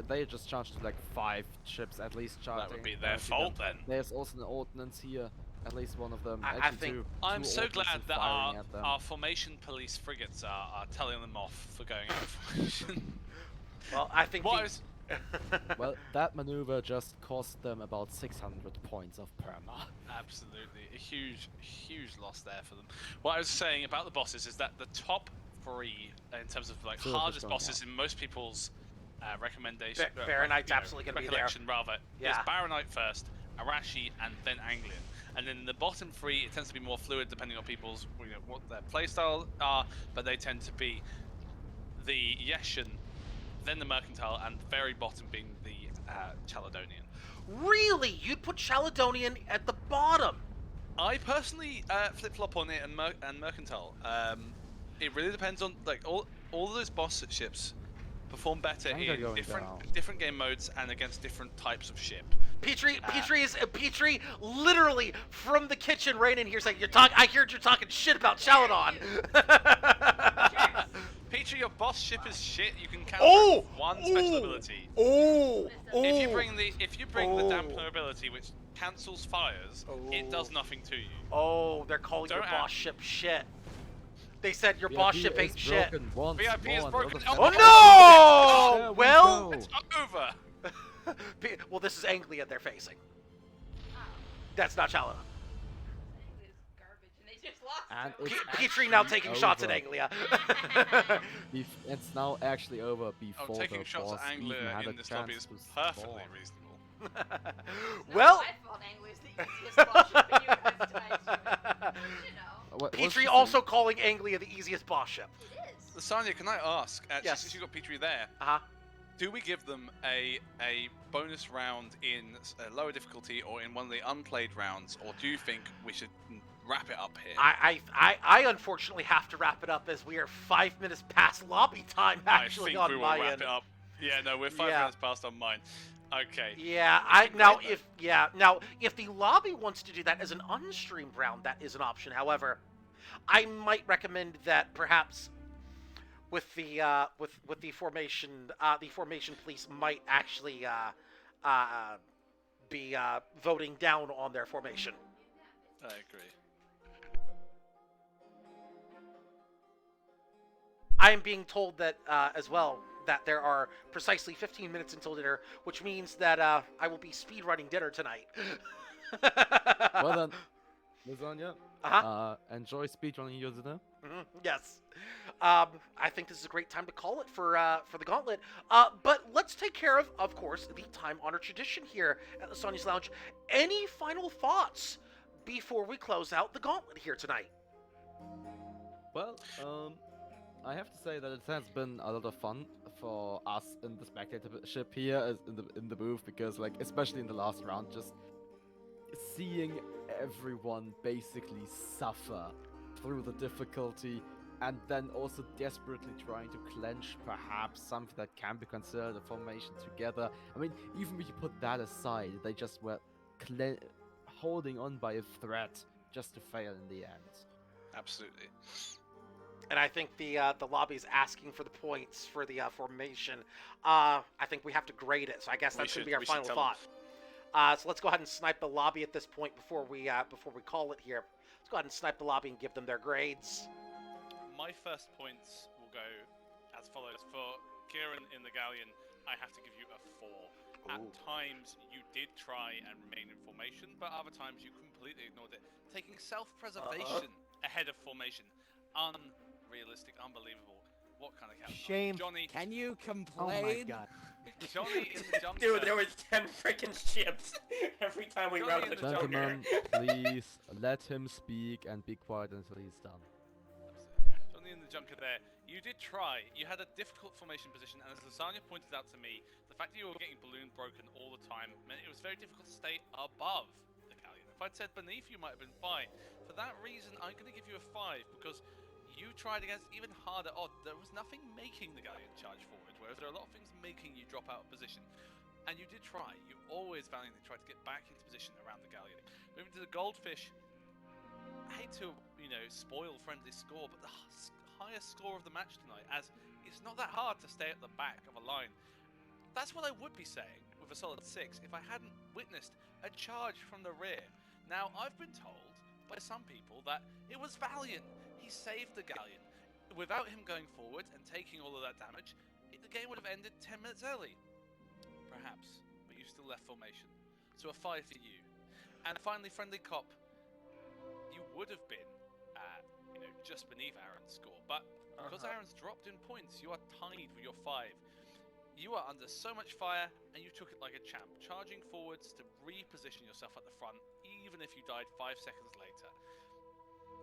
they just charged to like 5 ships at least charging. That would be their to fault them. then. There's also an ordnance here, at least one of them. I Actually, think- two I'm so ordnance glad and that firing at them. our formation police frigates are telling them off for going out of formation. Well, I think. What is Well, that maneuver just cost them about 600 points of perma. absolutely a huge loss there for them. What I was saying about the bosses is that the top 3, in terms of like Two of us hardest going bosses in most people's recommendation, Baronite's absolutely gonna be there. recollection rather, Yeah. is Baronite first, Arashi, and then Anglian. And then the bottom 3, it tends to be more fluid depending on people's, what their playstyle are, but they tend to be the Yeshan, then the Mercantile, and very bottom being the Chaladonian. Really? You'd put Chaladonian at the bottom? I personally flip-flop on it and Mercantile. It really depends on, like, all of those boss ships perform better Anger in going different game modes and against different types of ship. Petrie literally from the kitchen right in here saying, I heard you're talking shit about Chaladon. Petrie, your boss ship is shit. You can counter Oh! it with 1 special ability. Oh! If you bring the Oh. dampener ability, which cancels fires, it does nothing to you. Oh, they're calling your Don't boss act. ship shit. They said your VIP boss ship is ain't shit. broken once VIP is more, broken. another Oh time. no! There we Well, go. It's over. well, this is Anglia they're facing. That's not Chaladon. It's garbage, and they just lost. And though. it's Petrie now actually taking shots at over. Anglia. It's now actually over before taking the shots boss at even Anglia had a in this lobby chance is to perfectly spawn. reasonable. It's Well, not my fault Angler's the easiest boss ship and you guys died to it. But, you know, What's Petrie the also thing? calling Anglia the easiest boss ship. it is. Lysanya, can I ask, Yes. since you got Petrie there, Uh-huh. do we give them a bonus round in a lower difficulty or in one of the unplayed rounds, or do you think we should wrap it up here? I unfortunately have to wrap it up as we are 5 minutes past lobby time actually I think on we will my wrap end. it up. Yeah, no, we're 5 Yeah. minutes past on mine. Okay. Yeah, Looking great, though. now if the lobby wants to do that as an unstreamed round, that is an option. However, I might recommend that perhaps with the formation police might actually be voting down on their formation. I agree. I am being told that as well that there are precisely 15 minutes until dinner, which means that I will be speedrunning dinner tonight. Well then, Lasagna, enjoy speedrunning your dinner. Yes. I think this is a great time to call it for the Gauntlet. But let's take care of course, the time-honored tradition here at Lysanya's Lounge. Any final thoughts before we close out the Gauntlet here tonight? Well, I have to say that it has been a lot of fun for us in the spectatorship here as in the booth, because like especially in the last round, just seeing everyone basically suffer through the difficulty, and then also desperately trying to clench perhaps something that can be considered a formation together. I mean, even if you put that aside, they just were holding on by a thread just to fail in the end. Absolutely. And I think the lobby's asking for the points for the formation. I think we have to grade it, so I guess that's going to be our final thought. So let's go ahead and snipe the lobby at this point before we call it here. Let's go ahead and snipe the lobby and give them their grades. My first points will go as follows. For Kieran in the Galleon, I have to give you a 4. At times, you did try and remain in formation, but other times you completely ignored it, taking self-preservation ahead of formation. Unrealistic, unbelievable. What kind of captain? Shame. Johnny. Can you Oh complain? my god. Johnny in the jump. Dude, there was 10 freaking ships every time we Johnny routed in the the Joker. Gentlemen, please let him speak and be quiet until he's done. Johnny in the Junker there. You did try. You had a difficult formation position, and as Lysanya pointed out to me, the fact that you were getting balloon broken all the time meant it was very difficult to stay above the Galleon. If I'd said beneath, you might have been fine. For that reason, I'm going to give you a 5, because you tried against even harder odds. There was nothing making the Galleon charge forward, whereas there are a lot of things making you drop out of position. And you did try. You always valiantly tried to get back into position around the Galleon. Moving to the Goldfish, I hate to, spoil friendly score, but the highest score of the match tonight, as it's not that hard to stay at the back of a line. That's what I would be saying with a solid 6 if I hadn't witnessed a charge from the rear. Now, I've been told by some people that it was valiant. He saved the Galleon. Without him going forward and taking all of that damage, the game would have ended 10 minutes early. Perhaps, but you still left formation. So a 5 for you. And finally, Friendly Cop, you would have been just beneath Aaron's score, but because Aaron's dropped in points, you are tied with your 5. You are under so much fire, and you took it like a champ, charging forwards to reposition yourself at the front, even if you died 5 seconds later.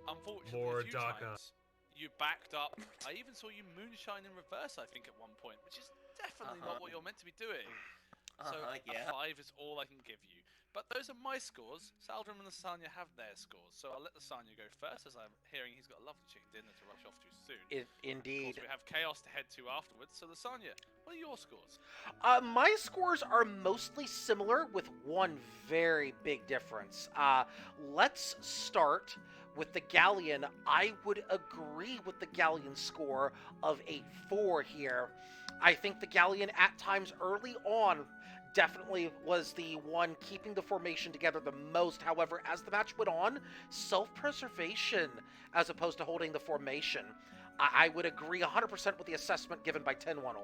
Unfortunately, a few times, you backed up. I even saw you moonshine in reverse, I think, at one point, which is definitely not what you're meant to be doing. So a 5 is all I can give you. But those are my scores. Saldrum and Lysanya have their scores, so I'll let Lysanya go first, as I'm hearing he's got a lovely chicken dinner to rush off to soon. Indeed. Of course, we have Chaos to head to afterwards, so Lysanya, what are your scores? My scores are mostly similar, with one very big difference. Let's start with the Galleon. I would agree with the Galleon score of a 4 here. I think the Galleon at times early on definitely was the one keeping the formation together the most. However, as the match went on, self-preservation as opposed to holding the formation. I would agree 100% with the assessment given by 10-1-0.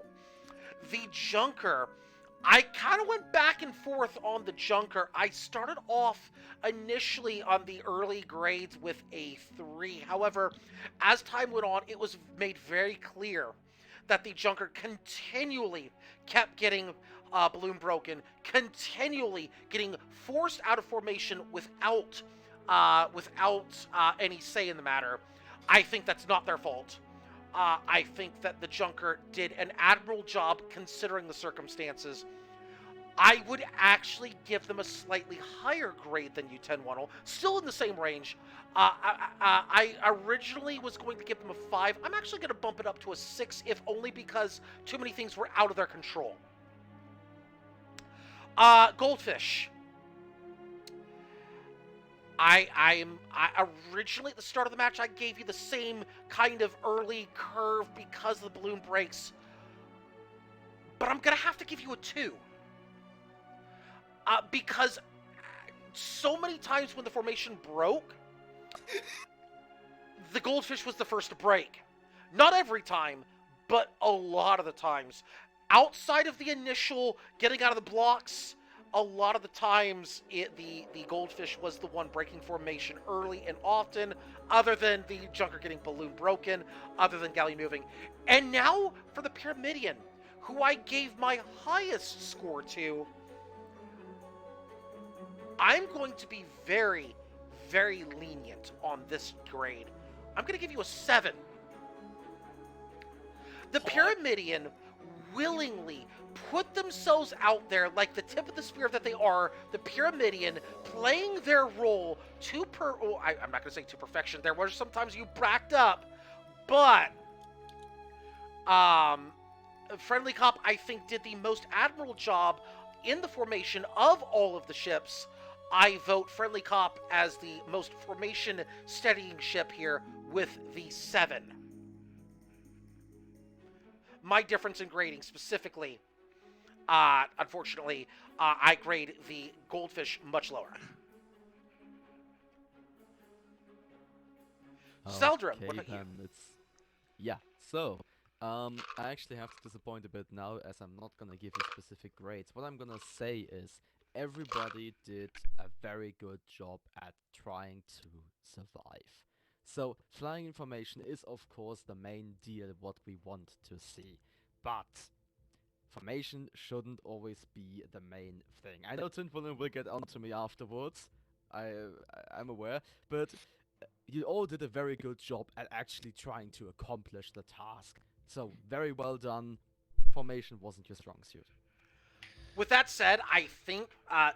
The Junker, I kind of went back and forth on the Junker. I started off initially on the early grades with a 3. However, as time went on, it was made very clear that the Junker continually kept getting balloon broken, continually getting forced out of formation without any say in the matter. I think that's not their fault. I think that the Junker did an admirable job considering the circumstances. I would actually give them a slightly higher grade than U1010, still in the same range. I originally was going to give them a 5. I'm actually going to bump it up to a 6, if only because too many things were out of their control. Goldfish. I originally at the start of the match I gave you the same kind of early curve because of the balloon breaks, but I'm gonna have to give you a 2 because so many times when the formation broke, the Goldfish was the first to break. Not every time, but a lot of the times. Outside of the initial getting out of the blocks, a lot of the times the Goldfish was the one breaking formation early and often, other than the Junker getting balloon broken, other than Galley moving. And now for the Pyramidion, who I gave my highest score to, I'm going to be very, very lenient on this grade. I'm going to give you a 7. The Pyramidion willingly put themselves out there like the tip of the spear that they are, the Pyramidion, playing their role I'm not going to say to perfection. There were sometimes you backed up, but Friendly Cop, I think, did the most admirable job in the formation of all of the ships. I vote Friendly Cop as the most formation steadying ship here with the 7. My difference in grading specifically, unfortunately, I grade the Goldfish much lower. Zeldrim, what about you? Yeah, so, I actually have to disappoint a bit now, as I'm not gonna give you specific grades. What I'm gonna say is, everybody did a very good job at trying to survive. So, flying information is of course the main deal, what we want to see. But, formation shouldn't always be the main thing. I know Tinwollen will get onto me afterwards, I'm aware, but you all did a very good job at actually trying to accomplish the task. So, very well done. Formation wasn't your strong suit. With that said, I think,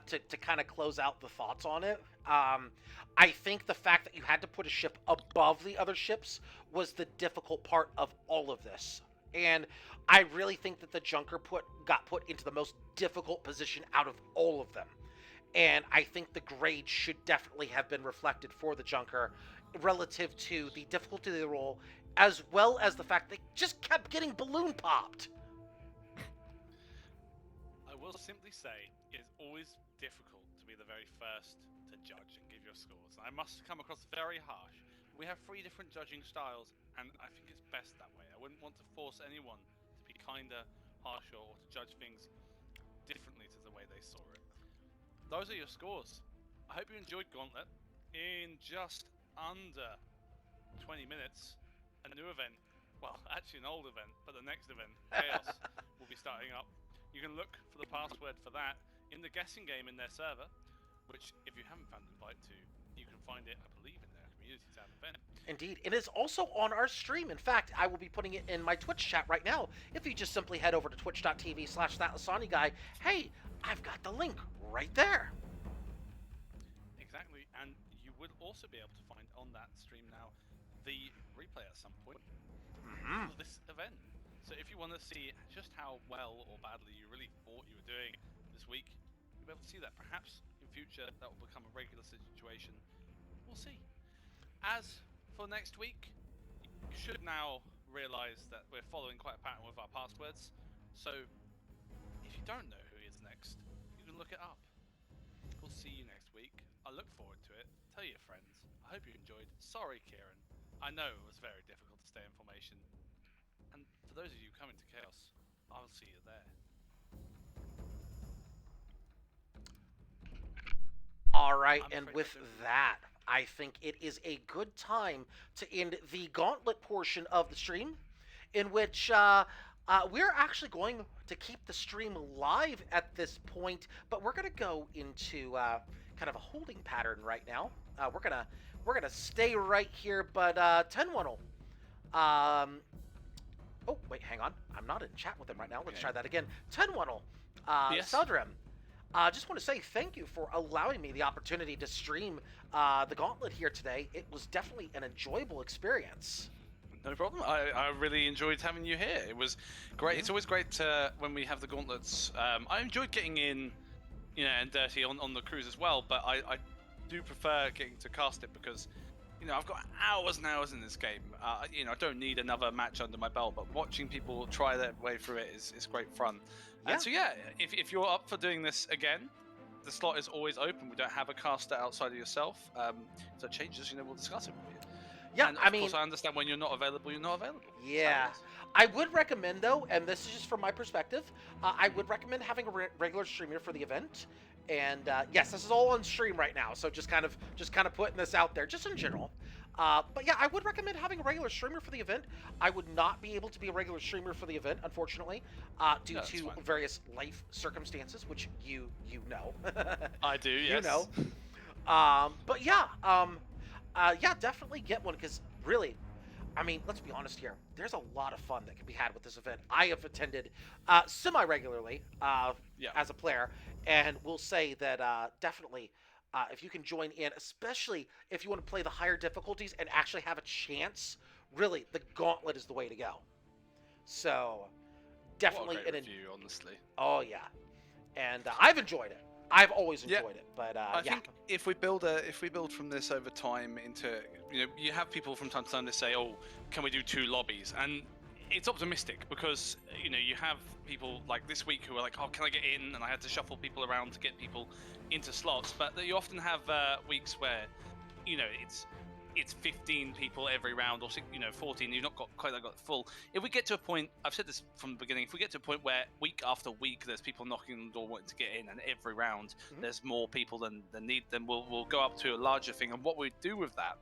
to kind of close out the thoughts on it, I think the fact that you had to put a ship above the other ships was the difficult part of all of this. And I really think that the Junker got put into the most difficult position out of all of them. And I think the grade should definitely have been reflected for the Junker relative to the difficulty of the role, as well as the fact they just kept getting balloon popped. I will simply say it is always difficult to be the very first to judge and give your scores. I must come across very harsh. We have 3 different judging styles, and I think it's best that way. I wouldn't want to force anyone to be kinder, harsher, or to judge things differently to the way they saw it. Those are your scores. I hope you enjoyed Gauntlet. In just under 20 minutes, a new event, well, actually an old event, but the next event, Chaos, will be starting up. You can look for the password for that in the guessing game in their server, which, if you haven't found an invite to, you can find it, I believe, in their community tab event. Indeed. It is also on our stream. In fact, I will be putting it in my Twitch chat right now. If you just simply head over to twitch.tv/thatlasanyguy, hey, I've got the link right there. Exactly, and you would also be able to find on that stream now the replay at some point for this event. So if you want to see just how well or badly you really thought you were doing this week, you'll be able to see that. Perhaps in future that will become a regular situation. We'll see. As for next week, you should now realize that we're following quite a pattern with our passwords. So if you don't know who is next, you can look it up. We'll see you next week. I look forward to it. Tell your friends. I hope you enjoyed. Sorry, Kieran. I know it was very difficult to stay in formation. And for those of you coming to Chaos, I'll see you there. All right, I'm and afraid with I do. that, I think it is a good time to end the gauntlet portion of the stream, in which we're actually going to keep the stream live at this point, but we're going to go into kind of a holding pattern right now. We're gonna stay right here, but 10-1. Oh, wait, hang on. I'm not in chat with him right now. Let's Okay. try that again. 10-1. Yes. Saldrem, just want to say thank you for allowing me the opportunity to stream the Gauntlet here today. It was definitely an enjoyable experience. No problem. I really enjoyed having you here. It was great. It's always great when we have the gauntlets. I enjoyed getting in, and dirty on the cruise as well. But I do prefer getting to cast it because, I've got hours and hours in this game. I don't need another match under my belt. But watching people try their way through it is great fun. Yeah. And so yeah, if you're up for doing this again, the slot is always open. We don't have a caster outside of yourself. So it changes, we'll discuss it with you. Yeah, And I of mean, course, I understand when you're not available, you're not available. yeah. That's how it is. I would recommend, though, and this is just from my perspective, I would recommend having a regular streamer for the event. And yes, this is all on stream right now, so just kind of putting this out there, just in general. But yeah, I would recommend having a regular streamer for the event. I would not be able to be a regular streamer for the event, unfortunately, due No, that's to fine. various life circumstances, which you know. I do, yes. You know. But yeah, yeah, definitely get one because really, I mean, let's be honest here. There's a lot of fun that can be had with this event. I have attended semi-regularly Yeah. as a player, and will say that definitely, if you can join in, especially if you want to play the higher difficulties and actually have a chance, really, the Gauntlet is the way to go. So, definitely What a great review, honestly. Oh yeah, and I've enjoyed it. I've always Yeah. enjoyed it, but I yeah. think if we build from this over time into, you have people from time to time that say, oh, can we do 2 lobbies? And it's optimistic because, you have people like this week who are like, oh, can I get in? And I had to shuffle people around to get people into slots. But you often have weeks where, it's 15 people every round or 14. You've not got full. If we get to a point, I've said this from the beginning, if we get to a point where week after week there's people knocking on the door wanting to get in, and every round there's more people than need, then we'll go up to a larger thing. And what we do with that,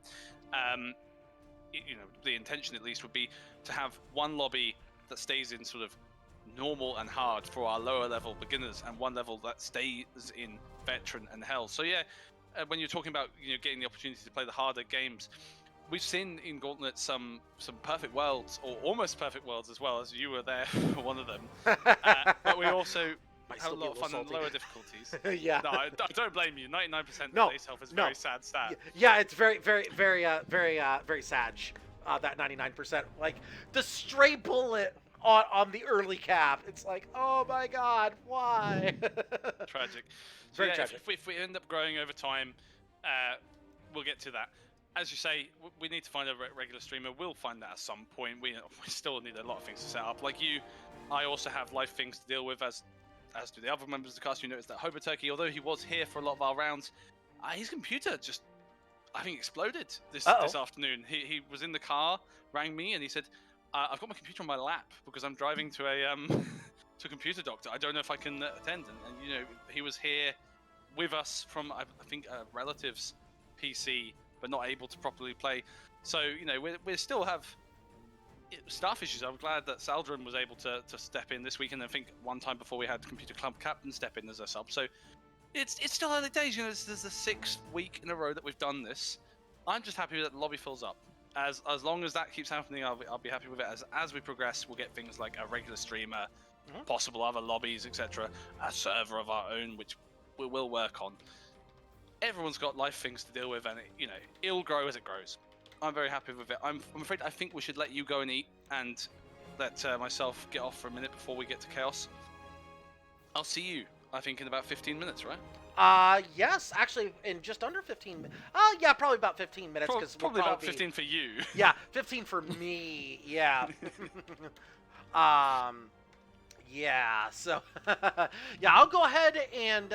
the intention at least would be to have one lobby that stays in sort of normal and hard for our lower level beginners, and one level that stays in veteran and hell. So yeah. When you're talking about getting the opportunity to play the harder games, we've seen in Gauntlet some perfect worlds, or almost perfect worlds as well, as you were there for one of them. But we also Might have a still be lot of fun little in lower difficulties. yeah. No, I don't blame you. 99% No, of base health is a no. very sad stat. Yeah, it's very sad. That 99%, like the stray bullet on the early cap. It's like, oh my god, why? Tragic. So Very yeah, tragic. If we end up growing over time, we'll get to that. As you say, we need to find a regular streamer. We'll find that at some point. We still need a lot of things to set up. Like you, I also have life things to deal with, as do the other members of the cast. You noticed that Hobo Turkey, although he was here for a lot of our rounds, his computer just, I think, exploded this afternoon. He was in the car, rang me, and he said, I've got my computer on my lap because I'm driving to a to a computer doctor. I don't know if I can attend. And he was here with us from, I think, a relative's PC, but not able to properly play. So, we still have staff issues. I'm glad that Saldrun was able to step in this week, and I think one time before we had Computer Club Captain step in as a sub. So it's still early days. This is the 6th week in a row that we've done this. I'm just happy that the lobby fills up. As long as that keeps happening, I'll be happy with it. As we progress, we'll get things like a regular streamer, possible other lobbies, etc. A server of our own, which we will work on. Everyone's got life things to deal with, and it'll grow as it grows. I'm very happy with it. I'm afraid I think we should let you go and eat, and let myself get off for a minute before we get to Chaos. I'll see you, I think, in about 15 minutes, right? Yes, actually, in just under 15 minutes. Yeah, probably about 15 minutes. Cause Probably about 15 for you. Yeah, 15 for me, yeah. Yeah, so, yeah, I'll go ahead and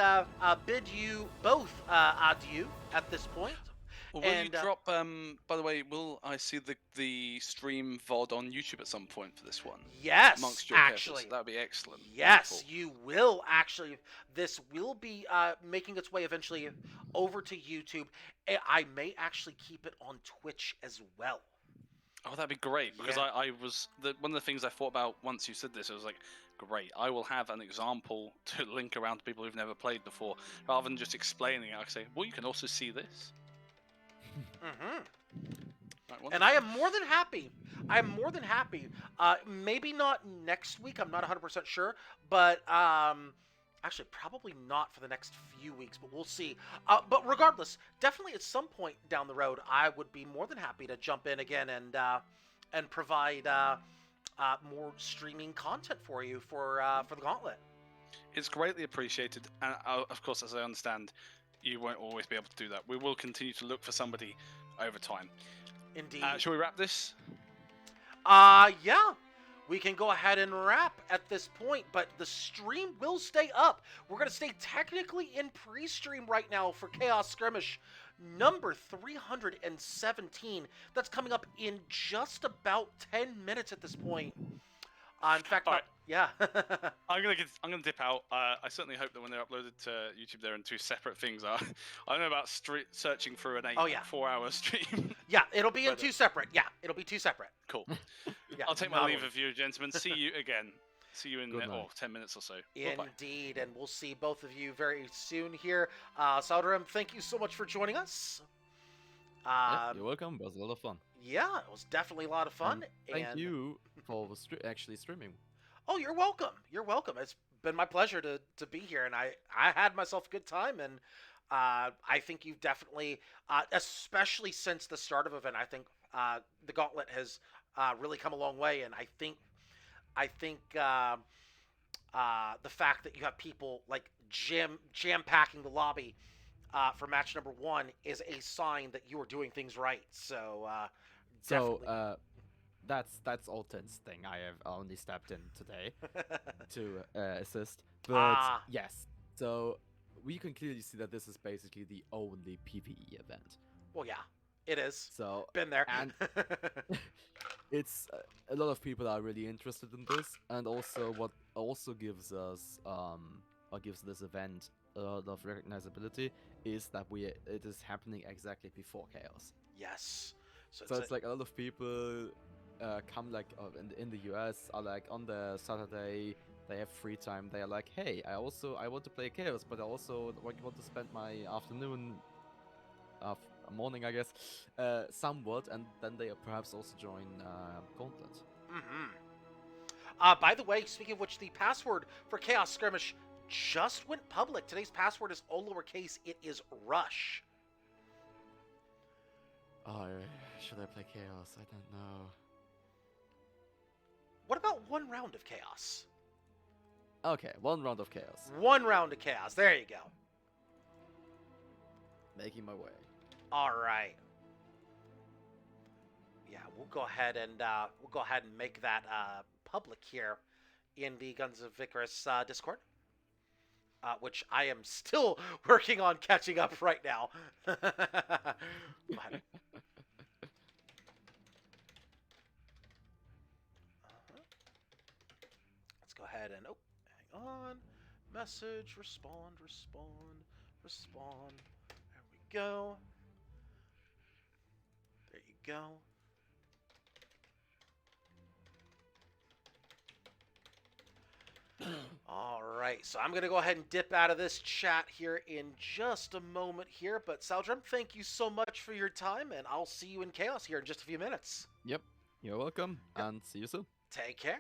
bid you both adieu at this point. Will And, you drop? By the way, will I see the stream VOD on YouTube at some point for this one? yes, Amongst your actually. characters, that'd be excellent. Yes, Wonderful. you will actually. This will be making its way eventually over to YouTube. I may actually keep it on Twitch as well. Oh, that'd be great because Yeah. I was one of the things I thought about once you said this. I was like, great. I will have an example to link around to people who've never played before, rather than just explaining it. I say, well, you can also see this. Mm-hmm. Right, And I am more than happy. I am more than happy. Maybe not next week. I'm not 100% sure, but actually probably not for the next few weeks. But we'll see. But regardless, definitely at some point down the road, I would be more than happy to jump in again and provide more streaming content for you for the Gauntlet. It's greatly appreciated, and of course, as I understand, you won't always be able to do that. We will continue to look for somebody over time. Indeed. Shall we wrap this? Yeah. We can go ahead and wrap at this point, but the stream will stay up. We're going to stay technically in pre-stream right now for Chaos Skirmish number 317. That's coming up in just about 10 minutes at this point. In fact, All right. yeah. I'm gonna dip out. I certainly hope that when they're uploaded to YouTube, they're in two separate things. I don't know about searching through an 4-hour stream. Yeah, it'll be in But, two separate. Yeah, it'll be two separate. Cool. Yeah, I'll take my not leave one. of you, gentlemen. See you again. See you in Good night. 10 minutes or so. Bye-bye. Indeed, and we'll see both of you very soon here. Saldarim, thank you so much for joining us. Yeah, you're welcome. It was a lot of fun. Yeah, it was definitely a lot of fun. Thank and... you for actually streaming. Oh, you're welcome. You're welcome. It's been my pleasure to be here, and I had myself a good time, and I think you've definitely, especially since the start of the event, I think the Gauntlet has really come a long way, and I think the fact that you have people like jam packing the lobby for match number 1 is a sign that you are doing things right. So definitely. So that's Alton's thing. I have only stepped in today to assist. But yes, so we can clearly see that this is basically the only PvE event. Well, yeah, it is. So Been there. and it's a lot of people are really interested in this, and also what also gives us or gives this event a lot of recognizability is that it is happening exactly before Chaos. Yes. So it's like a lot of people come like in the US are like on the Saturday they have free time. They are like, hey, I want to play Chaos, but I also want to spend my afternoon, morning, I guess, somewhat, and then they perhaps also join Gauntlet. By the way, speaking of which, the password for Chaos Skirmish just went public. Today's password is all lowercase. It is Rush. Oh, should I play Chaos? I don't know. What about one round of Chaos? Okay, 1 round of Chaos. 1 round of Chaos. There you go. Making my way. All right. Yeah, we'll go ahead and make that public here in the Guns of Icarus Discord, which I am still working on catching up right now. Go ahead. Let's go ahead and hang on. Message, respond. There we go. There you go. All right, so I'm going to go ahead and dip out of this chat here in just a moment here. But Saldrum, thank you so much for your time, and I'll see you in Chaos here in just a few minutes. Yep, you're welcome, and see you soon. Take care.